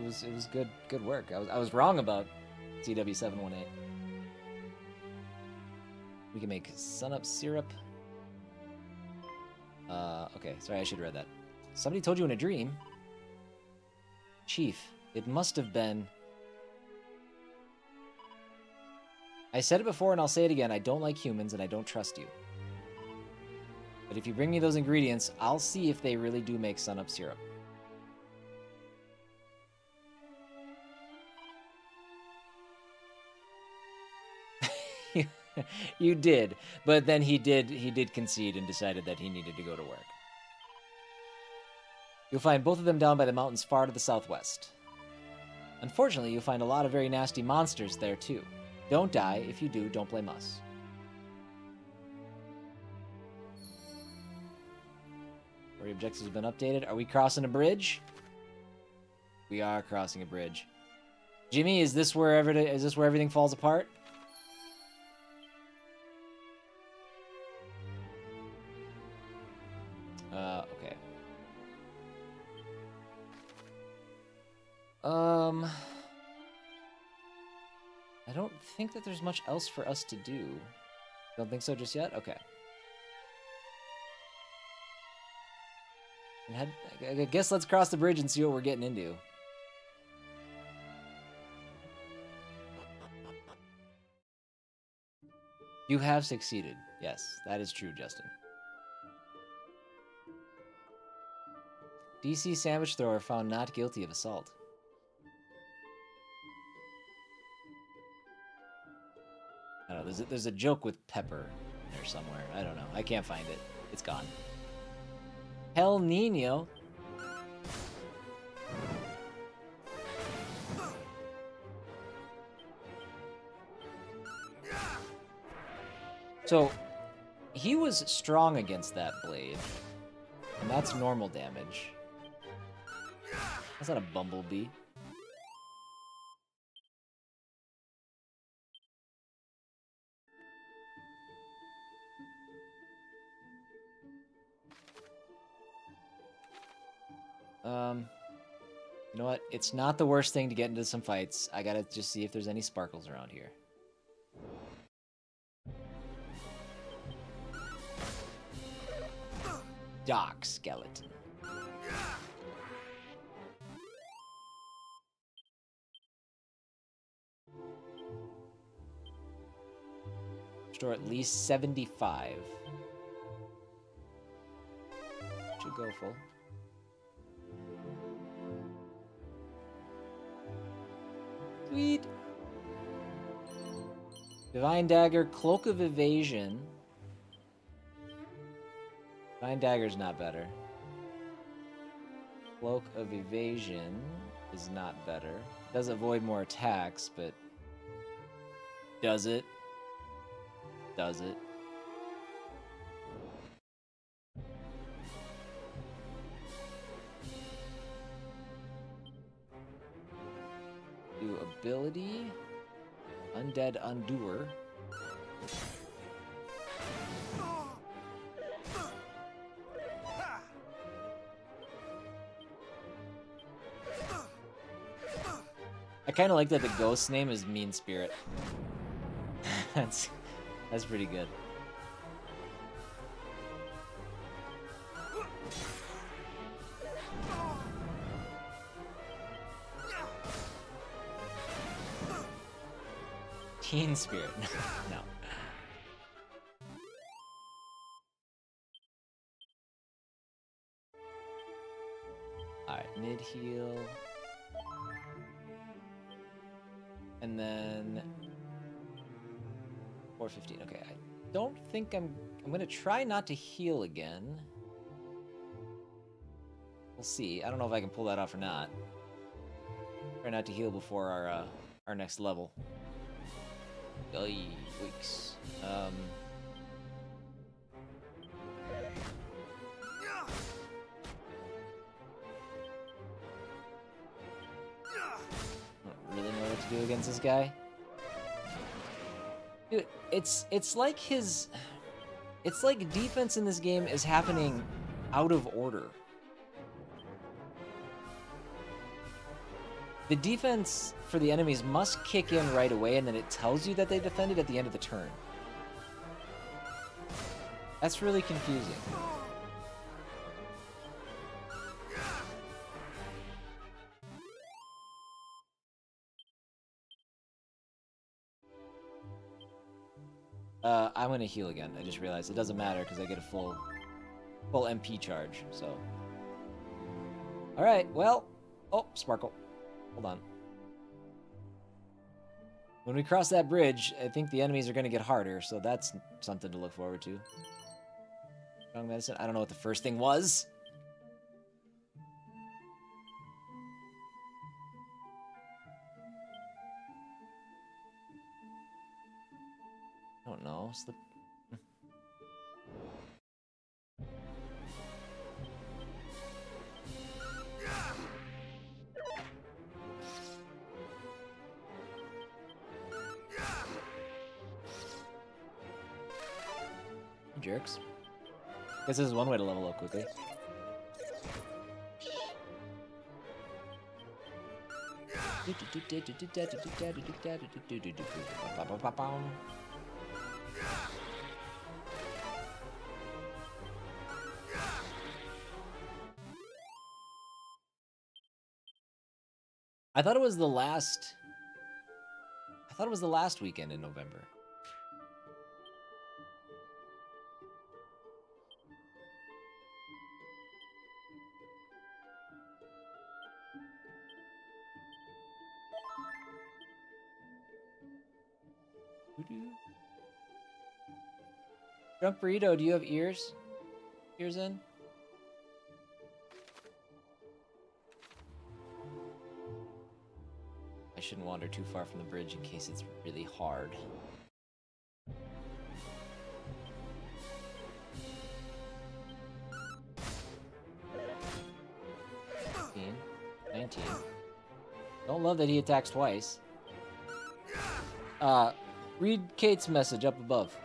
good work. I was wrong about CW718. We can make sunup syrup. Okay, sorry, I should have read that. Somebody told you in a dream. Chief, it must have been. I said it before and I'll say it again. I don't like humans and I don't trust you. But if you bring me those ingredients, I'll see if they really do make sunup syrup. You did, but then he did concede and decided that he needed to go to work. You'll find both of them down by the mountains far to the southwest. Unfortunately, you'll find a lot of very nasty monsters there too. Don't die. If you do, don't blame us. Story objectives have been updated. Are we crossing a bridge? We are crossing a bridge. Jimmy, is this where everything falls apart? Okay. I don't think that there's much else for us to do. Don't think so just yet? Okay. I guess let's cross the bridge and see what we're getting into. You have succeeded. Yes, that is true, Justin. DC sandwich thrower found not guilty of assault. I don't know, there's a joke with Pepper there somewhere. I don't know. I can't find it. It's gone. El Nino. So, he was strong against that blade. And that's normal damage. That's not a bumblebee. You know what? It's not the worst thing to get into some fights. I gotta just see if there's any sparkles around here. Doc skeleton. Restore at least 75. Should go full. Sweet. Divine Dagger, Cloak of Evasion. Divine Dagger's not better. Cloak of Evasion is not better. Does avoid more attacks, but does it? Does it? Do ability. Undead Undoer. I kind of like that the ghost's name is Mean Spirit. That's pretty good. Teen Spirit. No. Alright, mid heal. And then 415. Okay, I don't think I'm gonna try not to heal again. We'll see. I don't know if I can pull that off or not. Try not to heal before our next level. Weeks. Don't really know what to do against this guy. Dude, it's like defense in this game is happening out of order. The defense for the enemies must kick in right away, and then it tells you that they defended at the end of the turn. That's really confusing. I'm gonna heal again. I just realized it doesn't matter because I get a full MP charge, so. Alright, well. Oh, Sparkle. Hold on. When we cross that bridge, I think the enemies are gonna get harder, so that's something to look forward to. Strong medicine. I don't know what the first thing was. I don't know. Slip. Jerks. Guess this is one way to level up quickly. I thought it was the last weekend in November. Drunk Burrito, do you have ears? Ears in? I shouldn't wander too far from the bridge in case it's really hard. 19. Don't love that he attacks twice. Read Kate's message up above.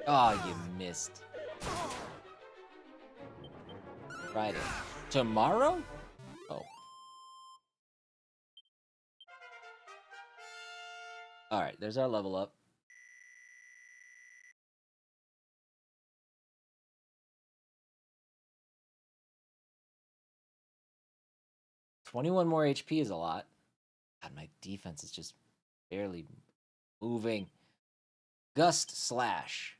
Oh, you missed. Friday. Tomorrow? Oh. Alright, there's our level up. $21 more HP is a lot. God, my defense is just barely moving. Gust Slash.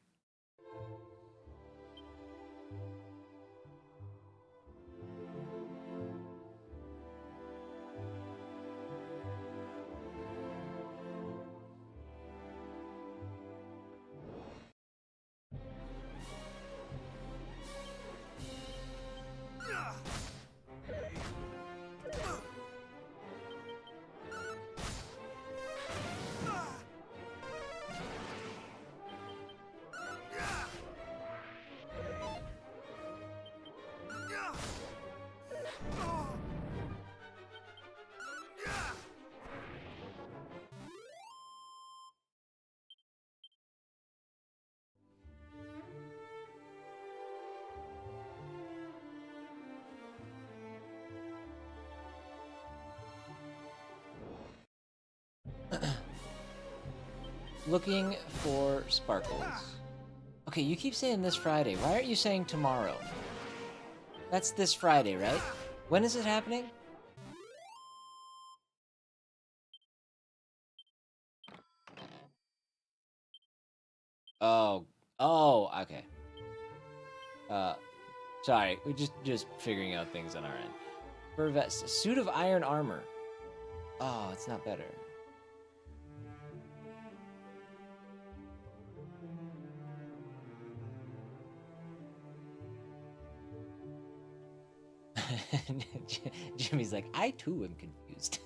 Looking for sparkles. Okay, you keep saying this Friday. Why aren't you saying tomorrow? That's this Friday, right? When is it happening? Oh, okay. Sorry, we're just figuring out things on our end. Fur vest, a suit of iron armor. Oh, it's not better. Jimmy's like, I too am confused.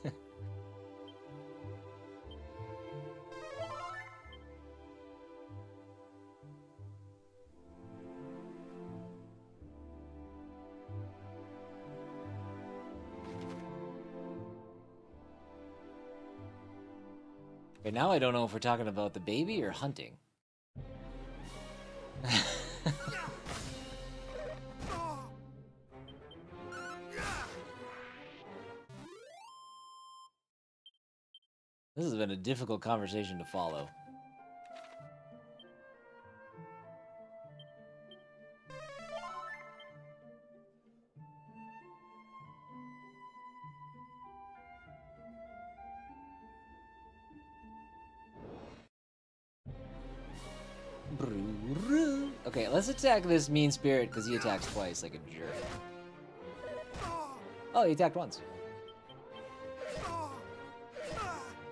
Okay, now I don't know if we're talking about the baby or hunting. This has been a difficult conversation to follow. Okay, let's attack this mean spirit because he attacks twice like a jerk. Oh, he attacked once.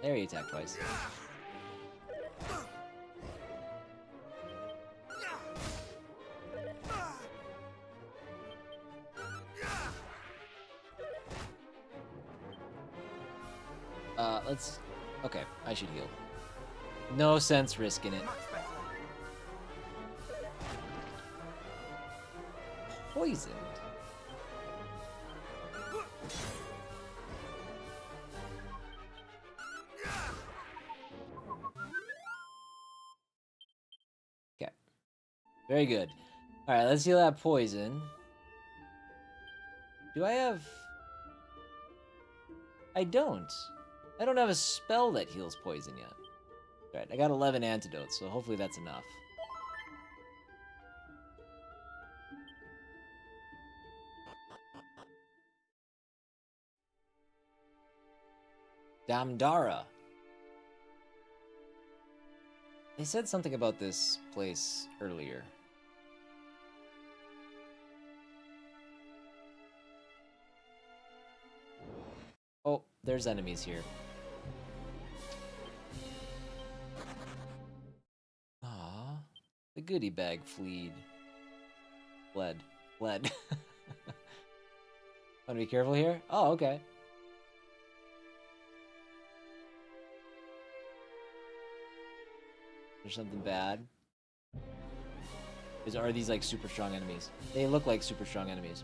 There, he attacked twice. Let's... Okay, I should heal. No sense risking it. Poisoned. Okay. Very good. Alright, let's heal that poison. Do I have... I don't. I don't have a spell that heals poison yet. Alright, I got 11 antidotes, so hopefully that's enough. Damdara. They said something about this place earlier. Oh, there's enemies here. Ah, the goodie bag fled. Fled. Want to be careful here? Oh, okay. There's something bad. Are these like super strong enemies? They look like super strong enemies.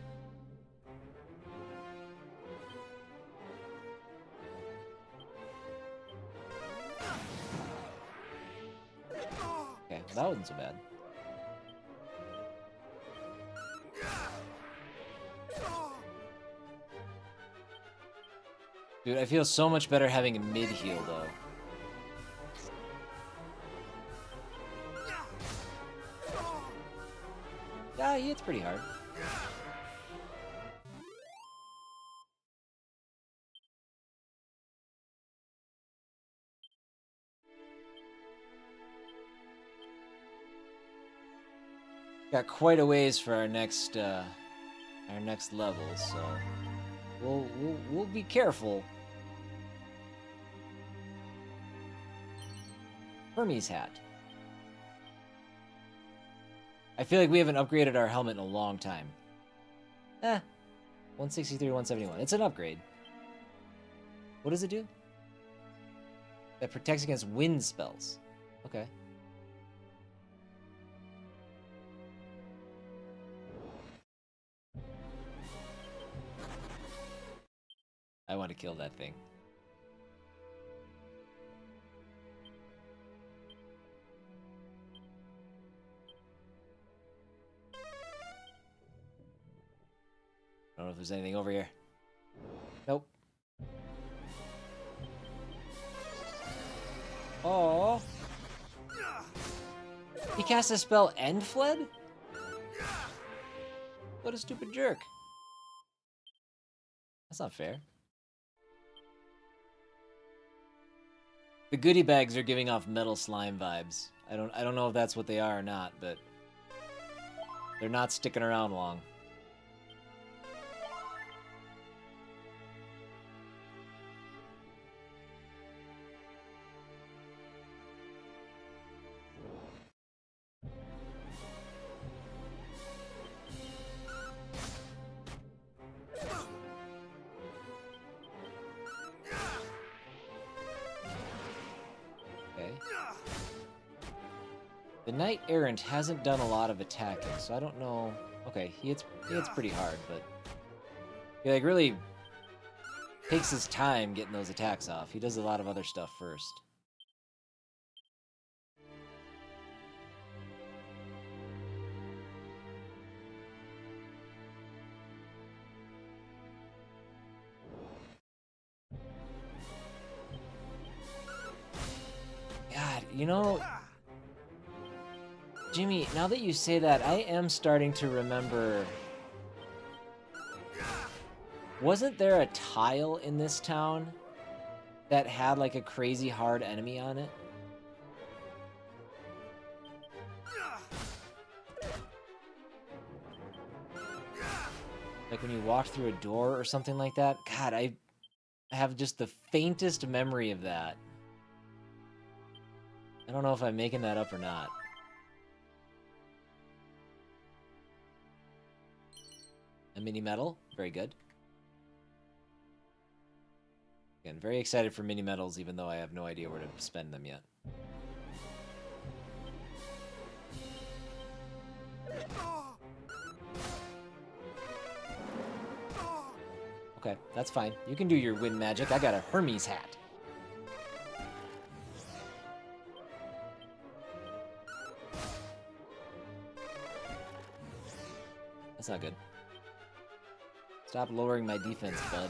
Okay, that wasn't so bad. Dude, I feel so much better having a mid heal though. Yeah, he hits pretty hard. Got quite a ways for our next level, so we'll be careful. Hermes hat. I feel like we haven't upgraded our helmet in a long time. 163, 171. It's an upgrade. What does it do? That protects against wind spells. Okay. I want to kill that thing. I don't know if there's anything over here. Nope. Oh. He cast a spell and fled? What a stupid jerk. That's not fair. The goodie bags are giving off metal slime vibes. I don't know if that's what they are or not, but they're not sticking around long. The Knight Errant hasn't done a lot of attacking, so I don't know. Okay, he hits pretty hard, but he like really takes his time getting those attacks off. He does a lot of other stuff first. God, you know, Jimmy, now that you say that, I am starting to remember. Wasn't there a tile in this town that had like a crazy hard enemy on it? Like when you walked through a door or something like that? God, I have just the faintest memory of that. I don't know if I'm making that up or not. A mini medal, very good. Again, very excited for mini medals, even though I have no idea where to spend them yet. Okay, that's fine. You can do your wind magic. I got a Hermes hat. That's not good. Stop lowering my defense, bud.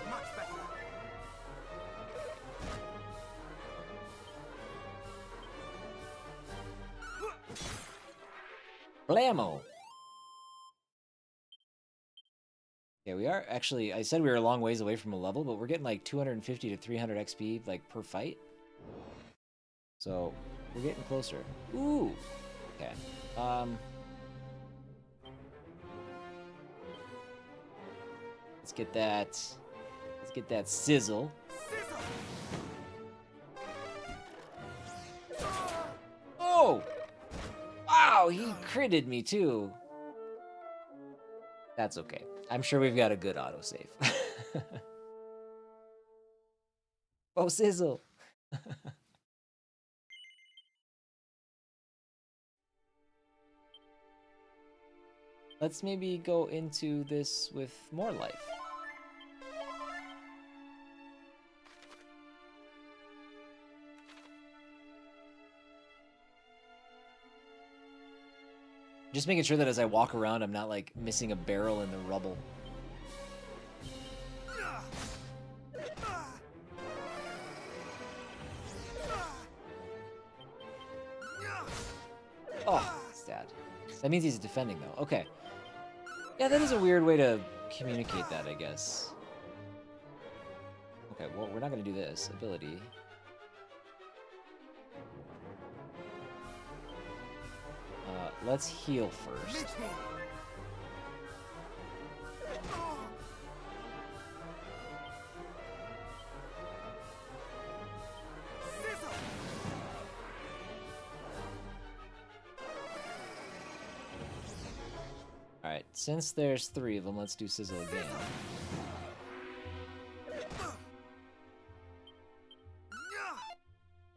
Much better. Blammo! Okay, we are actually, I said we were a long ways away from a level, but we're getting like 250 to 300 XP like per fight. So, we're getting closer. Ooh! Okay. Let's get that sizzle. Oh! Wow, he critted me too. That's okay. I'm sure we've got a good autosave. Oh, sizzle! Let's maybe go into this with more life. Just making sure that as I walk around, I'm not like missing a barrel in the rubble. Oh, stat. That means he's defending though. Okay. Yeah, that is a weird way to communicate that, I guess. Okay, well, we're not going to do this. Ability. Let's heal first. Alright, since there's 3 of them, let's do Sizzle again.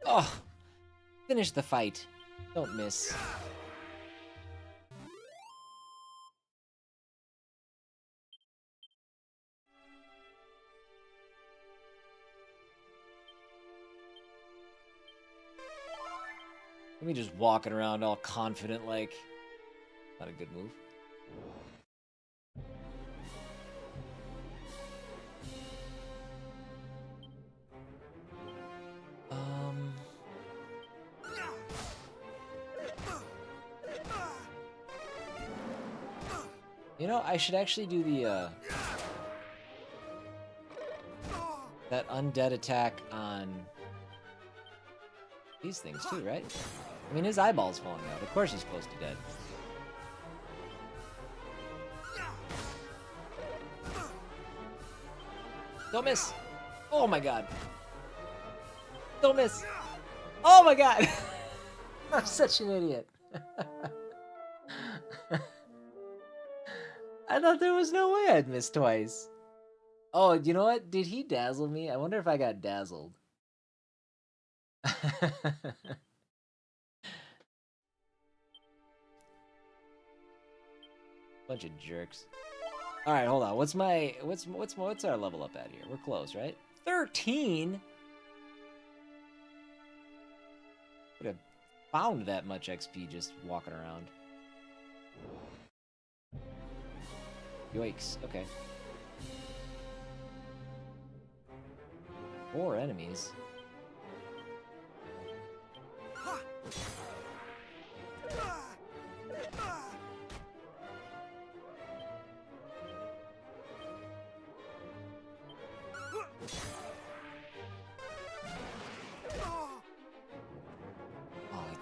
Oh! Finish the fight. Don't miss. Let me just walking around all confident like... Not a good move. You know, I should actually do the, that undead attack on these things too, right? I mean, his eyeball's falling out. Of course he's close to dead. Don't miss! Oh my god! Don't miss! Oh my god! I'm such an idiot. I thought there was no way I'd miss twice. Oh, you know what? Did he dazzle me? I wonder if I got dazzled. Bunch of jerks. All right, hold on. What's our level up at here? We're close, right? 13. Would have found that much XP just walking around. Yikes. Okay. 4 enemies.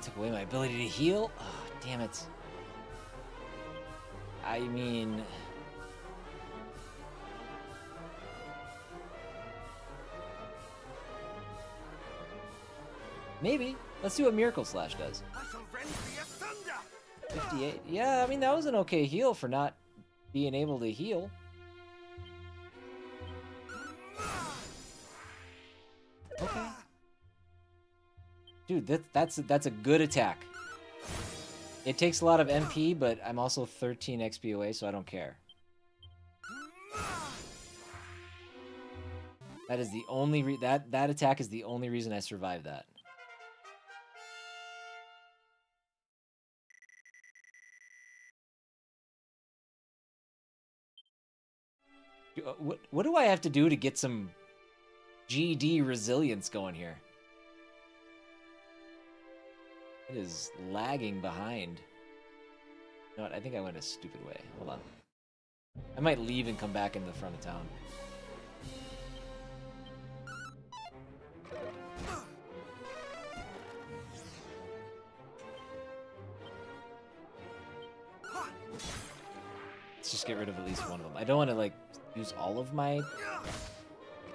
Took away my ability to heal? Oh, damn it. I mean... maybe. Let's see what Miracle Slash does. I shall rend thee asunder! 58. Yeah, I mean, that was an okay heal for not being able to heal. Okay. Dude, that's a good attack. It takes a lot of MP, but I'm also 13 XP away, so I don't care. That is the only that attack is the only reason I survived that. What do I have to do to get some GD resilience going here? It is lagging behind. You know what? I think I went a stupid way. Hold on. I might leave and come back in the front of town. Let's just get rid of at least one of them. I don't want to, like, use all of my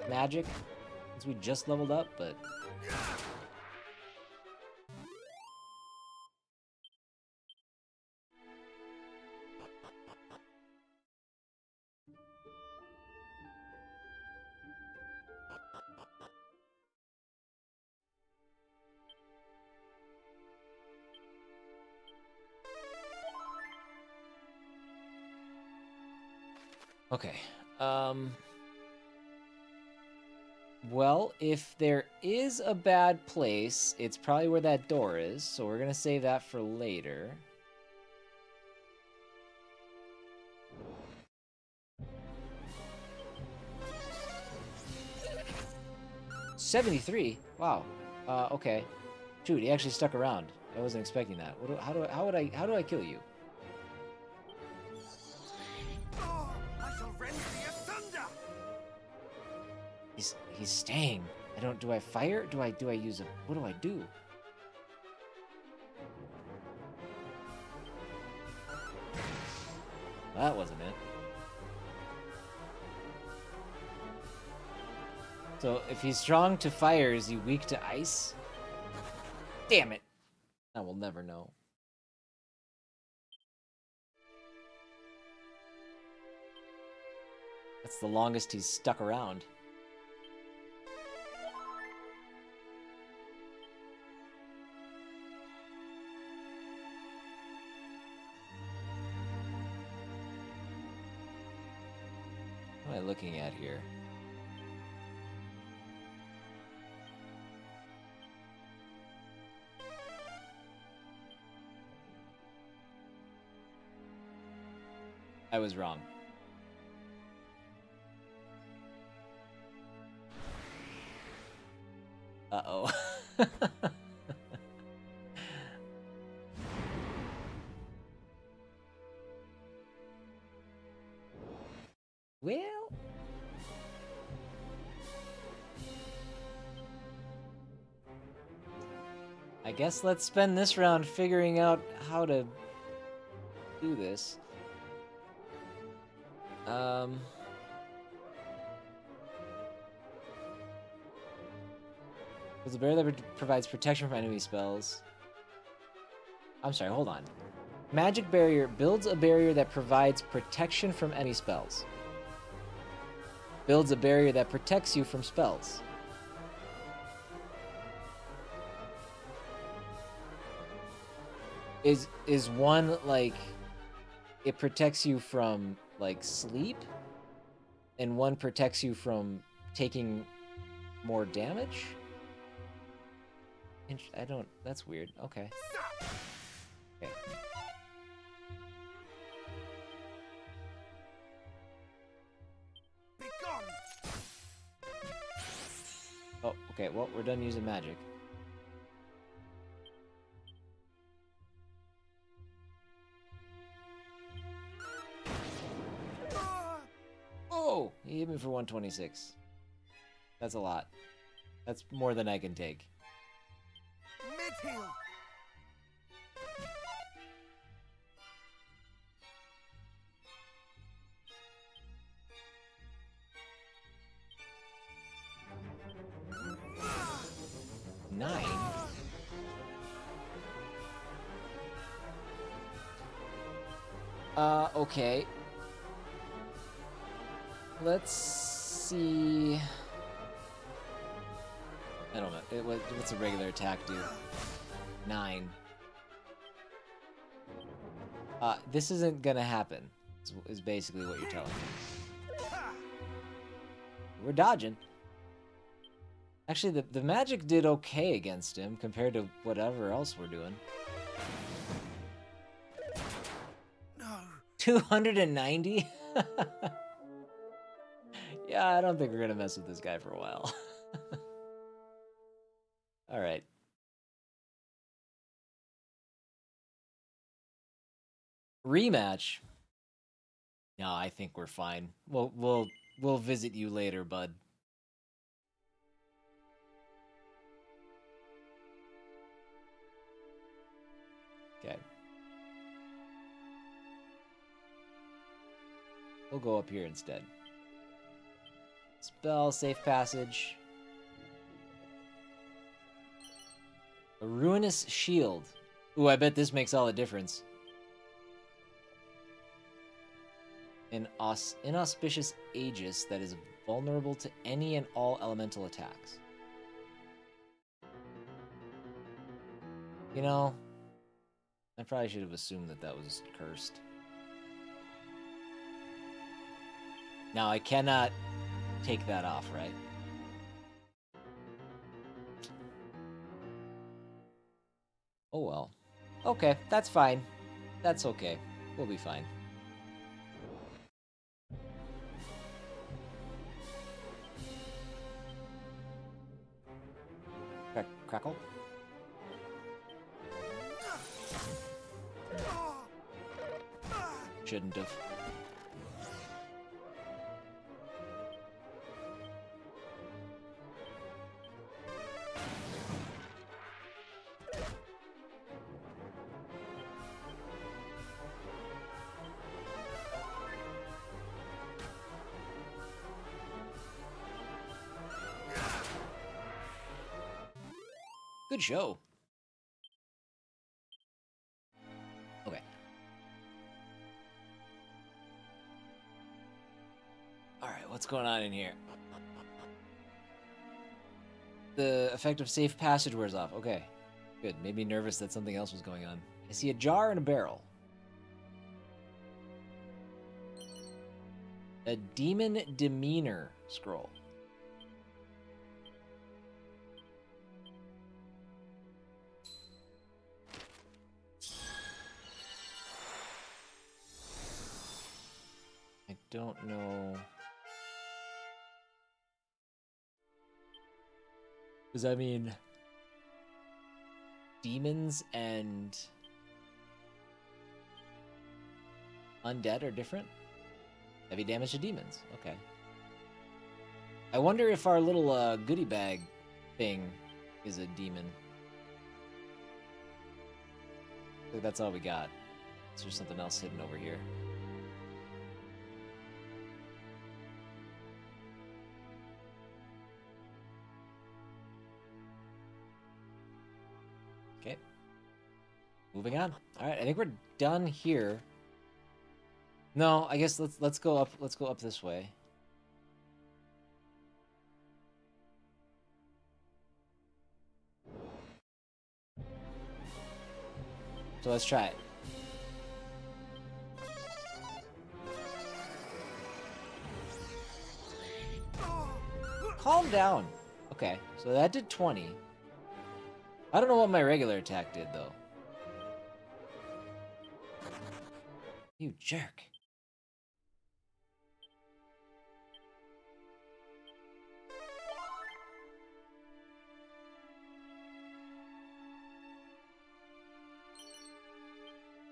magic since we just leveled up, but... okay, well, if there is a bad place, it's probably where that door is, so we're gonna save that for later. $73? Wow. Okay. Dude, he actually stuck around. I wasn't expecting that. How do I kill you? He's staying. Do I fire? Do I use a, what do I do? That wasn't it. So if he's strong to fire, is he weak to ice? Damn it. I will never know. That's the longest he's stuck around. What am I looking at here? I was wrong. Uh-oh. Well... I guess let's spend this round figuring out how to do this. There's a barrier that provides protection from enemy spells. I'm sorry, hold on. Magic barrier builds a barrier that provides protection from enemy spells. Builds a barrier that protects you from spells. Is one like it protects you from like sleep, and one protects you from taking more damage? I don't. That's weird. Okay. Okay. Be gone. Oh, okay. Well, we're done using magic. Oh, he hit me for 126. That's a lot. That's more than I can take. Mid-heal. Nine? Okay. Let's see. I don't know. What's a regular attack do? 9. This isn't gonna happen, is basically what you're telling me. We're dodging. Actually, the magic did okay against him compared to whatever else we're doing. No. 290? Yeah, I don't think we're gonna mess with this guy for a while. Alright. Rematch? No, I think we're fine. We'll visit you later, bud. Okay. We'll go up here instead. Spell, safe passage. A ruinous shield. Ooh, I bet this makes all the difference. An inauspicious Aegis that is vulnerable to any and all elemental attacks. You know, I probably should have assumed that that was cursed. Now, I cannot take that off, right? Oh well. Okay, that's fine. That's okay. We'll be fine. Crackle? Shouldn't have. Good show. Okay. Alright, what's going on in here? The effect of safe passage wears off. Okay. Good. Made me nervous that something else was going on. I see a jar and a barrel. A demon demeanor scroll. I don't know. Does that mean demons and undead are different? Heavy damage to demons. Okay. I wonder if our little goodie bag thing is a demon. I think that's all we got. Is there something else hidden over here? Okay. Moving on. All right, I think we're done here. No, I guess let's go up. Let's go up this way. So let's try it. Calm down. Okay, so that did 20. I don't know what my regular attack did, though. You jerk.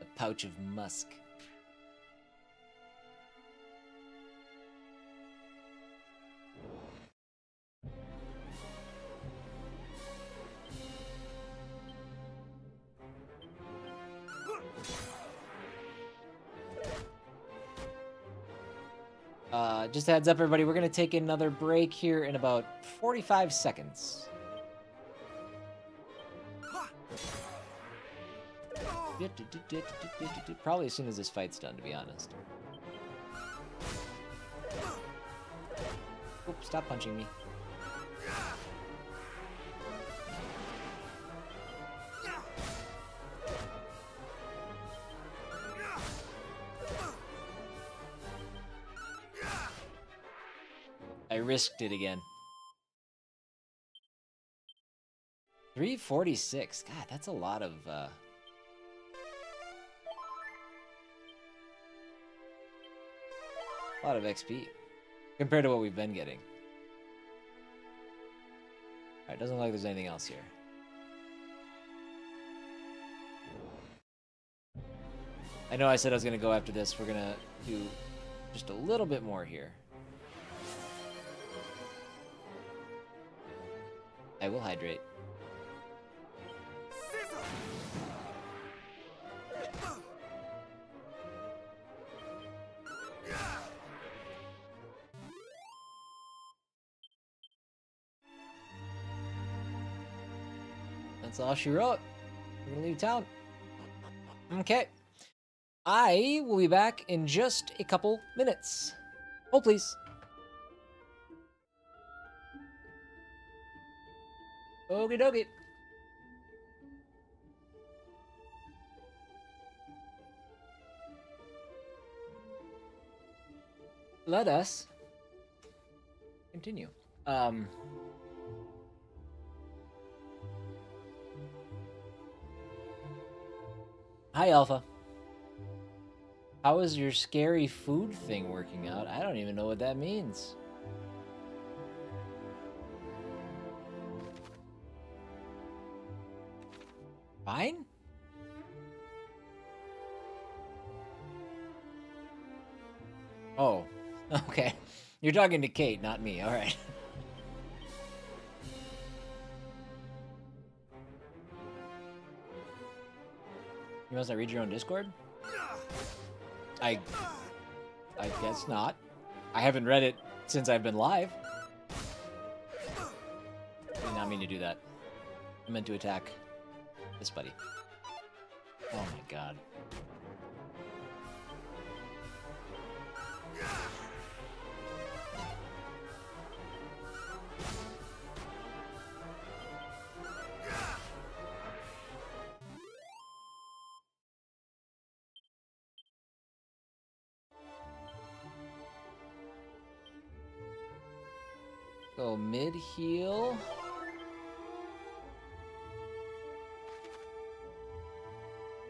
A pouch of musk. Just a heads up, everybody, we're going to take another break here in about 45 seconds. Probably as soon as this fight's done, to be honest. Oops, stop punching me. I risked it again. 346. God, that's a lot of XP compared to what we've been getting. Alright, doesn't look like there's anything else here. I know I said I was gonna go after this. We're gonna do just a little bit more here. I will hydrate. That's all she wrote. We're gonna leave town. Okay. I will be back in just a couple minutes. Hold, please. Okie dokie. Let us continue. Hi, Alpha. How is your scary food thing working out? I don't even know what that means. Fine? Oh, okay. You're talking to Kate, not me. All right. You must not read your own Discord? I guess not. I haven't read it since I've been live. I did not mean to do that. I meant to attack this buddy. Oh my god. Go mid heal.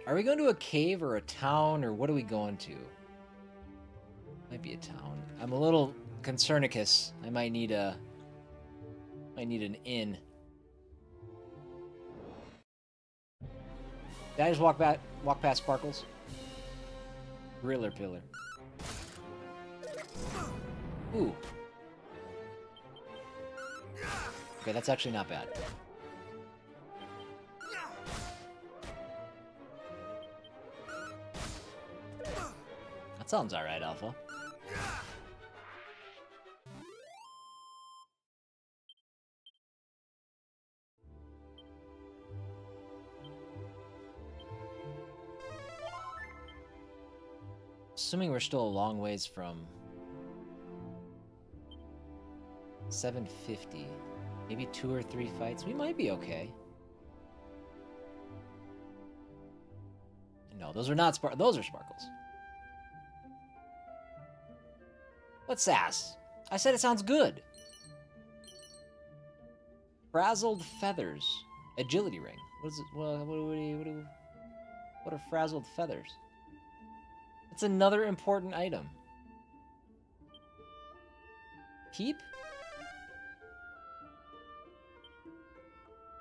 Are we going to a cave or a town, or what are we going to? Might be a town. I'm a little concernicus. I might need an inn. Did I just walk past Sparkles? Griller pillar. Ooh. Okay, that's actually not bad. That sounds alright, Alpha. Assuming we're still a long ways from 750. Maybe 2 or 3 fights. We might be okay. No, those are not those are sparkles. What's sass? I said it sounds good. Frazzled feathers. Agility ring. What is it? What are frazzled feathers? It's another important item. Keep?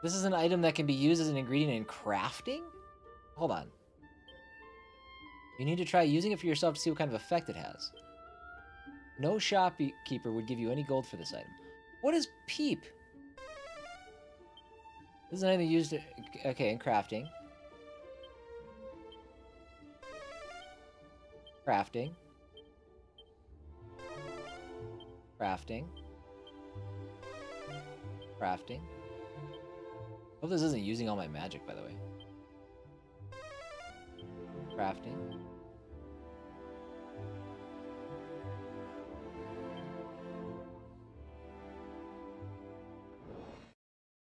This is an item that can be used as an ingredient in crafting? Hold on. You need to try using it for yourself to see what kind of effect it has. No shopkeeper would give you any gold for this item. What is peep? This is an item used in crafting. Crafting. Crafting. Crafting. Hope this isn't using all my magic, by the way. Crafting.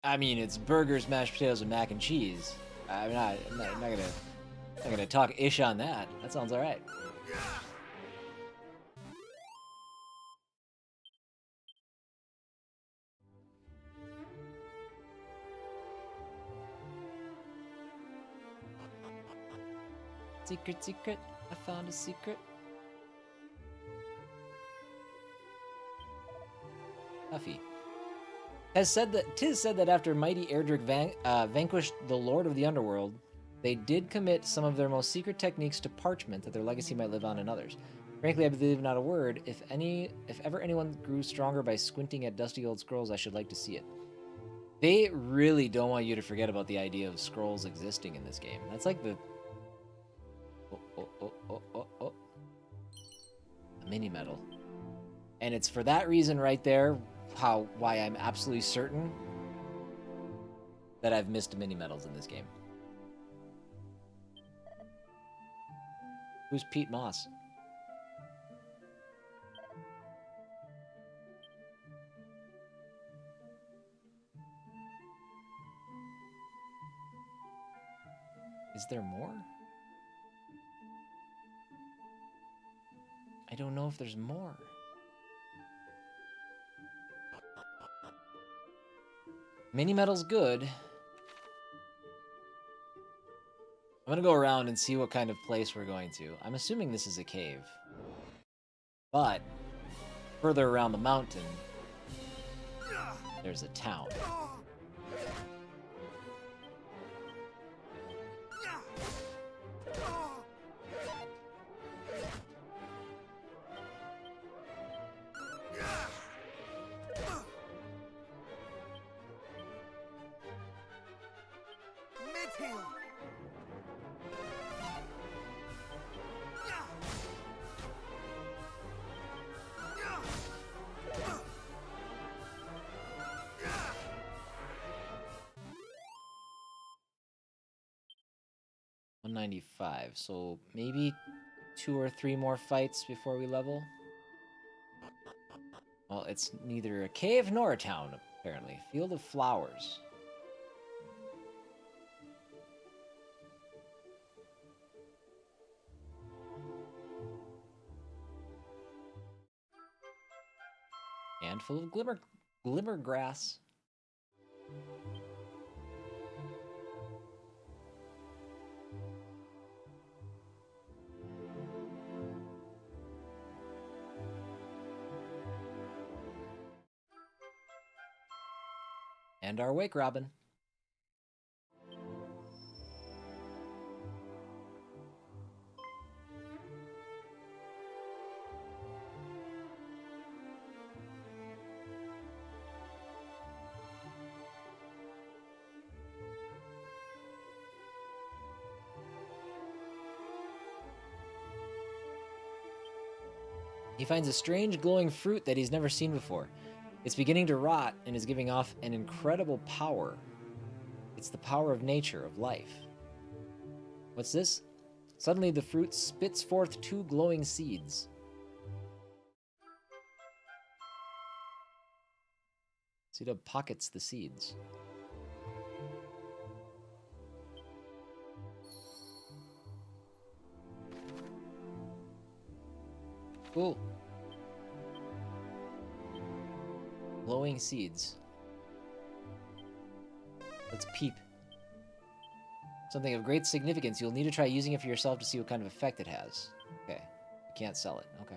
I mean, it's burgers, mashed potatoes, and mac and cheese. I'm not gonna talk ish on that. That sounds all right. Secret, secret. I found a secret. Huffy. Tis said that after mighty Erdrick vanquished the Lord of the Underworld, they did commit some of their most secret techniques to parchment that their legacy might live on in others. Frankly, I believe not a word. If ever anyone grew stronger by squinting at dusty old scrolls, I should like to see it. They really don't want you to forget about the idea of scrolls existing in this game. That's like the... Oh. A mini medal. And it's for that reason right there why I'm absolutely certain that I've missed mini medals in this game. Who's Pete Moss? Is there more? I don't know if there's more. Mini medal's good. I'm gonna go around and see what kind of place we're going to. I'm assuming this is a cave. But further around the mountain, there's a town. $195, so maybe 2 or 3 more fights before we level. Well, it's neither a cave nor a town, apparently. Field of Flowers. Handful of glimmer grass. And our Wake Robin. He finds a strange glowing fruit that he's never seen before. It's beginning to rot and is giving off an incredible power. It's the power of nature, of life. What's this? Suddenly the fruit spits forth 2 glowing seeds. Cdub pockets the seeds. Cool. Glowing seeds. Let's peep. Something of great significance. You'll need to try using it for yourself to see what kind of effect it has. Okay. You can't sell it. Okay.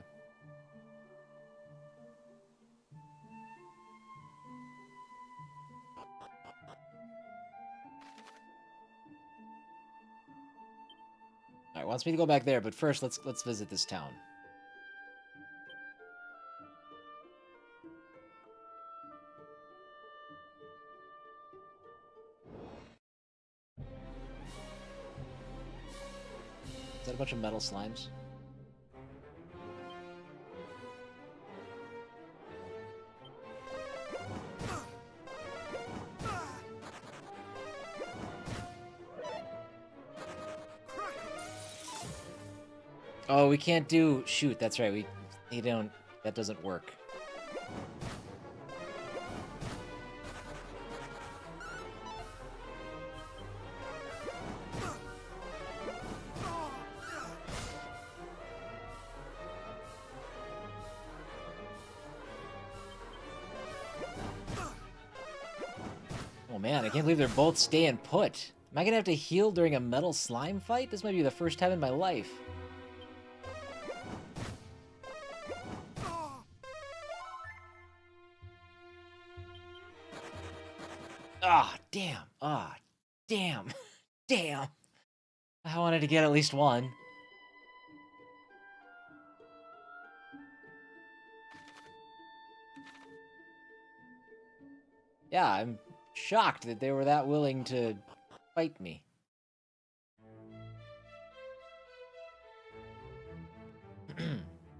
Alright, wants me to go back there, but first let's visit this town. Is that a bunch of metal slimes? Oh, we can't do... Shoot, that's right. We don't... That doesn't work. Oh man, I can't believe they're both staying put. Am I gonna have to heal during a metal slime fight? This might be the first time in my life. Ah, damn. Ah, damn. Damn. I wanted to get at least one. Yeah, I'm shocked that they were that willing to fight me.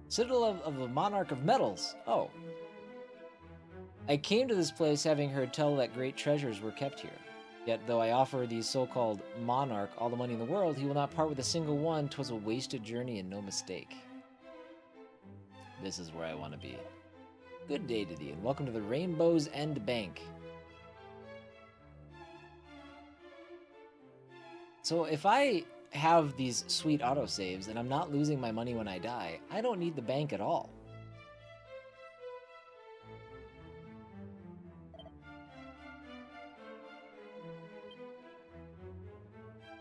Citadel of the Monarch of Metals. Oh. I came to this place having heard tell that great treasures were kept here. Yet, though I offer the so-called monarch all the money in the world, he will not part with a single one. 'Twas a wasted journey and no mistake. This is where I want to be. Good day to thee, and welcome to the Rainbow's End Bank. So if I have these sweet autosaves and I'm not losing my money when I die, I don't need the bank at all.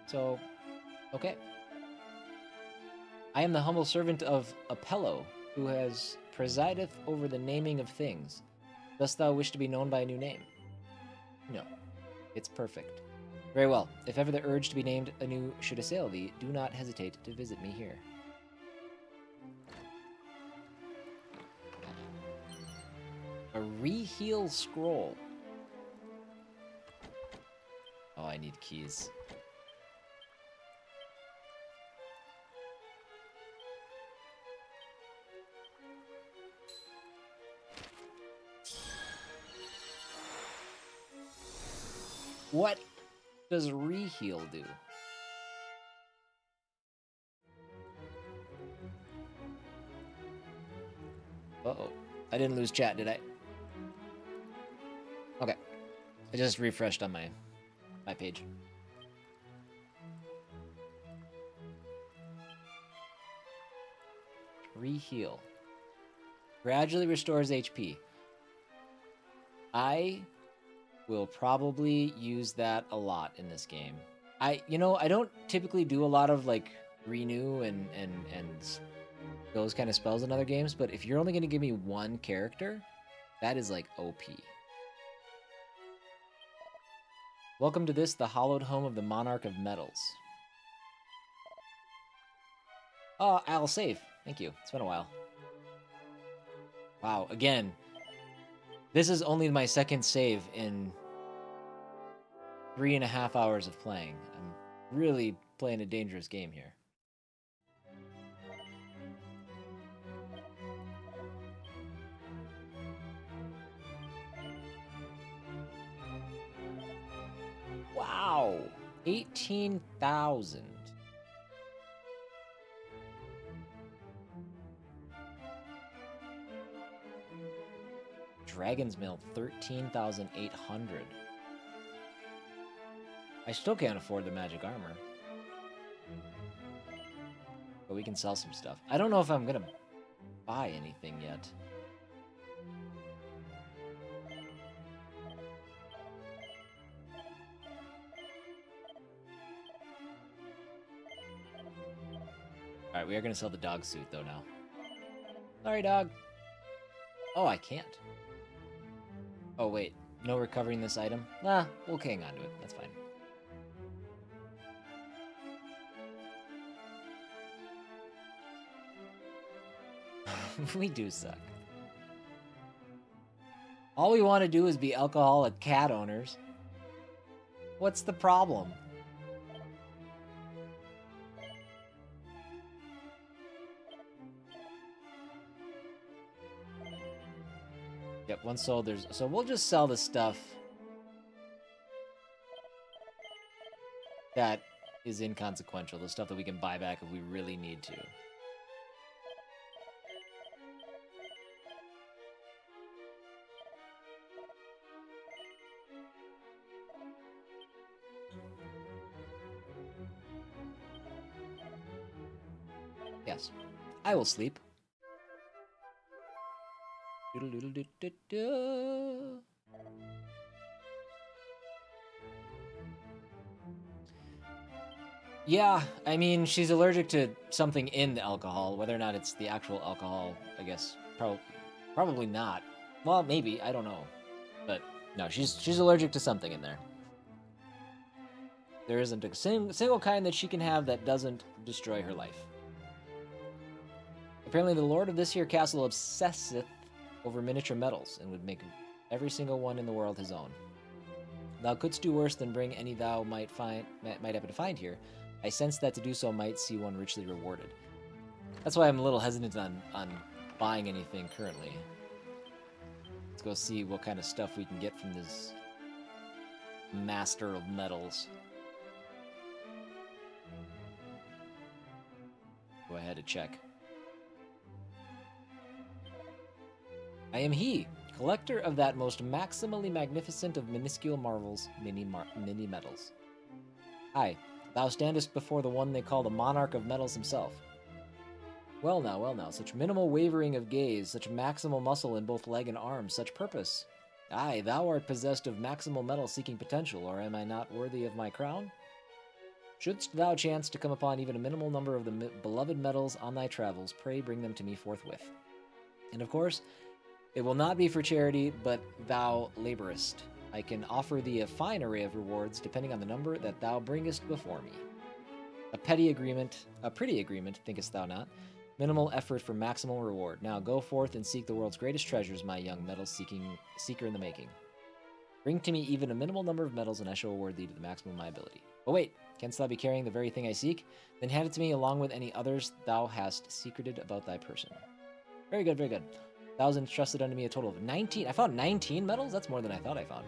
So, okay. I am the humble servant of Apello, who has presideth over the naming of things. Dost thou wish to be known by a new name? No. It's perfect. Very well. If ever the urge to be named anew should assail thee, do not hesitate to visit me here. A reheal scroll. Oh, I need keys. What does reheal do? Uh-oh. I didn't lose chat, did I? Okay. I just refreshed on my page. Reheal. Gradually restores HP. I will probably use that a lot in this game. I don't typically do a lot of like renew and those kind of spells in other games, but if you're only going to give me one character, that is like OP. Welcome to this, the hallowed home of the Monarch of Metals. Oh, I'll save. Thank you. It's been a while. Wow, again, this is only my second save in 3.5 hours of playing. I'm really playing a dangerous game here. Wow! 18,000. Dragon's Mail, 13,800. I still can't afford the magic armor. But we can sell some stuff. I don't know if I'm gonna buy anything yet. Alright, we are gonna sell the dog suit though now. Sorry, dog. Oh, I can't. Oh, wait. No recovering this item? Nah, we'll hang on to it. That's fine. We do suck. All we want to do is be alcoholic cat owners. What's the problem? Yep, one sold. So we'll just sell the stuff that is inconsequential, the stuff that we can buy back if we really need to. Yes, I will sleep. Yeah, I mean, she's allergic to something in the alcohol. Whether or not it's the actual alcohol, I guess, probably not. Well, maybe, I don't know. But no, she's allergic to something in there. There isn't a single kind that she can have that doesn't destroy her life. Apparently, the lord of this here castle obsesseth over miniature metals, and would make every single one in the world his own. Thou couldst do worse than bring any thou might happen to find here. I sense that to do so might see one richly rewarded. That's why I'm a little hesitant on buying anything currently. Let's go see what kind of stuff we can get from this master of metals. Go ahead and check. I am he, collector of that most maximally magnificent of minuscule marvels, mini metals. Hi, thou standest before the one they call the monarch of metals himself. Well now, such minimal wavering of gaze, such maximal muscle in both leg and arm, such purpose. Aye, thou art possessed of maximal metal-seeking potential, or am I not worthy of my crown? Shouldst thou chance to come upon even a minimal number of the beloved metals on thy travels, pray bring them to me forthwith. And of course, it will not be for charity, but thou laborest. I can offer thee a fine array of rewards, depending on the number that thou bringest before me. A pretty agreement, thinkest thou not? Minimal effort for maximal reward. Now go forth and seek the world's greatest treasures, my young seeker in the making. Bring to me even a minimal number of metals, and I shall reward thee to the maximum of my ability. Oh wait, canst thou be carrying the very thing I seek? Then hand it to me along with any others thou hast secreted about thy person. Very good, very good. Thou hast entrusted unto me a total of 19. I found 19 metals? That's more than I thought I found.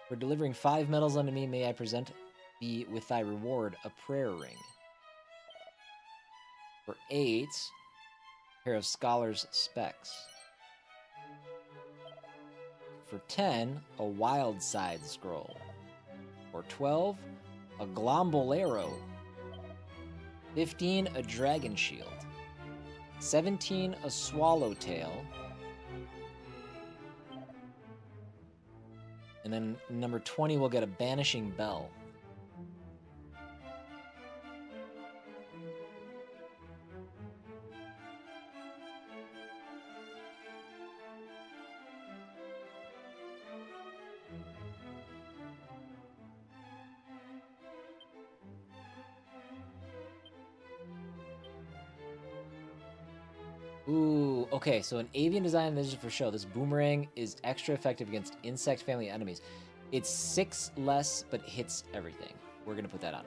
For delivering 5 metals unto me, may I present thee with thy reward a prayer ring. For 8, a pair of scholar's specs. For 10, a wild side scroll. For 12, a glombolero. 15, a dragon shield. 17, a swallowtail. And then number 20 will get a banishing bell. Ooh, okay, so an avian design this is for show. This boomerang is extra effective against insect family enemies. It's 6 less, but hits everything. We're gonna put that on.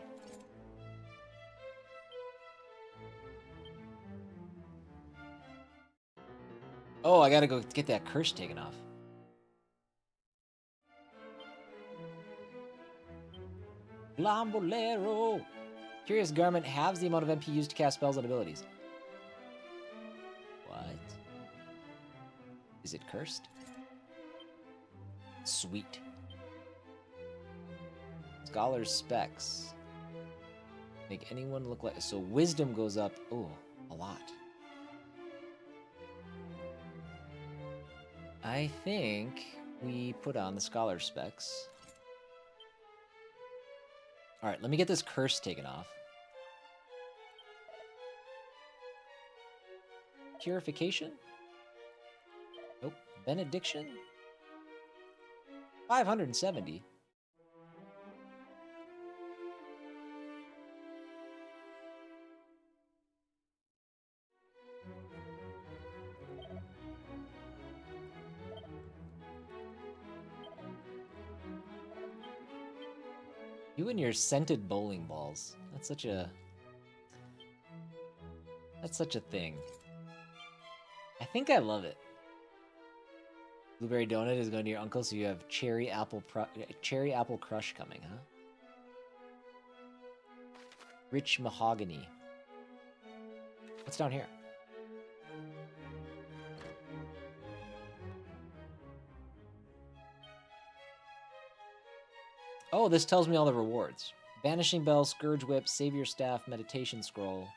Oh, I gotta go get that curse taken off. Glombolero! Curious garment halves the amount of MP used to cast spells and abilities. What? Is it cursed? Sweet. Scholar's specs. Make anyone look like... So wisdom goes up, ooh, a lot. I think we put on the scholar specs. Alright, let me get this curse taken off. Purification? Nope. Benediction? 570. You and your scented bowling balls. That's such a thing. I think I love it. Blueberry donut is going to your uncle, so you have cherry apple crush coming, huh? Rich mahogany. What's down here? Oh, this tells me all the rewards. Banishing Bell, Scourge Whip, Savior Staff, Meditation Scroll.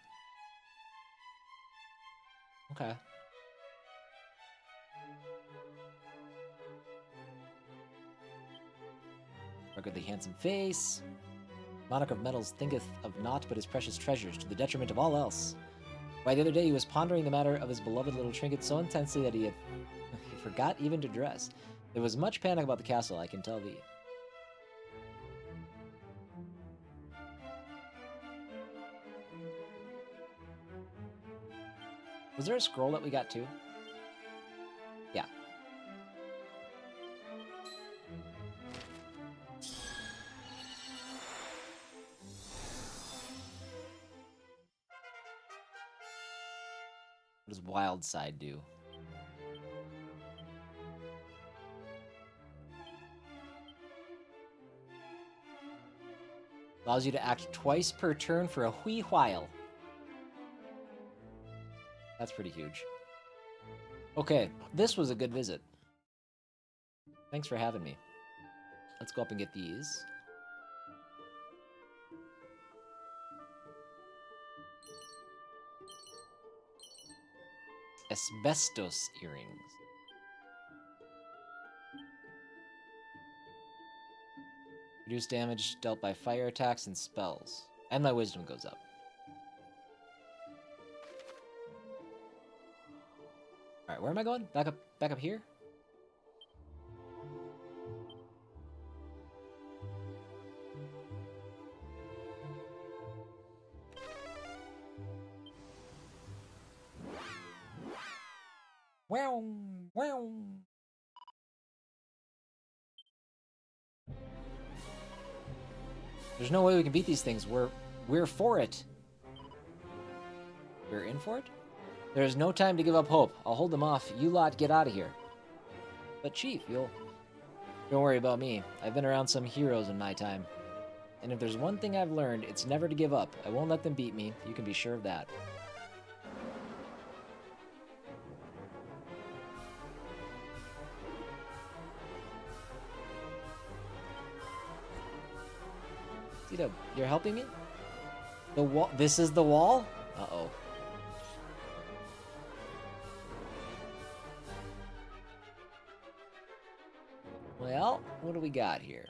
Okay. Ruggedly handsome face. Monarch of Metals thinketh of naught but his precious treasures, to the detriment of all else. Why, the other day he was pondering the matter of his beloved little trinket so intensely that he forgot even to dress. There was much panic about the castle, I can tell thee. Was there a scroll that we got too? Yeah. What does Wild Side do? Allows you to act twice per turn for a wee while. That's pretty huge. Okay, this was a good visit. Thanks for having me. Let's go up and get these. Asbestos earrings. Reduce damage dealt by fire attacks and spells. And my wisdom goes up. Alright, where am I going? Back up here? Wow, wow. There's no way we can beat these things. We're for it. We're in for it? There is no time to give up hope. I'll hold them off. You lot get out of here. But Chief, don't worry about me. I've been around some heroes in my time. And if there's one thing I've learned, it's never to give up. I won't let them beat me. You can be sure of that. Cdub, you're helping me? The wall? This is the wall? Uh-oh. Well, what do we got here?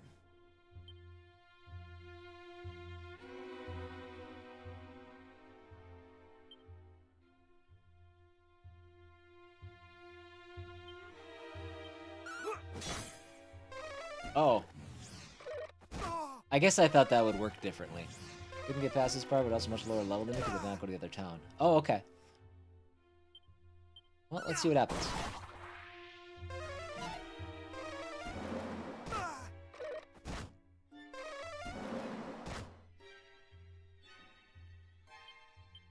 Oh. I guess I thought that would work differently. Couldn't get past this part, but also much lower level than me because I not go to the other town. Oh, okay. Well, let's see what happens.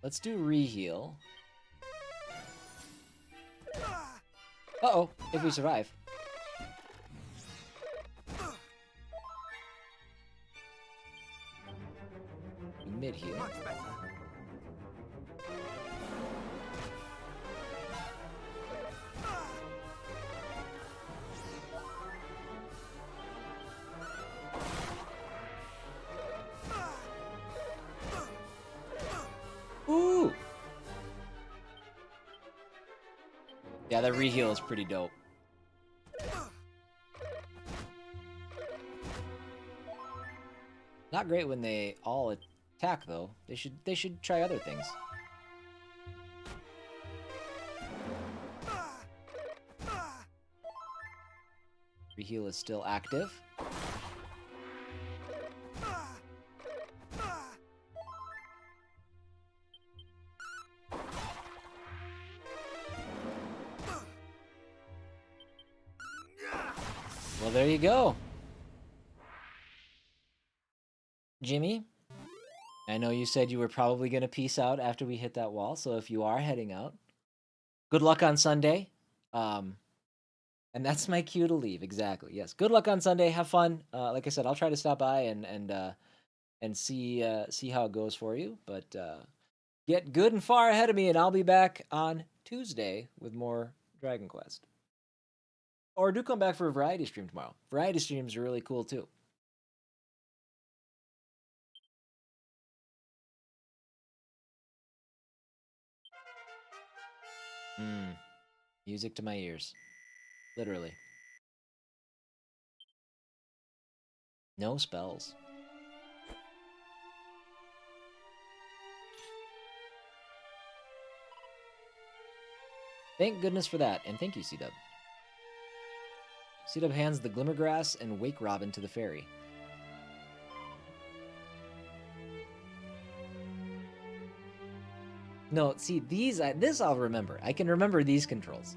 Let's do re-heal. Uh-oh, if we survive. Mid-heal. Much better. Yeah, that reheal is pretty dope. Not great when they all attack though. They should try other things. Reheal is still active. Well, there you go. Jimmy, I know you said you were probably going to peace out after we hit that wall, so if you are heading out, good luck on Sunday. And that's my cue to leave. Exactly. Yes. Good luck on Sunday. Have fun. Like I said, I'll try to stop by and see how it goes for you. But get good and far ahead of me, and I'll be back on Tuesday with more Dragon Quest. Or do come back for a variety stream tomorrow. Variety streams are really cool too. Music to my ears. Literally. No spells. Thank goodness for that, and thank you, Cdub. Cdub hands the Glimmergrass and Wake Robin to the fairy. No, see, this I'll remember. I can remember these controls.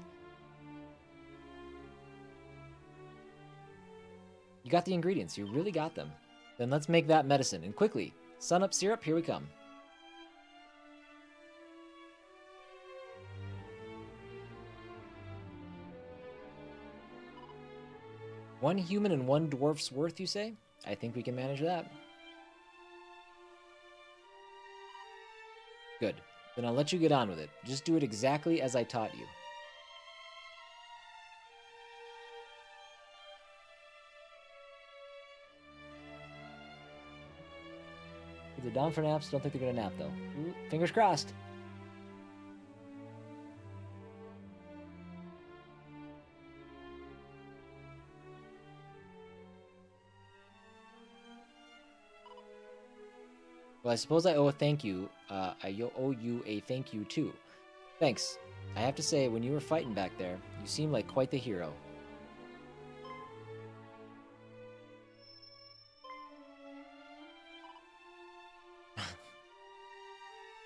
You got the ingredients. You really got them. Then let's make that medicine. And quickly. Sun-up syrup, here we come. One human and one dwarf's worth, you say? I think we can manage that. Good. Then I'll let you get on with it. Just do it exactly as I taught you. They're down for naps. Don't think they're gonna nap though. Ooh, fingers crossed. Well, I suppose I owe a thank you. I owe you a thank you too. Thanks. I have to say, when you were fighting back there, you seemed like quite the hero.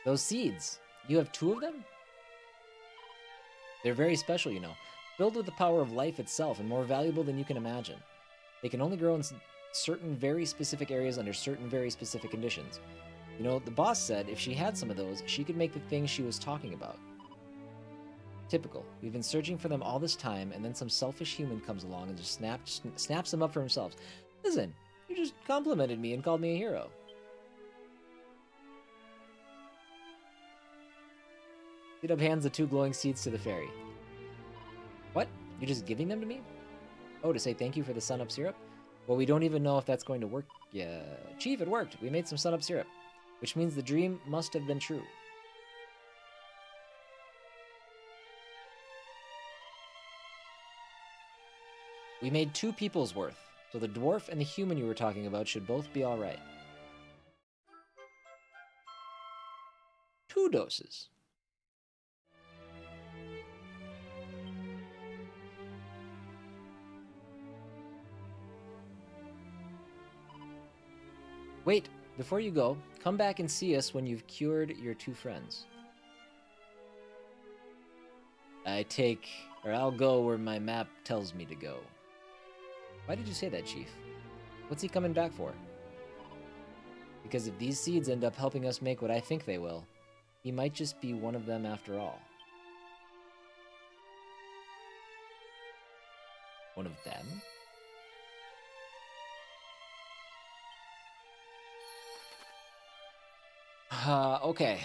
Those seeds. You have 2 of them? They're very special, you know. Filled with the power of life itself and more valuable than you can imagine. They can only grow in certain very specific areas under certain very specific conditions. You know, the boss said if she had some of those, she could make the things she was talking about. Typical. We've been searching for them all this time, and then some selfish human comes along and just snaps them up for himself. Listen, you just complimented me and called me a hero. Cdub hands the 2 glowing seeds to the fairy. What? You're just giving them to me? Oh, to say thank you for the sun-up syrup? Well, we don't even know if that's going to work. Yeah, Chief, it worked. We made some sun-up syrup. Which means the dream must have been true. We made 2 people's worth, so the dwarf and the human you were talking about should both be alright. 2 doses. Wait, before you go, come back and see us when you've cured your 2 friends. I'll go where my map tells me to go. Why did you say that, Chief? What's he coming back for? Because if these seeds end up helping us make what I think they will, he might just be one of them after all. One of them? Okay.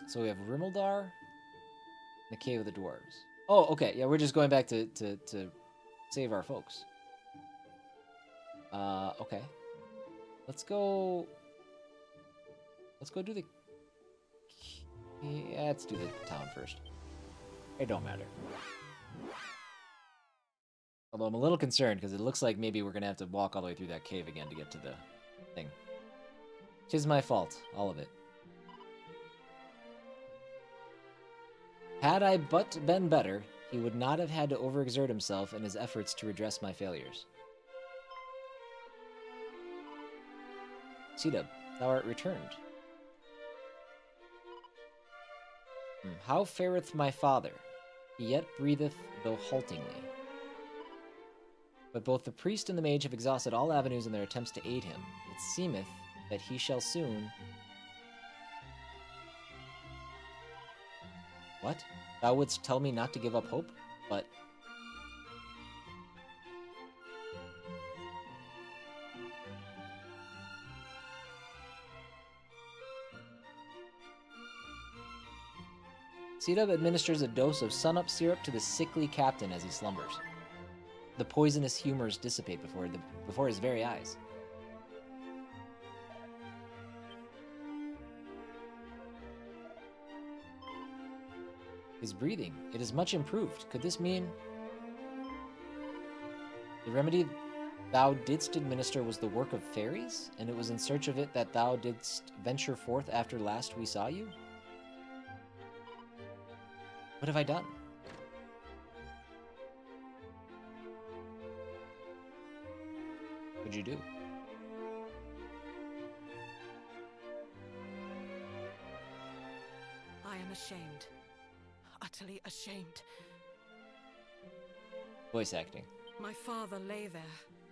So we have Rimmeldar, the Cave of the Dwarves. Oh, okay. Yeah, we're just going back to save our folks. Okay. Let's go do the... Yeah, let's do the town first. It don't matter. Although I'm a little concerned, because it looks like maybe we're going to have to walk all the way through that cave again to get to the thing. 'Tis my fault, all of it. Had I but been better, he would not have had to overexert himself in his efforts to redress my failures. Cdub, thou art returned. How fareth my father? He yet breatheth, though haltingly. But both the priest and the mage have exhausted all avenues in their attempts to aid him. It seemeth that he shall soon... What? Thou wouldst tell me not to give up hope? But... Cdub administers a dose of sun-up syrup to the sickly captain as he slumbers. The poisonous humors dissipate before his very eyes. His breathing, it is much improved. Could this mean... The remedy thou didst administer was the work of fairies, and it was in search of it that thou didst venture forth after last we saw you? What have I done? What'd you do? I am ashamed. Utterly ashamed. Voice acting. My father lay there,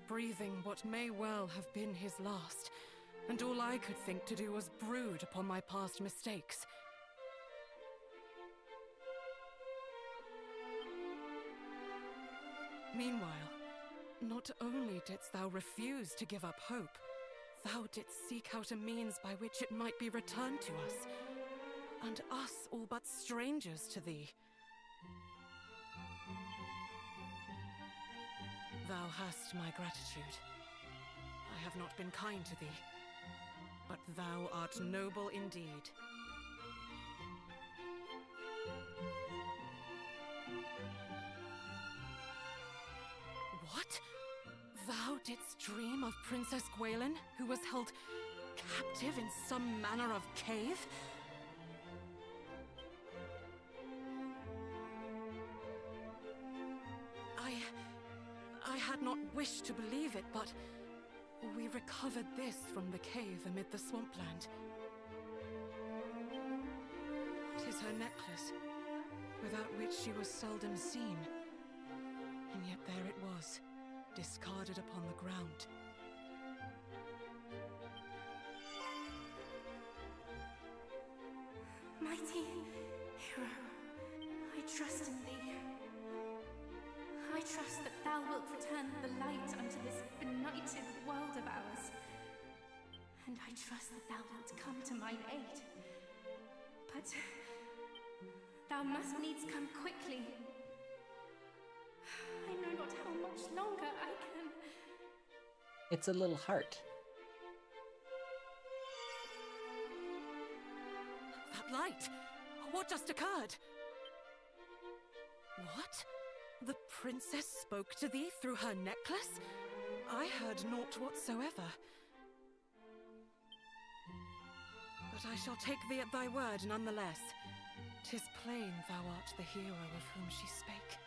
breathing what may well have been his last, and all I could think to do was brood upon my past mistakes. Meanwhile, not only didst thou refuse to give up hope, thou didst seek out a means by which it might be returned to us, and us all but strangers to thee. Thou hast my gratitude. I have not been kind to thee, but thou art noble indeed. What? Thou didst dream of Princess Gwaelin, who was held captive in some manner of cave? I had not wished to believe it, but we recovered this from the cave amid the swampland. 'Tis her necklace, without which she was seldom seen. And yet there it was, discarded upon the ground. Mighty hero, I trust in thee. I trust that thou wilt return the light unto this benighted world of ours. And I trust that thou wilt come to mine aid. But thou must needs come quickly. I know not how much longer I can... It's a little heart. That light! What just occurred? What? The princess spoke to thee through her necklace? I heard naught whatsoever. But I shall take thee at thy word nonetheless. 'Tis plain thou art the hero of whom she spake,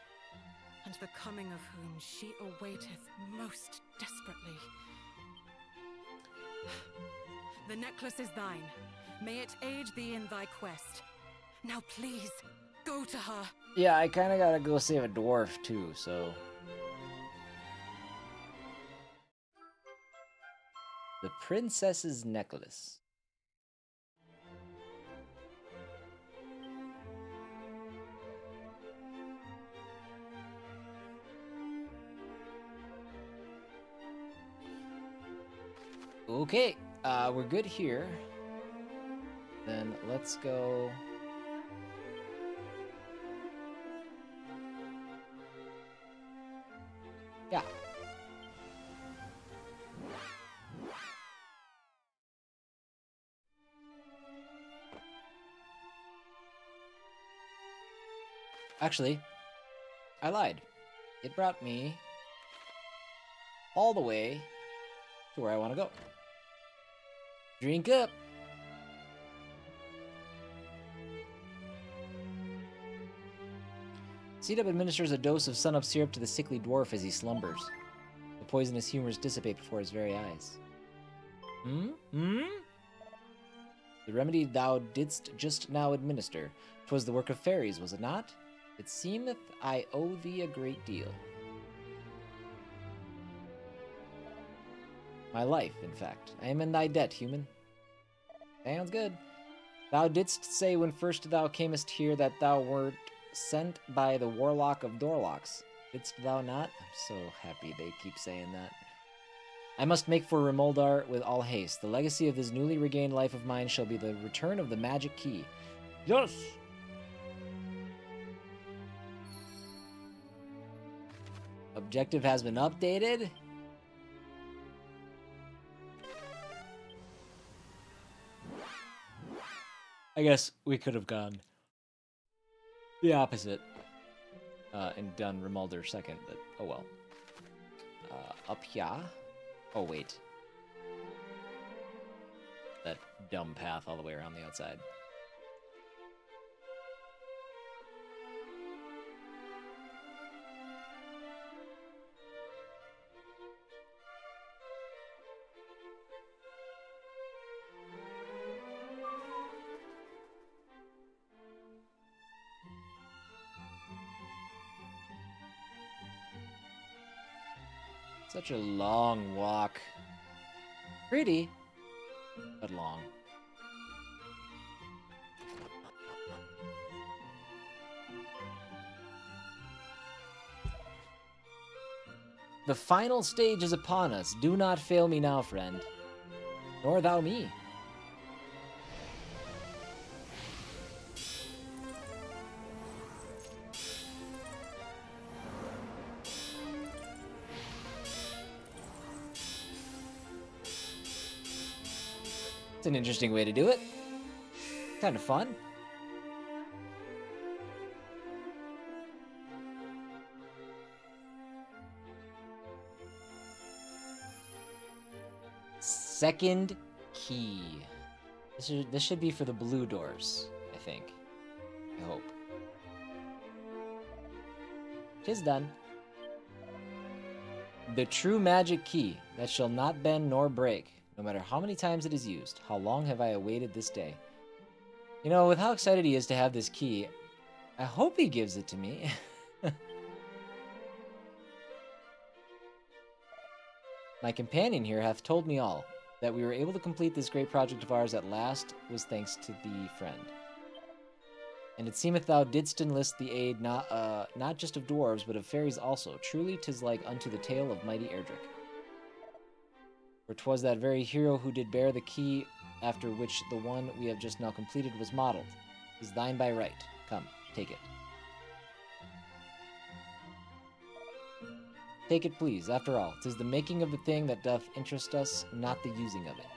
and the coming of whom she awaiteth most desperately. The necklace is thine. May it aid thee in thy quest. Now please, go to her. Yeah, I kind of gotta go save a dwarf too, so... The princess's necklace. Okay, we're good here. Then let's go actually, I lied. It brought me all the way to where I want to go. Drink up. Cdub administers a dose of sun-up syrup to the sickly dwarf as he slumbers. The poisonous humors dissipate before his very eyes. The remedy thou didst just now administer, 'twas the work of fairies, was it not? It seemeth I owe thee a great deal. My life, in fact. I am in thy debt, human. Sounds good. Thou didst say when first thou camest here that thou wert sent by the Warlock of Dorlocks. Didst thou not? I'm so happy they keep saying that. I must make for Remoldar with all haste. The legacy of this newly regained life of mine shall be the return of the magic key. Yes! Objective has been updated. I guess we could have gone the opposite and done Remoldar second, but oh well. Up here. Oh, wait. That dumb path all the way around the outside. Such a long walk. Pretty, but long. The final stage is upon us. Do not fail me now, friend. Nor thou me. It's an interesting way to do it. Kind of fun. Second key. This should be for the blue doors, I think. I hope. 'Tis done. The true magic key that shall not bend nor break. No matter how many times it is used, how long have I awaited this day? You know, with how excited he is to have this key, I hope he gives it to me. My companion here hath told me all. That we were able to complete this great project of ours at last was thanks to thee, friend. And it seemeth thou didst enlist the aid not just of dwarves, but of fairies also. Truly 'tis like unto the tale of mighty Erdrick. For 'twas that very hero who did bear the key after which the one we have just now completed was modeled. 'Tis thine by right. Come, take it. Take it, please. After all, 'tis the making of the thing that doth interest us, not the using of it.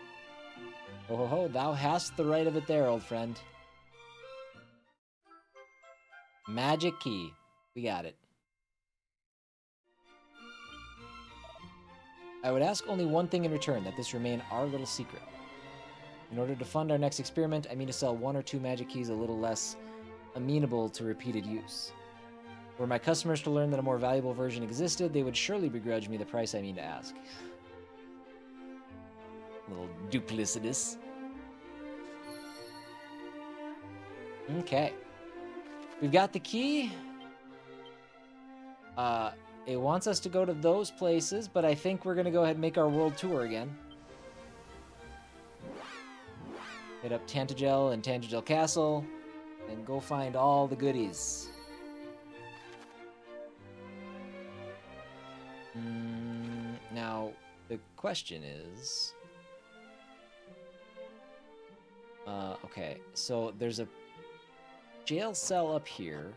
Ho ho ho, thou hast the right of it there, old friend. Magic key. We got it. I would ask only one thing in return, that this remain our little secret. In order to fund our next experiment, I mean to sell 1 or 2 magic keys a little less amenable to repeated use. Were my customers to learn that a more valuable version existed, they would surely begrudge me the price I mean to ask. A little duplicitous. Okay. We've got the key. It wants us to go to those places, but I think we're going to go ahead and make our world tour again. Hit up Tantagel and Tantagel Castle, and go find all the goodies. Now, the question is... okay, so there's a jail cell up here.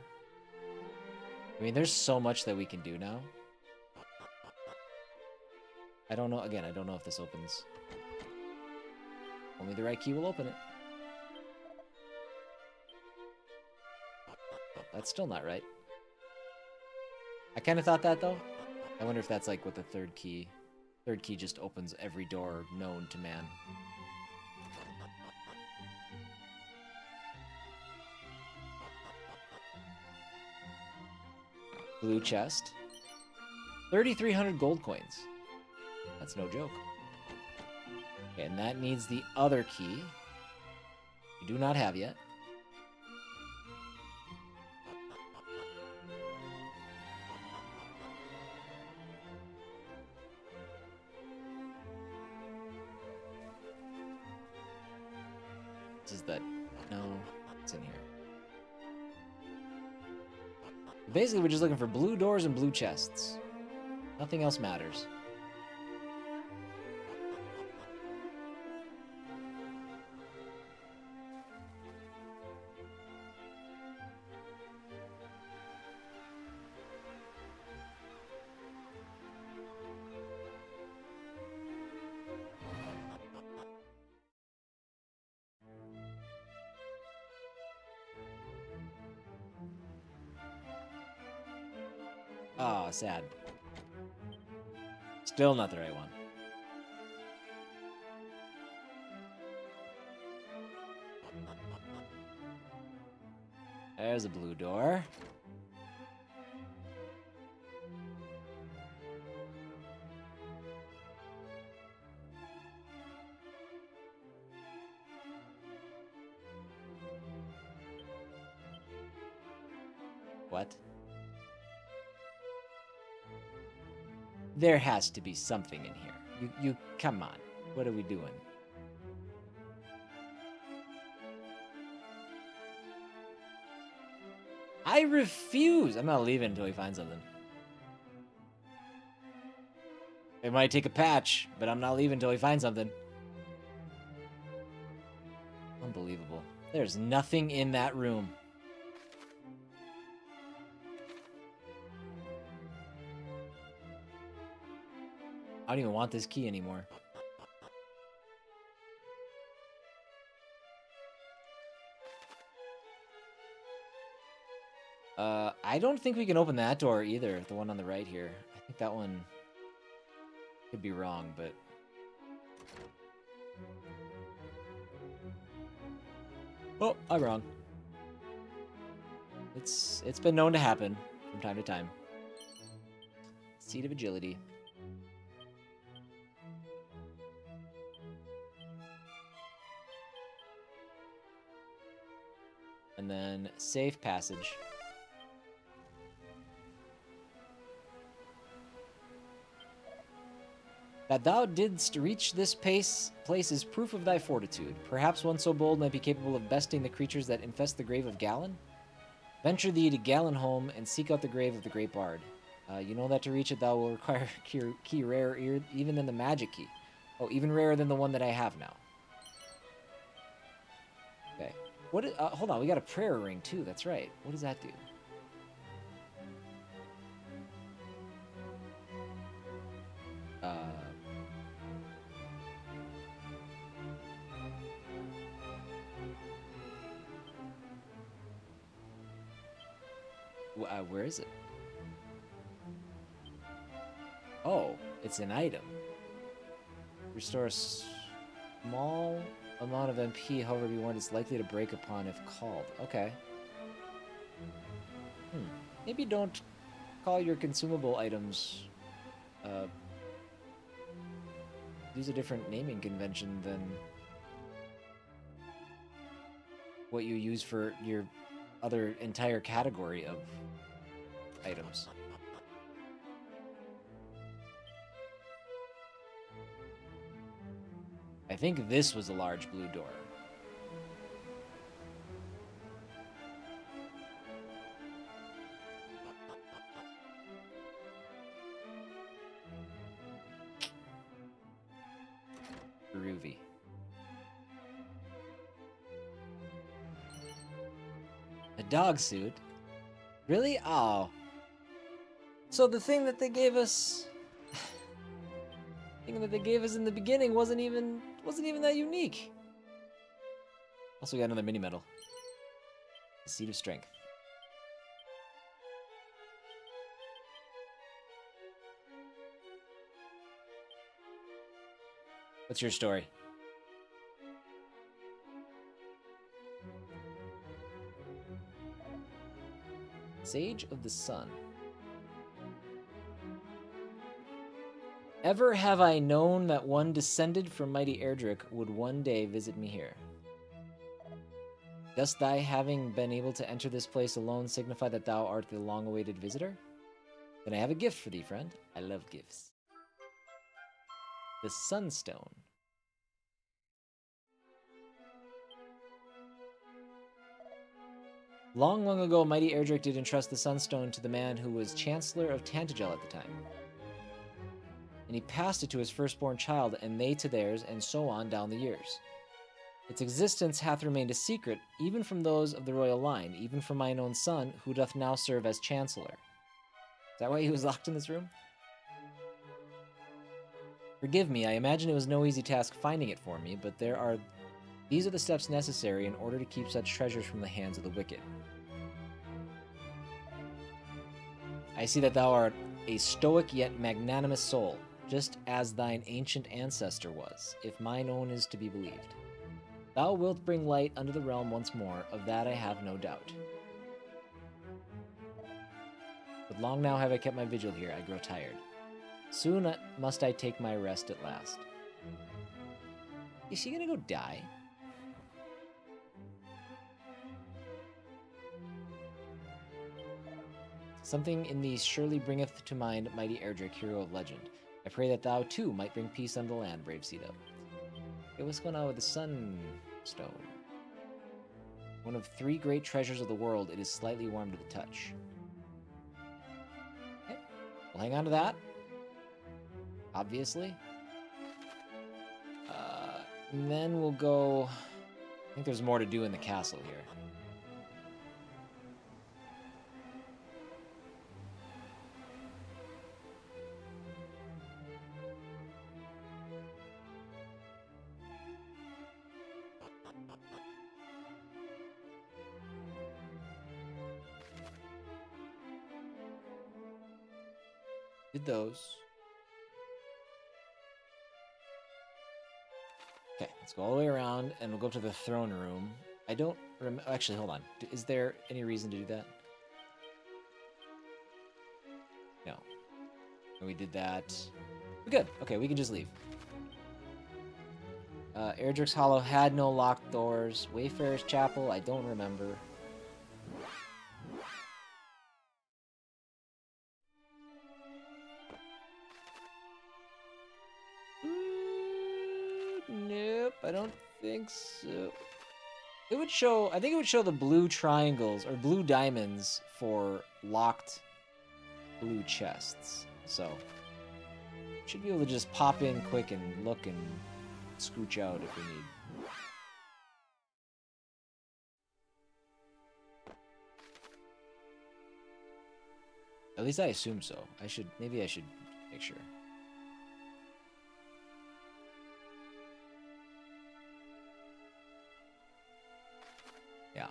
I mean, there's so much that we can do now. I don't know, again, I don't know if this opens. Only the right key will open it. Oh, that's still not right. I kind of thought that, though. I wonder if that's like with the third key. Third key just opens every door known to man. Blue chest. 3,300 gold coins. That's no joke. Okay, and that needs the other key. We do not have yet. Is that? No, it's in here. Basically, we're just looking for blue doors and blue chests. Nothing else matters. Oh, sad. Still not the right one. There's a blue door. What? There has to be something in here. You come on. What are we doing? I refuse. I'm not leaving until we find something. It might take a patch, but I'm not leaving until we find something. Unbelievable. There's nothing in that room. I don't even want this key anymore. I don't think we can open that door either, the one on the right here. I think that one could be wrong, but... Oh, I'm wrong. It's been known to happen from time to time. Seed of Agility. And then safe passage. That thou didst reach this place is proof of thy fortitude. Perhaps one so bold might be capable of besting the creatures that infest the grave of Galen? Venture thee to Galen home and seek out the grave of the great bard. You know that to reach it thou will require a key rarer even than the magic key. Oh, even rarer than the one that I have now. Okay. What is, hold on, we got a prayer ring too, that's right. What does that do? Where is it? Oh, it's an item. Restore a small amount of MP, however be warned, it's likely to break upon if called. Okay. Maybe don't call your consumable items, use a different naming convention than what you use for your other entire category of items. I think this was a large blue door. Groovy. A dog suit? Really? Oh. So the thing that they gave us... thing that they gave us in the beginning wasn't even that unique. Also got another mini medal. The Seed of Strength. What's your story? Sage of the Sun. Ever have I known that one descended from mighty Erdrick would one day visit me here? Dost thy having been able to enter this place alone signify that thou art the long-awaited visitor? Then I have a gift for thee, friend. I love gifts. The Sunstone. Long, long ago, mighty Erdrick did entrust the Sunstone to the man who was Chancellor of Tantagel at the time. And he passed it to his firstborn child, and they to theirs, and so on down the years. Its existence hath remained a secret, even from those of the royal line, even from mine own son, who doth now serve as Chancellor. Is that why he was locked in this room? Forgive me, I imagine it was no easy task finding it for me, but these are the steps necessary in order to keep such treasures from the hands of the wicked. I see that thou art a stoic yet magnanimous soul, just as thine ancient ancestor was, if mine own is to be believed. Thou wilt bring light unto the realm once more, of that I have no doubt. But long now have I kept my vigil here, I grow tired. Soon must I take my rest at last. Is she gonna go die? Something in thee surely bringeth to mind mighty Erdrick, hero of legend. I pray that thou, too, might bring peace unto the land, brave Cdub. Okay, what's going on with the Sunstone? One of 3 great treasures of the world, it is slightly warm to the touch. Okay, we'll hang on to that. Obviously. And then we'll go... I think there's more to do in the castle here. Did those. Okay, let's go all the way around, and we'll go up to the throne room. I don't actually, hold on. Is there any reason to do that? No. We did that. We're good. Okay, we can just leave. Erdrick's Hollow had no locked doors. Wayfarer's Chapel, I don't remember. Nope, I don't think so. It would show, I think it would show the blue triangles, or blue diamonds for locked blue chests. So, should be able to just pop in quick and look and scooch out if we need. At least I assume so. Maybe I should make sure. Yeah.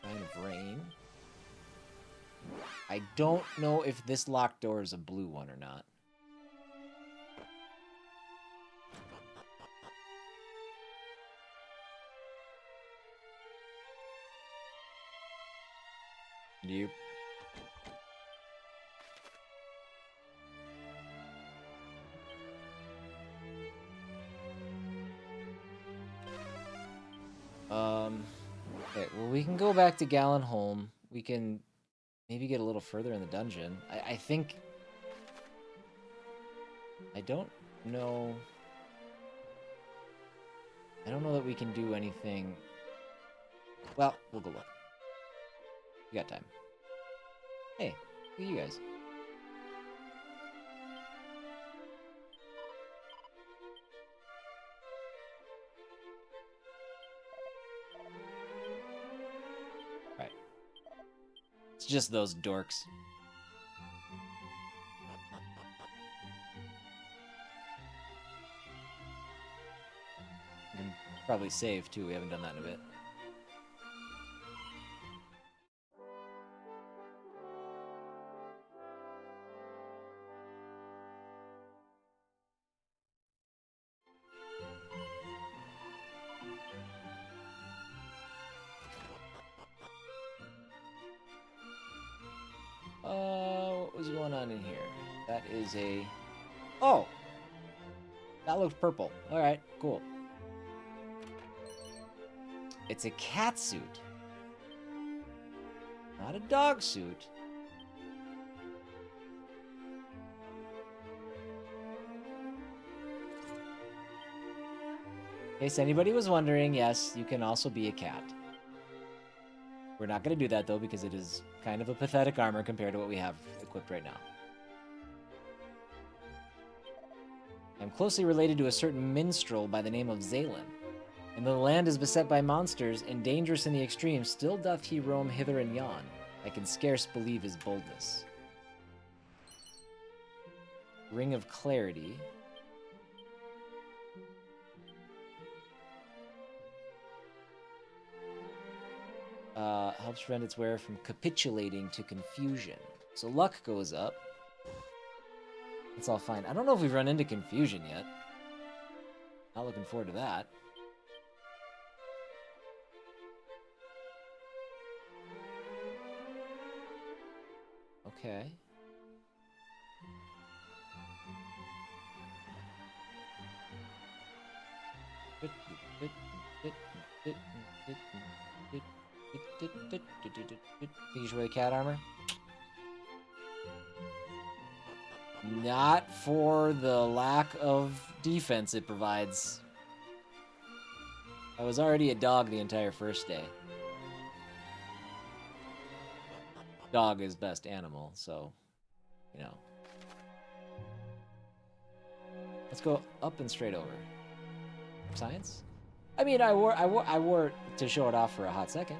Kind of rain. I don't know if this locked door is a blue one or not. You. Okay, well, we can go back to Gallenholm. We can maybe get a little further in the dungeon. I think... I don't know that we can do anything... Well, we'll go look. We got time. Hey, look at you guys. Right. It's just those dorks. We can probably save too, we haven't done that in a bit. is going on in here? That is a... Oh! That looks purple. Alright, cool. It's a cat suit. Not a dog suit. In case anybody was wondering, yes, you can also be a cat. We're not going to do that, though, because it is kind of a pathetic armor compared to what we have equipped right now. I'm closely related to a certain minstrel by the name of Zalen. And though the land is beset by monsters and dangerous in the extreme, still doth he roam hither and yon. I can scarce believe his boldness. Ring of Clarity. Helps prevent its wearer from capitulating to confusion. So luck goes up. That's all fine. I don't know if we've run into confusion yet. Not looking forward to that. Okay. Think you should wear the cat armor? Not for the lack of defense it provides. I was already a dog the entire first day. Dog is best animal, so, you know. Let's go up and straight over. Science? I mean, I wore it to show it off for a hot second.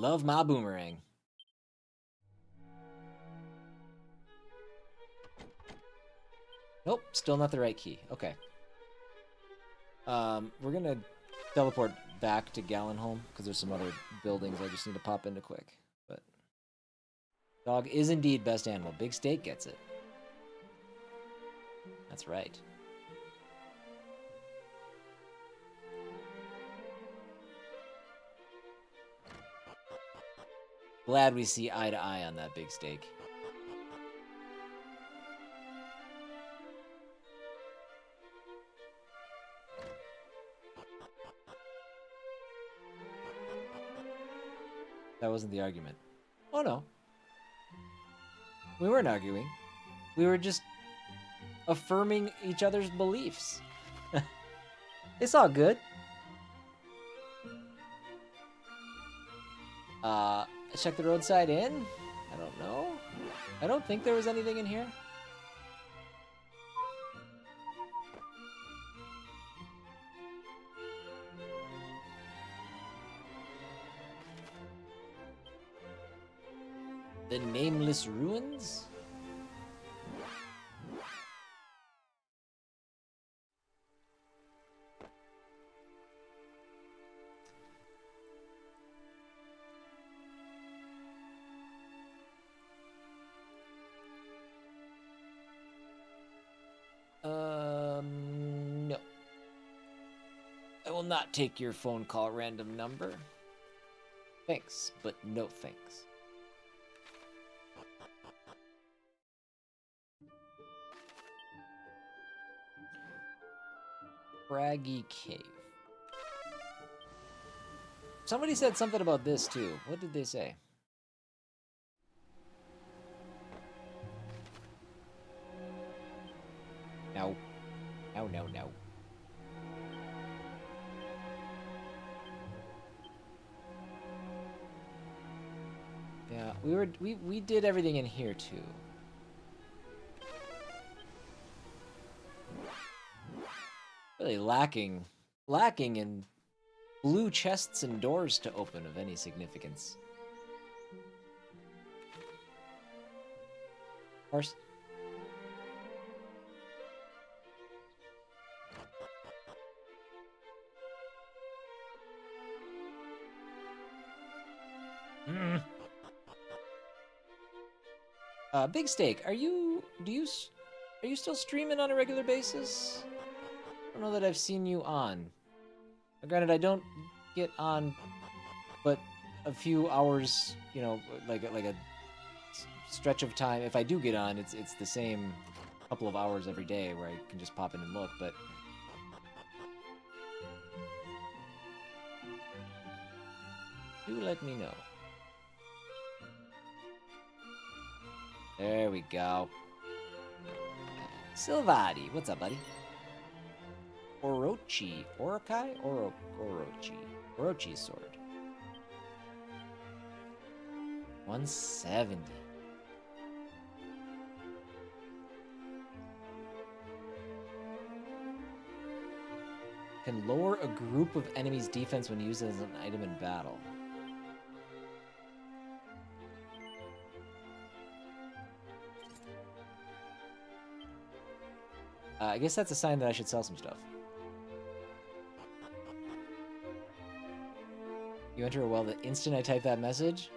Love my boomerang. Nope, still not the right key. Okay. We're gonna teleport back to Gallenholm because there's some other buildings I just need to pop into quick. But dog is indeed best animal. Big Steak gets it. That's right. Glad we see eye to eye on that Big Steak. That wasn't the argument. Oh no. We weren't arguing. We were just affirming each other's beliefs. It's all good. Check the roadside inn? I don't know. I don't think there was anything in here. The Nameless Ruins? No. I will not take your phone call random number. Thanks, but no thanks. Craggy Cave. Somebody said something about this too. What did they say? No. No, no, no. Yeah, we did everything in here too. Really lacking in blue chests and doors to open of any significance. Of course. Big Steak, do you Are you still streaming on a regular basis? I don't know that I've seen you on. Granted, I don't get on but a few hours, you know, like a stretch of time. If I do get on, it's the same couple of hours every day where I can just pop in and look, but do let me know. There we go. Silvati, what's up, buddy? Orochi. Orokai? Orochi. Orochi's sword. 170. Can lower a group of enemies' defense when used as an item in battle. I guess that's a sign that I should sell some stuff. You enter a well the instant I type that message?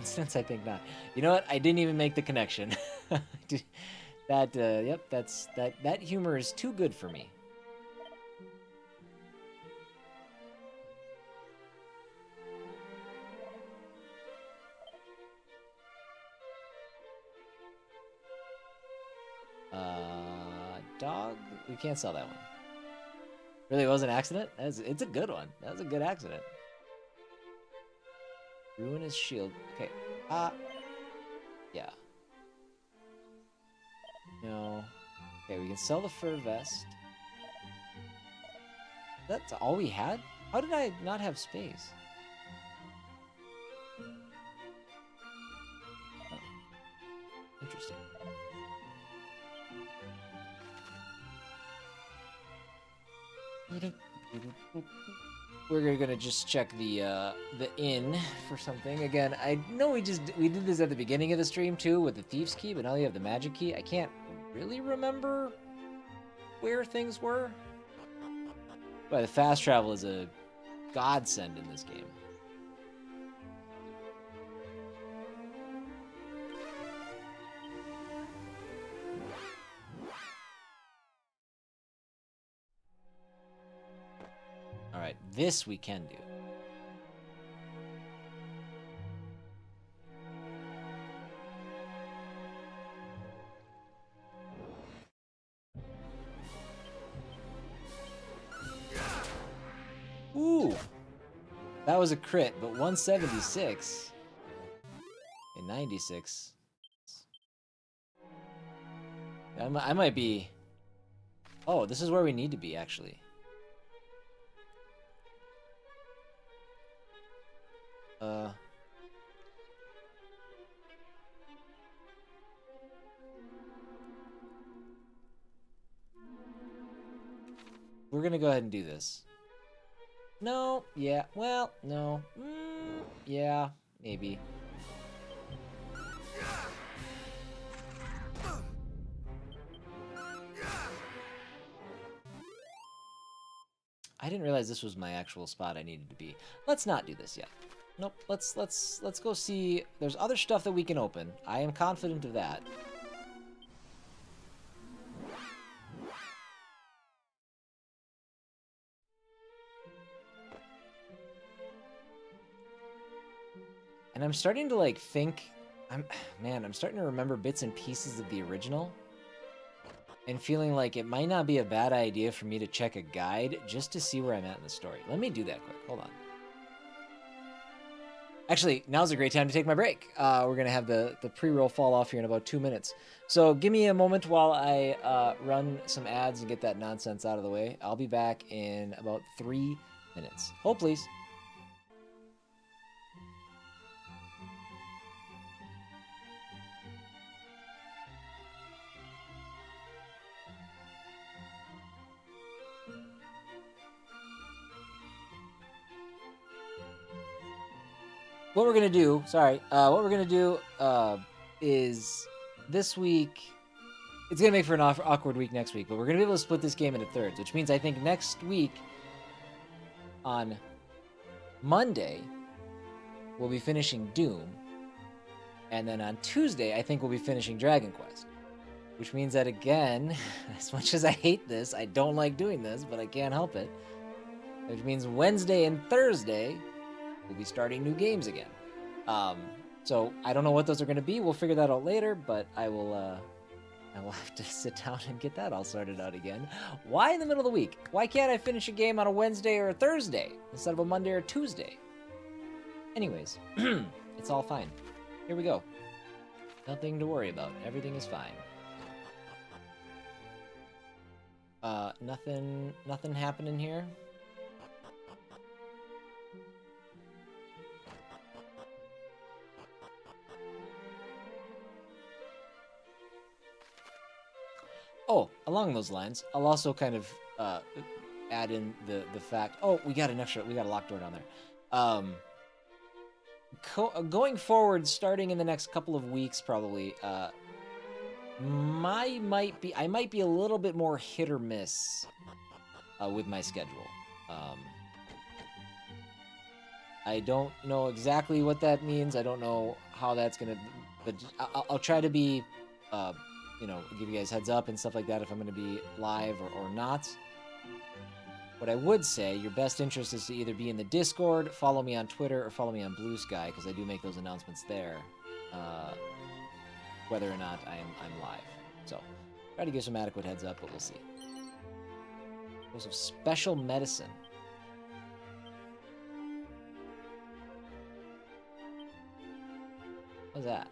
Since I think not. You know what? I didn't even make the connection. Yep, that humor is too good for me. Dog? We can't sell that one. Really, it was an accident? It's a good one. That was a good accident. Ruinous shield. Okay. Yeah. No. Okay, we can sell the fur vest. That's all we had? How did I not have space? Oh. Interesting. We're gonna just check the inn for something. Again, I know we did this at the beginning of the stream too with the Thief's Key, but now you have the Magic Key. I can't really remember where things were. But the fast travel is a godsend in this game. Alright, this we can do. Ooh! That was a crit, but 176 and 96. I might be... Oh, this is where we need to be, actually. We're gonna go ahead and do this. No, yeah, well, no. Yeah, maybe. I didn't realize this was my actual spot I needed to be. Let's not do this yet. Nope, let's go see. There's other stuff that we can open. I am confident of that. And I'm starting to like think, I'm starting to remember bits and pieces of the original and feeling like it might not be a bad idea for me to check a guide just to see where I'm at in the story. Let me do that quick. Hold on. Actually, now's a great time to take my break. We're going to have the pre-roll fall off here in about 2 minutes. So give me a moment while I run some ads and get that nonsense out of the way. I'll be back in about 3 minutes. Hold, please. What we're going to do, what we're going to do is this week, it's going to make for an awkward week next week, but we're going to be able to split this game into thirds, which means I think next week on Monday, we'll be finishing Doom, and then on Tuesday, I think we'll be finishing Dragon Quest, Which means that, again, as much as I hate this, I don't like doing this, but I can't help it. Which means Wednesday and Thursday, we'll be starting new games again. So I don't know what those are going to be. We'll figure that out later, but I will have to sit down and get that all sorted out again. Why in the middle of the week? Why can't I finish a game on a Wednesday or a Thursday instead of a Monday or a Tuesday? Anyways, it's all fine. Here we go. Nothing to worry about. Everything is fine. Nothing happening here. Oh, along those lines, I'll also kind of add in the fact. Oh, we got a locked door down there. Going forward, starting in the next couple of weeks, probably. I might be a little bit more hit or miss with my schedule. I don't know exactly what that means. I don't know how that's gonna, but I'll try to be, give you guys heads up and stuff like that if I'm gonna be live or not. What I would say, your best interest is to either be in the Discord, follow me on Twitter, or follow me on Blue Sky, because I do make those announcements there. Whether or not I'm live. So, try to give some adequate heads up, but we'll see. Dose of special medicine. What's that?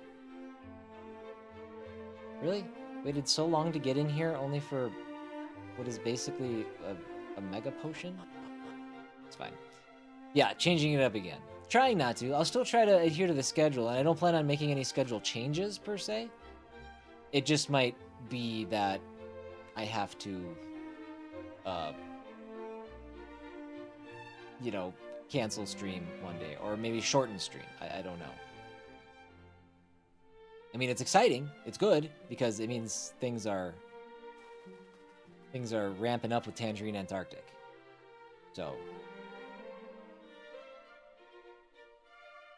Really? Waited so long to get in here, only for what is basically a mega potion? It's fine. Yeah, changing it up again. Trying not to. I'll still try to adhere to the schedule, and I don't plan on making any schedule changes, per se. It just might be that I have to, cancel stream one day, or maybe shorten stream. I don't know. I mean, it's exciting. It's good, because it means things are ramping up with Tangerine Antarctic. So...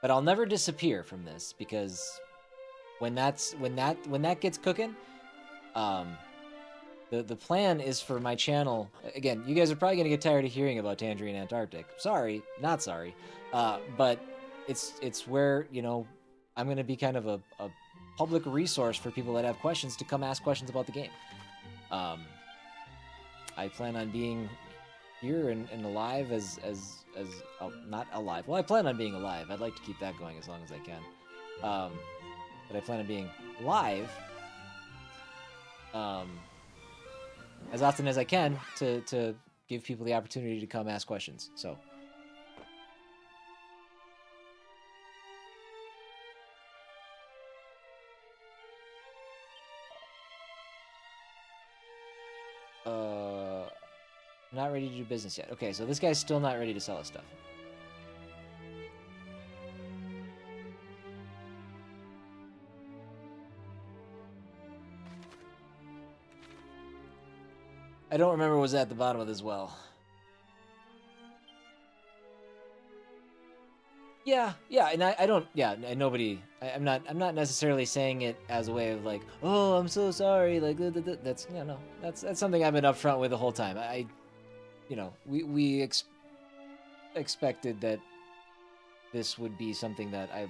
But I'll never disappear from this, because when that gets cooking, the plan is for my channel. Again, you guys are probably gonna get tired of hearing about Tangerine Antarctic. Sorry, not sorry, but it's where I'm gonna be kind of a public resource for people that have questions to come ask questions about the game. I plan on being here and alive as not alive. Well, I plan on being alive. I'd like to keep that going as long as I can. But I plan on being live as often as I can to give people the opportunity to come ask questions. So. Not ready to do business yet. Okay, so this guy's still not ready to sell us stuff. I don't remember what was at the bottom of this well. Yeah, and I don't, and nobody, I'm not necessarily saying it as a way of like, oh, I'm so sorry, like, that's, no, that's something I've been upfront with the whole time. We expected that this would be something that I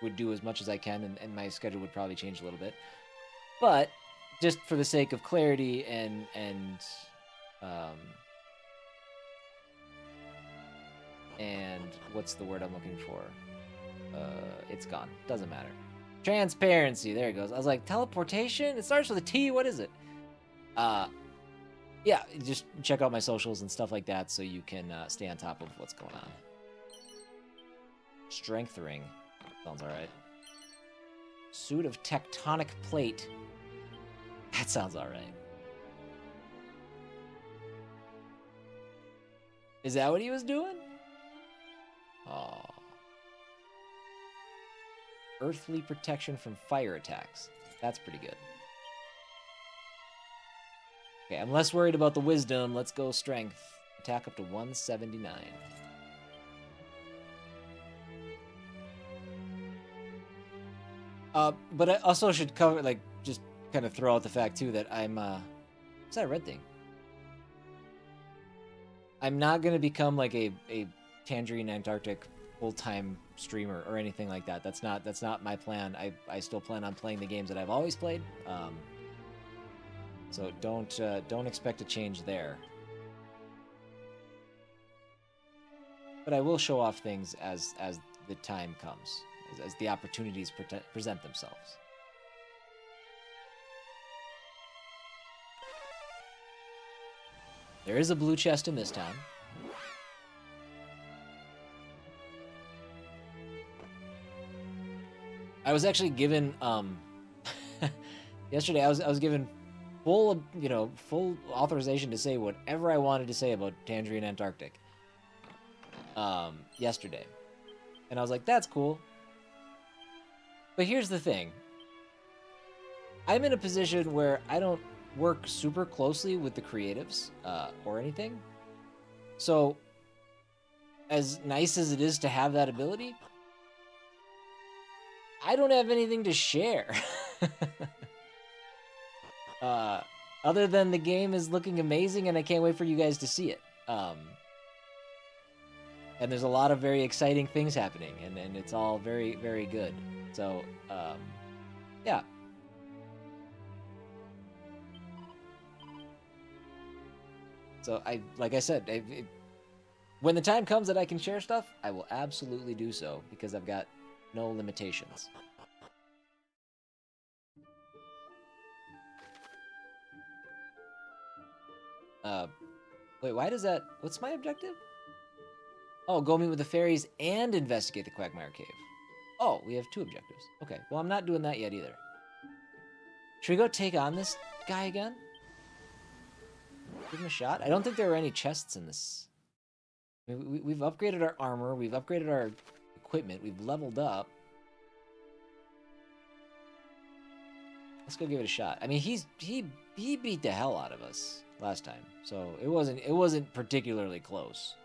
would do as much as I can, and my schedule would probably change a little bit. But just for the sake of clarity and what's the word I'm looking for? It's gone. Doesn't matter. Transparency. There it goes. I was like, teleportation? It starts with a T. What is it? Yeah, just check out my socials and stuff like that so you can stay on top of what's going on. Strength ring. Sounds alright. Suit of tectonic plate. That sounds alright. Is that what he was doing? Oh. Earthly protection from fire attacks. That's pretty good. Okay, I'm less worried about the wisdom. Let's go strength. Attack up to 179. But I also should cover, just kind of throw out the fact too that I'm what's that red thing? I'm not gonna become like a Tangerine Antarctic full-time streamer or anything like that. That's not my plan. I still plan on playing the games that I've always played. So don't expect a change there. But I will show off things as the time comes, as the opportunities present themselves. There is a blue chest in this town. I was actually given yesterday. I was given full authorization to say whatever I wanted to say about Tangerine Antarctic. Yesterday, and I was like, that's cool. But here's the thing. I'm in a position where I don't work super closely with the creatives or anything. So, as nice as it is to have that ability, I don't have anything to share. Other than the game is looking amazing and I can't wait for you guys to see it. And there's a lot of very exciting things happening, and it's all very, very good. So, yeah. So, like I said, when the time comes that I can share stuff, I will absolutely do so, because I've got no limitations. Wait, why does that... What's my objective? Oh, go meet with the fairies and investigate the Quagmire Cave. Oh, we have 2 objectives. Okay, well, I'm not doing that yet either. Should we go take on this guy again? Give him a shot? I don't think there were any chests in this. I mean, we've upgraded our armor. We've upgraded our equipment. We've leveled up. Let's go give it a shot. I mean, he beat the hell out of us last time, so it wasn't particularly close.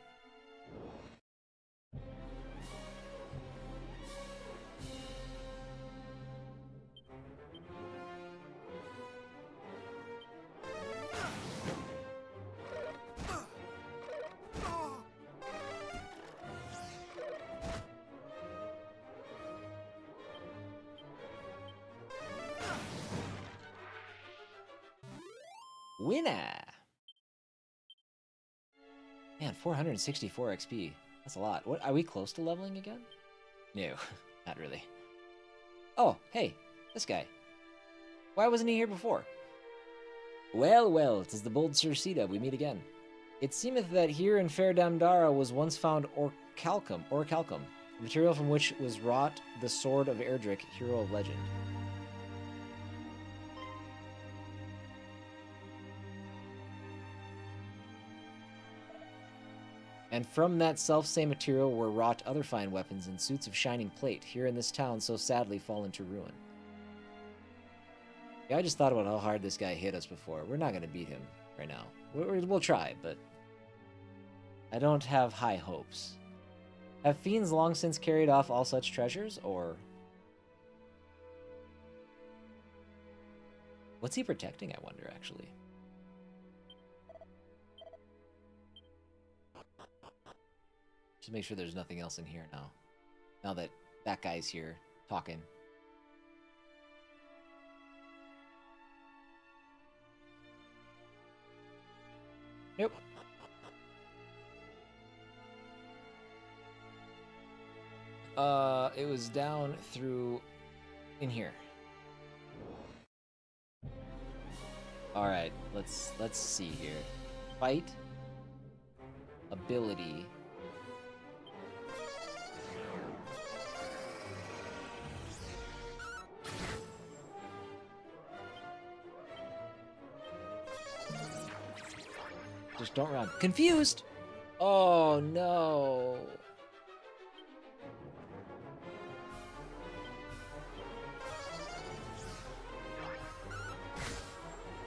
Winner! Man, 464 XP. That's a lot. What, are we close to leveling again? No, not really. Oh, hey, this guy. Why wasn't he here before? Well, well, 'tis the bold Sir Cdub, we meet again. It seemeth that here in fair Damdara was once found orichalcum, material from which was wrought the sword of Erdrick, hero of legend. And from that self-same material were wrought other fine weapons and suits of shining plate, here in this town so sadly fallen to ruin. Yeah, I just thought about how hard this guy hit us before. We're not going to beat him right now. We'll try, but I don't have high hopes. Have fiends long since carried off all such treasures, or... What's he protecting, I wonder, actually? Just make sure there's nothing else in here now. Now that that guy's here, talking. Nope. It was down through in here. Alright, let's see here. Fight. Ability. Just don't run. Confused! Oh no.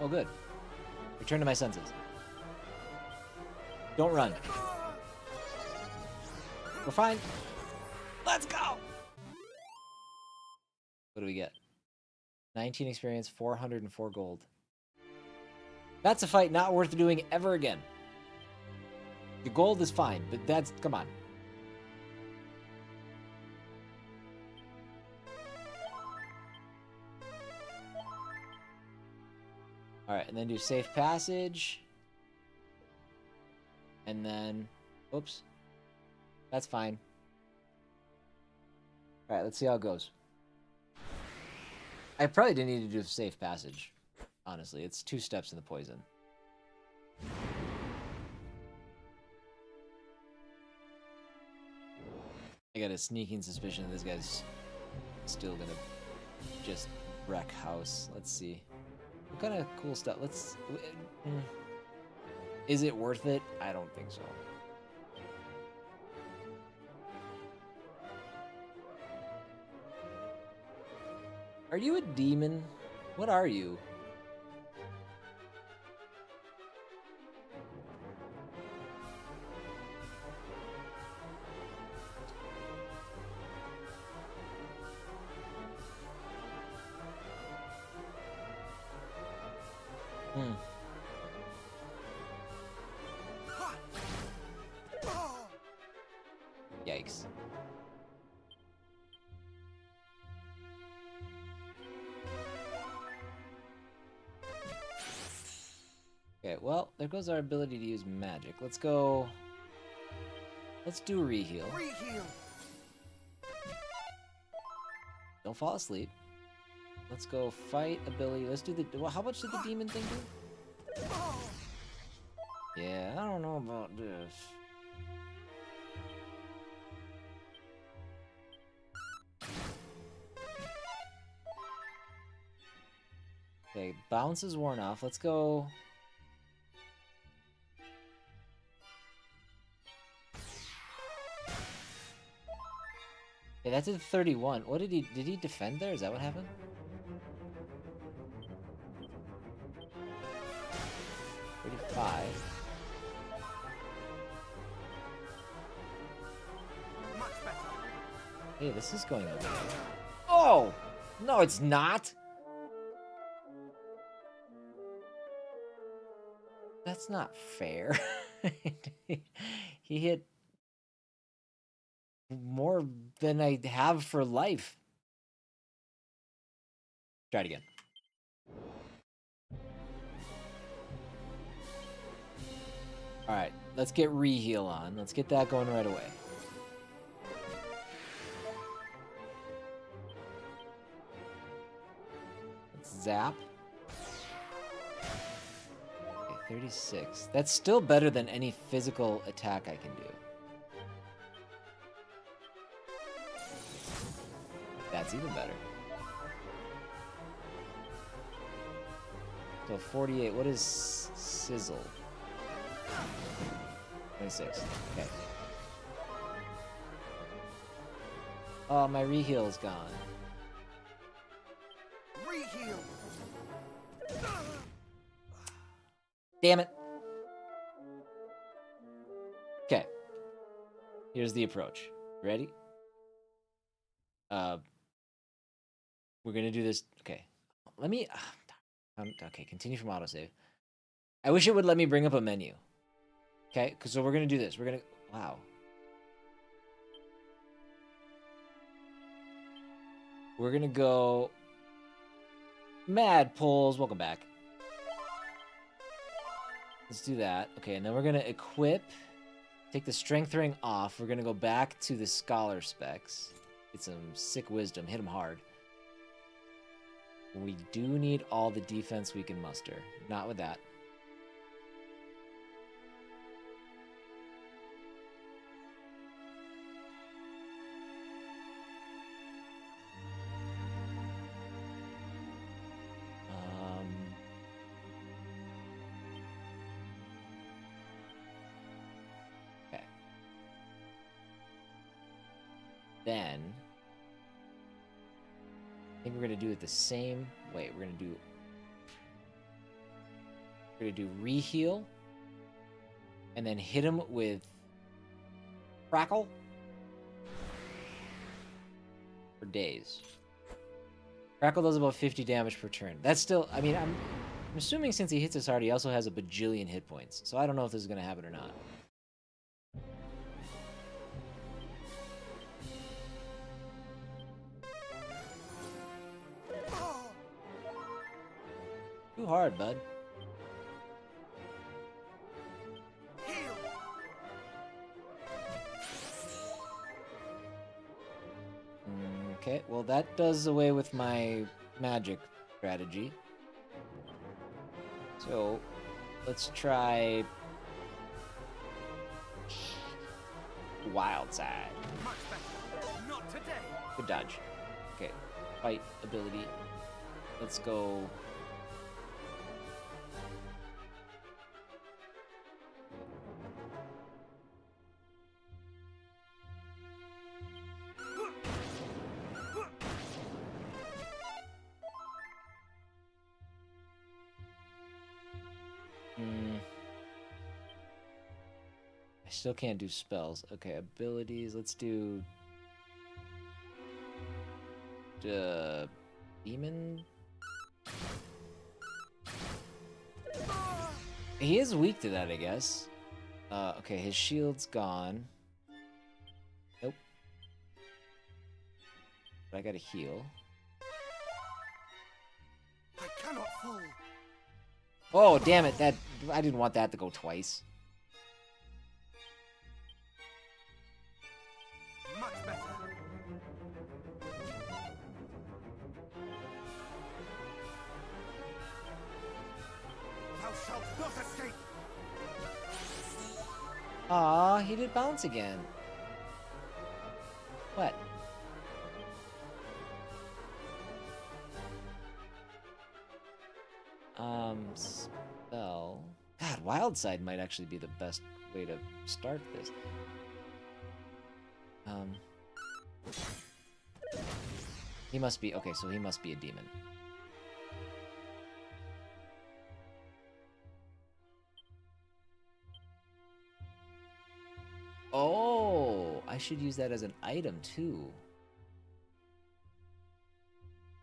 Oh good. Return to my senses. Don't run. We're fine. Let's go! What do we get? 19 experience, 404 gold. That's a fight not worth doing ever again. The gold is fine, but that's... Come on. Alright, and then do safe passage. And then... Oops. That's fine. Alright, let's see how it goes. I probably didn't need to do a safe passage. Honestly, it's 2 steps in the poison. I got a sneaking suspicion that this guy's still gonna just wreck house. Let's see. What kind of cool stuff? Let's... Is it worth it? I don't think so. Are you a demon? What are you? Yikes. Okay, well, there goes our ability to use magic. Let's go... Let's do reheal. Reheal. Don't fall asleep. Let's go fight ability. Let's do the... Well, how much did the demon thing do? Yeah, I don't know about this. Okay, bounce is worn off. Let's go... Yeah, that did 31. What did he defend there? Is that what happened? Much better. Hey, this is going okay. Oh! No, it's not! That's not fair. He hit more than I have for life. Try it again. Alright, let's get reheal on. Let's get that going right away. Let's zap. Okay, 36. That's still better than any physical attack I can do. That's even better. So 48, what is sizzle? 26, okay. Oh, my reheal is gone. Reheal. Damn it. Okay. Here's the approach. Ready? We're gonna do this. Okay. Let me. Okay, continue from autosave. I wish it would let me bring up a menu. Okay, so we're gonna do this. We're gonna. Wow. We're gonna go. Mad Pulls. Welcome back. Let's do that. Okay, and then we're gonna equip. Take the strength ring off. We're gonna go back to the scholar specs. Get some sick wisdom. Hit him hard. We do need all the defense we can muster. Not with that. Okay. Then... I think we're gonna do it the same way. We're gonna do reheal, and then hit him with crackle for days. Crackle does about 50 damage per turn. That's still, I mean, I'm assuming since he hits us hard, he also has a bajillion hit points. So I don't know if this is going to happen or not. Too hard, bud. Heal. Okay, well that does away with my magic strategy. So, let's try Wild Side. Much better. Not today. Good dodge. Okay, fight ability. Let's go. I still can't do spells. Okay, abilities. Let's do demon. He is weak to that, I guess. Okay, his shield's gone. Nope. But I gotta heal. I cannot fall. Oh, damn it! That I didn't want that to go twice. Much better. Thou shalt not escape. Aw, he did bounce again. What? Spell. God, Wild Side might actually be the best way to start this. He must be, okay, so he must be a demon. Oh, I should use that as an item too.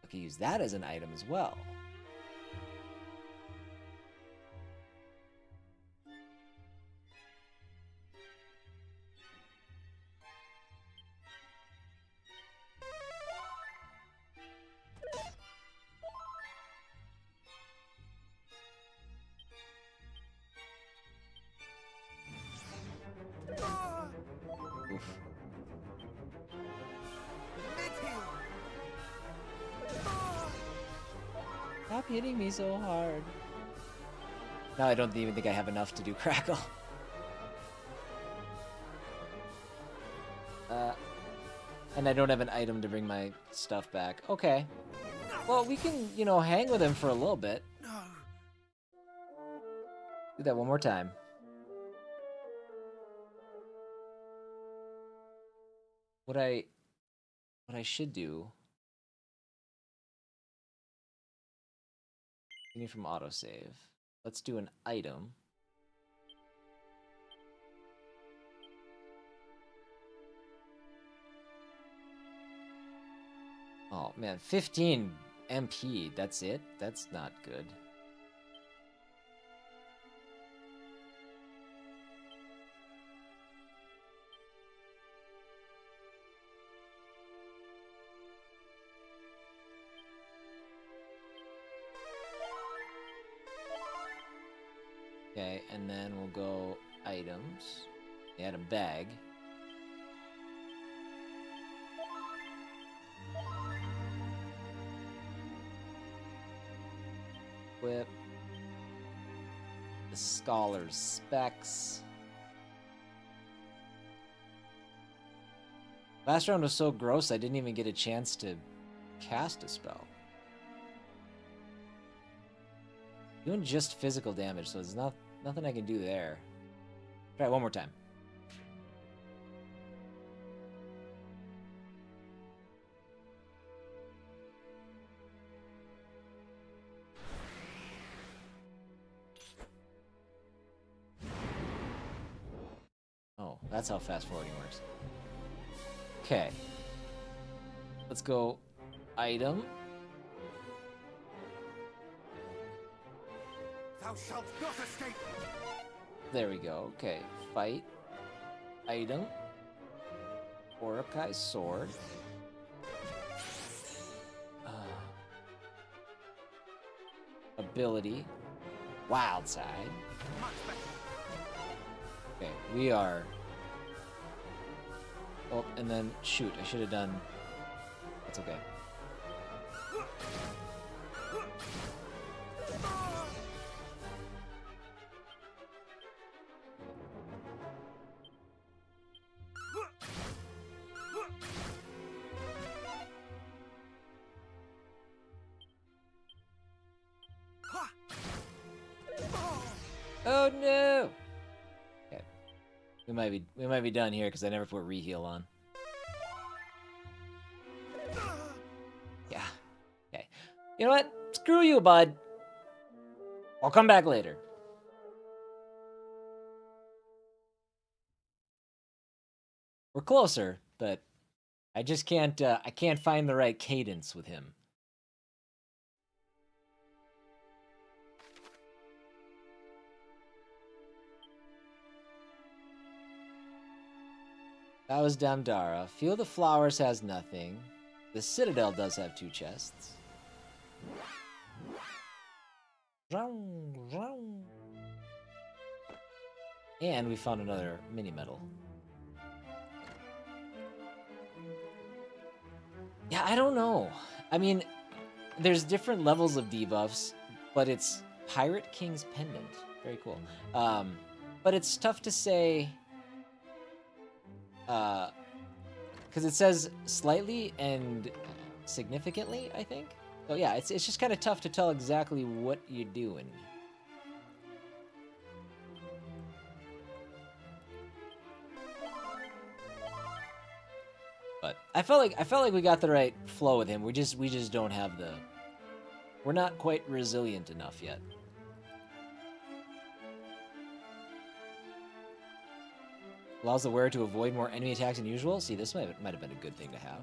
I could use that as an item as well. Oof. Mid-heal. Stop hitting me so hard. Now I don't even think I have enough to do Crackle. And I don't have an item to bring my stuff back. Okay. Well, we can, you know, hang with him for a little bit. No. Do that one more time. What I should do. We need from autosave. Let's do an item. Oh man, 15 MP, that's it? That's not good. Okay, and then we'll go items. Add a bag. Equip. The Scholar's Specs. Last round was so gross I didn't even get a chance to cast a spell. Doing just physical damage, so there's nothing I can do there. Try it one more time. Oh, that's how fast forwarding works. Okay. Let's go item. Thou shalt not escape! There we go. Okay. Fight. Item. Orokai's sword. Ability. Wild side. Much better. Okay, we are... Oh, and then, shoot, I should have done... That's okay. Oh no! Okay. We might be done here because I never put reheal on. Yeah. Okay. You know what? Screw you, bud. I'll come back later. We're closer, but I just can't I can't find the right cadence with him. That was Damdara. Field of Flowers has nothing. The Citadel does have 2 chests. And we found another mini medal. Yeah, I don't know. I mean, there's different levels of debuffs, but it's Pirate King's Pendant. Very cool. But it's tough to say... because it says slightly and significantly, I think. So yeah, it's just kind of tough to tell exactly what you're doing. But I felt like we got the right flow with him. We just don't have the... We're not quite resilient enough yet. Allows the wearer to avoid more enemy attacks than usual. See, this might have been a good thing to have.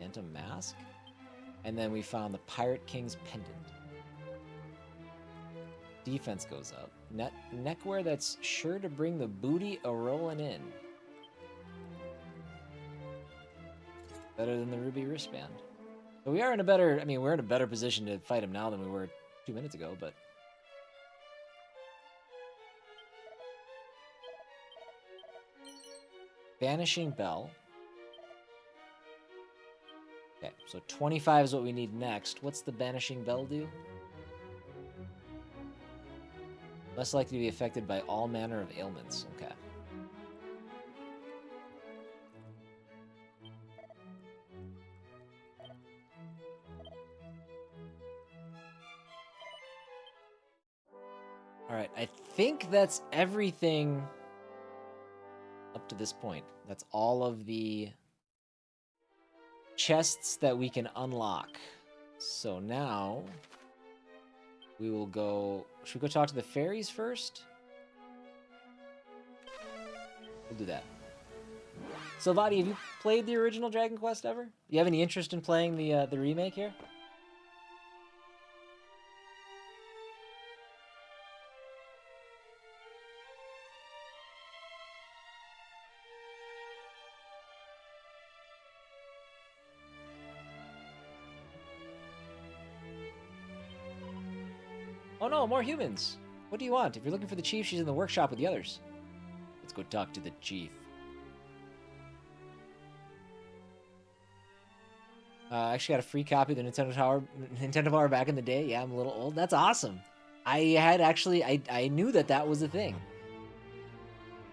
Phantom Mask. And then we found the Pirate King's Pendant. Defense goes up. Neckwear that's sure to bring the booty a-rollin' in. Better than the ruby wristband. But we are in a better... I mean, we're in a better position to fight him now than we were 2 minutes ago, but... Banishing Bell. Okay, so 25 is what we need next. What's the Banishing Bell do? Less likely to be affected by all manner of ailments. Okay. Alright, I think that's everything up to this point. That's all of the chests that we can unlock. So now we will go... Should we go talk to the fairies first? We'll do that. So, Vadi, have you played the original Dragon Quest ever? Do you have any interest in playing the remake here? Oh no, more humans! What do you want? If you're looking for the chief, she's in the workshop with the others. Let's go talk to the chief. I actually got a free copy of the Nintendo Power back in the day. Yeah, I'm a little old. That's awesome. I knew that was a thing.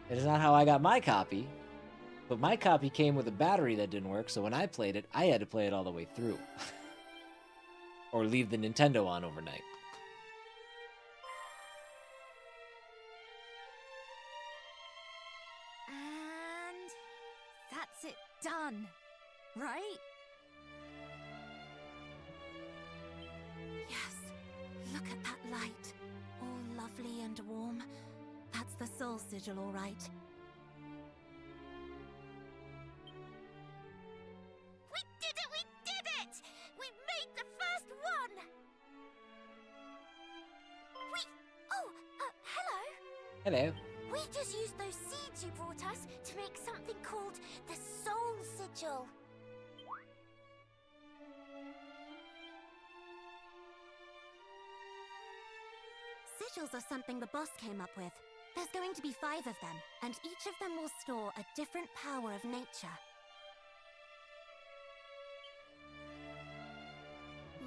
It is not how I got my copy, but my copy came with a battery that didn't work, so when I played it, I had to play it all the way through. Or leave the Nintendo on overnight. And that's it done, right? Yes, look at that light. All lovely and warm. That's the soul sigil, all right. We did it! We did it! We made the first one! Hello. We just used those seeds you brought us to make something called the Soul Sigil. Sigils are something the boss came up with. There's going to be 5 of them, and each of them will store a different power of nature.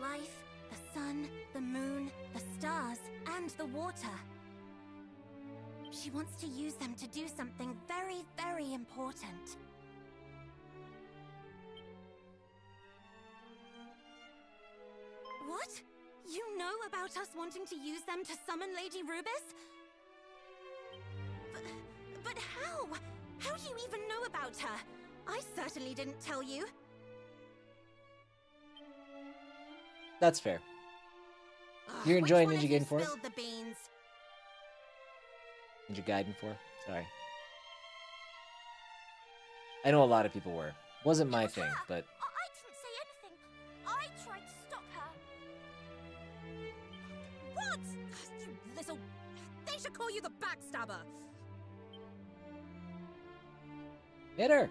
Life, the sun, the moon, the stars, and the water. She wants to use them to do something very, very important. What? You know about us wanting to use them to summon Lady Rubis? But how? How do you even know about her? I certainly didn't tell you. That's fair. You're enjoying Which one Ninja of you Gaiden 4? spilled the beans? Ninja Gaiden 4? Sorry. I know a lot of people were. Wasn't my thing, but... I didn't say anything. I tried to stop her. What? You little... They should call you the backstabber. Hit her!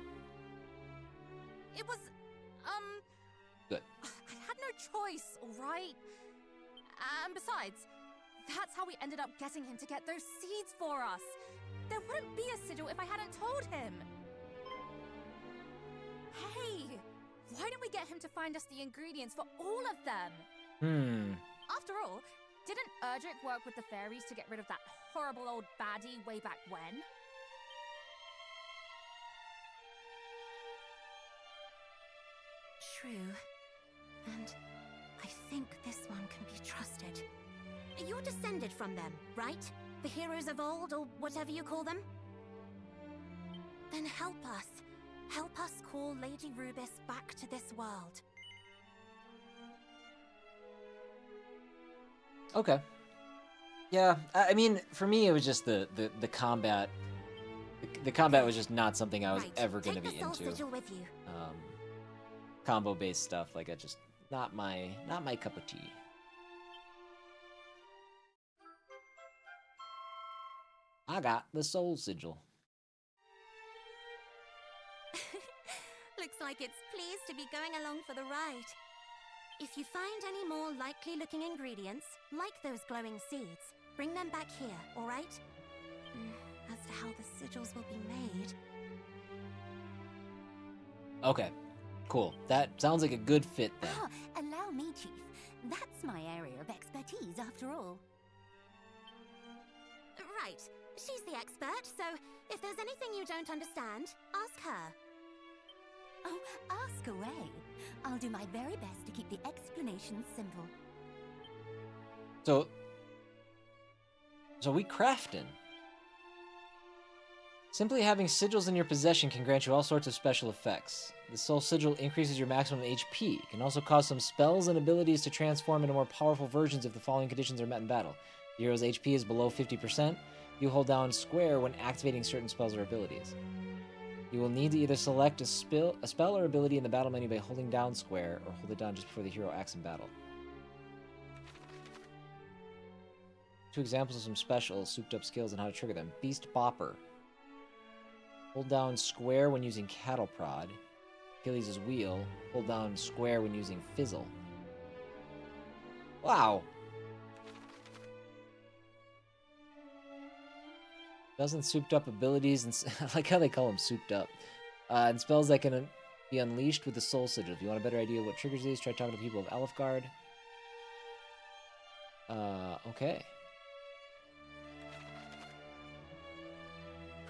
It was, Good. I had no choice, alright? And besides, that's how we ended up getting him to get those seeds for us. There wouldn't be a sigil if I hadn't told him. Hey, why don't we get him to find us the ingredients for all of them? After all, didn't Erdrick work with the fairies to get rid of that horrible old baddie way back when? True. And I think this one can be trusted. You're descended from them, right? The heroes of old, or whatever you call them? Then help us. Help us call Lady Rubis back to this world. Okay. Yeah, I mean, for me, it was just the combat. The combat was just not something I was ever going to be into. Sigil with you. Combo-based stuff, like, I just not my cup of tea. I got the Soul Sigil. Looks like it's pleased to be going along for the ride. If you find any more likely-looking ingredients, like those glowing seeds, bring them back here, all right? As to how the sigils will be made... Okay, cool. That sounds like a good fit then. Ah, allow me, Chief. That's my area of expertise, after all. Right. She's the expert, so if there's anything you don't understand, ask her. Oh, ask away. I'll do my very best to keep the explanations simple. So we crafting. Simply having sigils in your possession can grant you all sorts of special effects. The Soul Sigil increases your maximum HP. It can also cause some spells and abilities to transform into more powerful versions if the following conditions are met in battle. The hero's HP is below 50%. You hold down square when activating certain spells or abilities. You will need to either select a spell or ability in the battle menu by holding down square, or hold it down just before the hero acts in battle. 2 examples of some special, souped-up skills and how to trigger them. Beast Bopper. Hold down square when using Cattle Prod. Achilles' Wheel. Hold down square when using Fizzle. Wow! Doesn't souped up abilities, and I like how they call them souped up. And spells that can be unleashed with the Soul Sigil. If you want a better idea of what triggers these, try talking to people of Elfgard. Okay.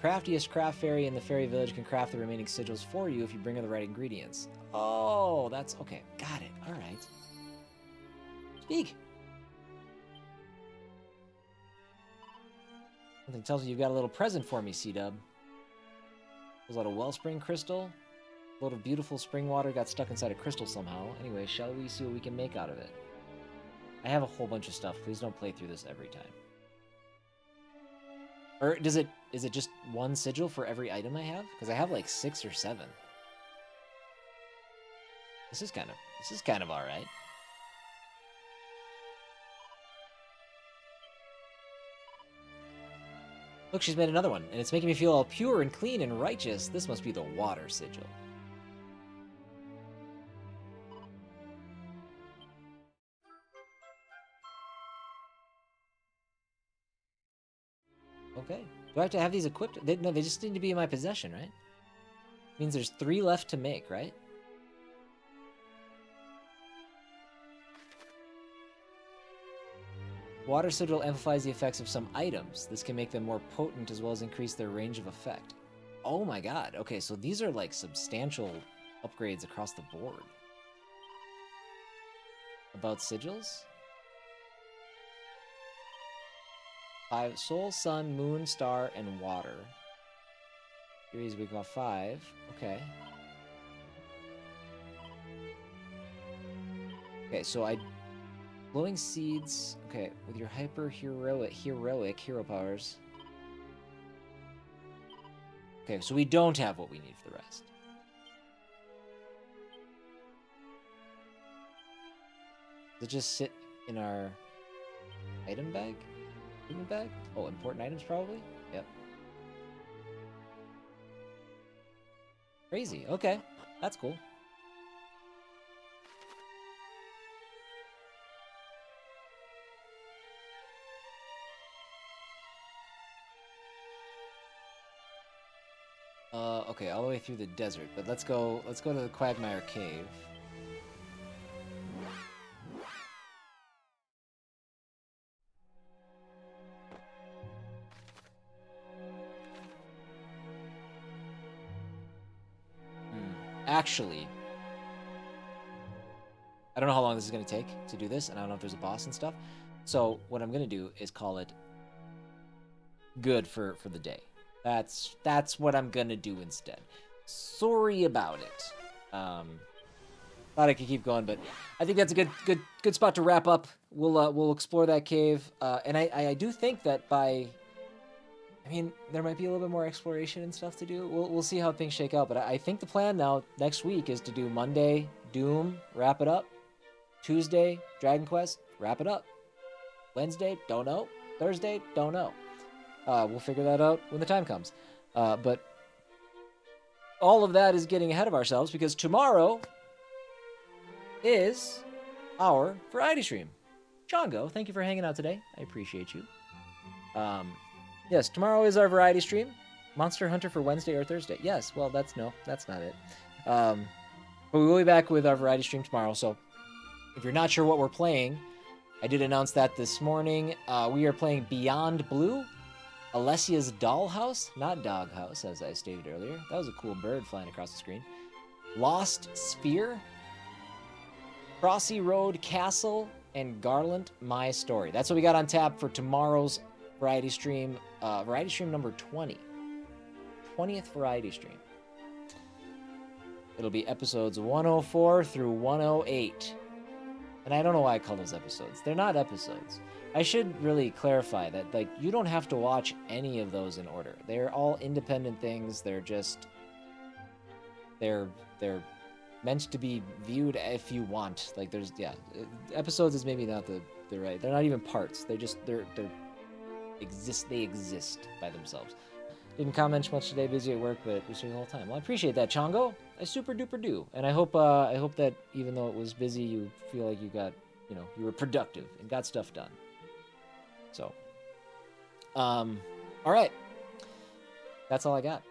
Craftiest craft fairy in the fairy village can craft the remaining sigils for you if you bring her the right ingredients. Oh, that's okay. Got it. All right. Speak. Something tells me you've got a little present for me, Cdub. Was that a wellspring crystal? A load of beautiful spring water got stuck inside a crystal somehow. Anyway, shall we see what we can make out of it? I have a whole bunch of stuff. Please don't play through this every time. Or is it just one sigil for every item I have? Because I have like 6 or 7. This is kind of all right. Look, she's made another one, and it's making me feel all pure and clean and righteous. This must be the water sigil. Okay. Do I have to have these equipped? No, they just need to be in my possession, right? Means there's 3 left to make, right? Water sigil amplifies the effects of some items. This can make them more potent as well as increase their range of effect. Oh my god. Okay, so these are like substantial upgrades across the board. About sigils? 5 soul, sun, moon, star, and water. Series we got 5. Okay. Okay, so glowing seeds. Okay, with your heroic hero powers. Okay, so we don't have what we need for the rest. Does it just sit in our item bag? Item bag? Oh, important items probably? Yep. Crazy. Okay, that's cool. Okay, all the way through the desert, but let's go to the Quagmire Cave. Actually, I don't know how long this is going to take to do this, and I don't know if there's a boss and stuff. So what I'm going to do is call it good for the day. That's what I'm gonna do instead. Sorry about it. Thought I could keep going, but I think that's a good spot to wrap up. We'll explore that cave, and I do think that I mean, there might be a little bit more exploration and stuff to do. We'll see how things shake out, but I think the plan now next week is to do Monday Doom, wrap it up. Tuesday Dragon Quest, wrap it up. Wednesday, don't know. Thursday, don't know. We'll figure that out when the time comes. But all of that is getting ahead of ourselves because tomorrow is our variety stream. Chongo, thank you for hanging out today. I appreciate you. Yes, tomorrow is our variety stream. Monster Hunter for Wednesday or Thursday. Yes, well, that's not it. But we will be back with our variety stream tomorrow. So if you're not sure what we're playing, I did announce that this morning. We are playing Beyond Blue. Alessia's Dollhouse, not Doghouse, as I stated earlier. That was a cool bird flying across the screen. Lost Sphere, Crossy Road Castle, and Garland My Story. That's what we got on tap for tomorrow's variety stream. Variety stream number 20. 20th variety stream. It'll be episodes 104 through 108. And I don't know why I call those episodes. They're not episodes. I should really clarify that, like, you don't have to watch any of those in order. They're all independent things. They're meant to be viewed if you want. Like, episodes is maybe not the right. They're not even parts. They exist by themselves. Didn't comment much today, busy at work, but was here the whole time. Well, I appreciate that, Chongo. I super duper do. And I hope that even though it was busy, you feel like you got, you were productive and got stuff done. So, all right. That's all I got.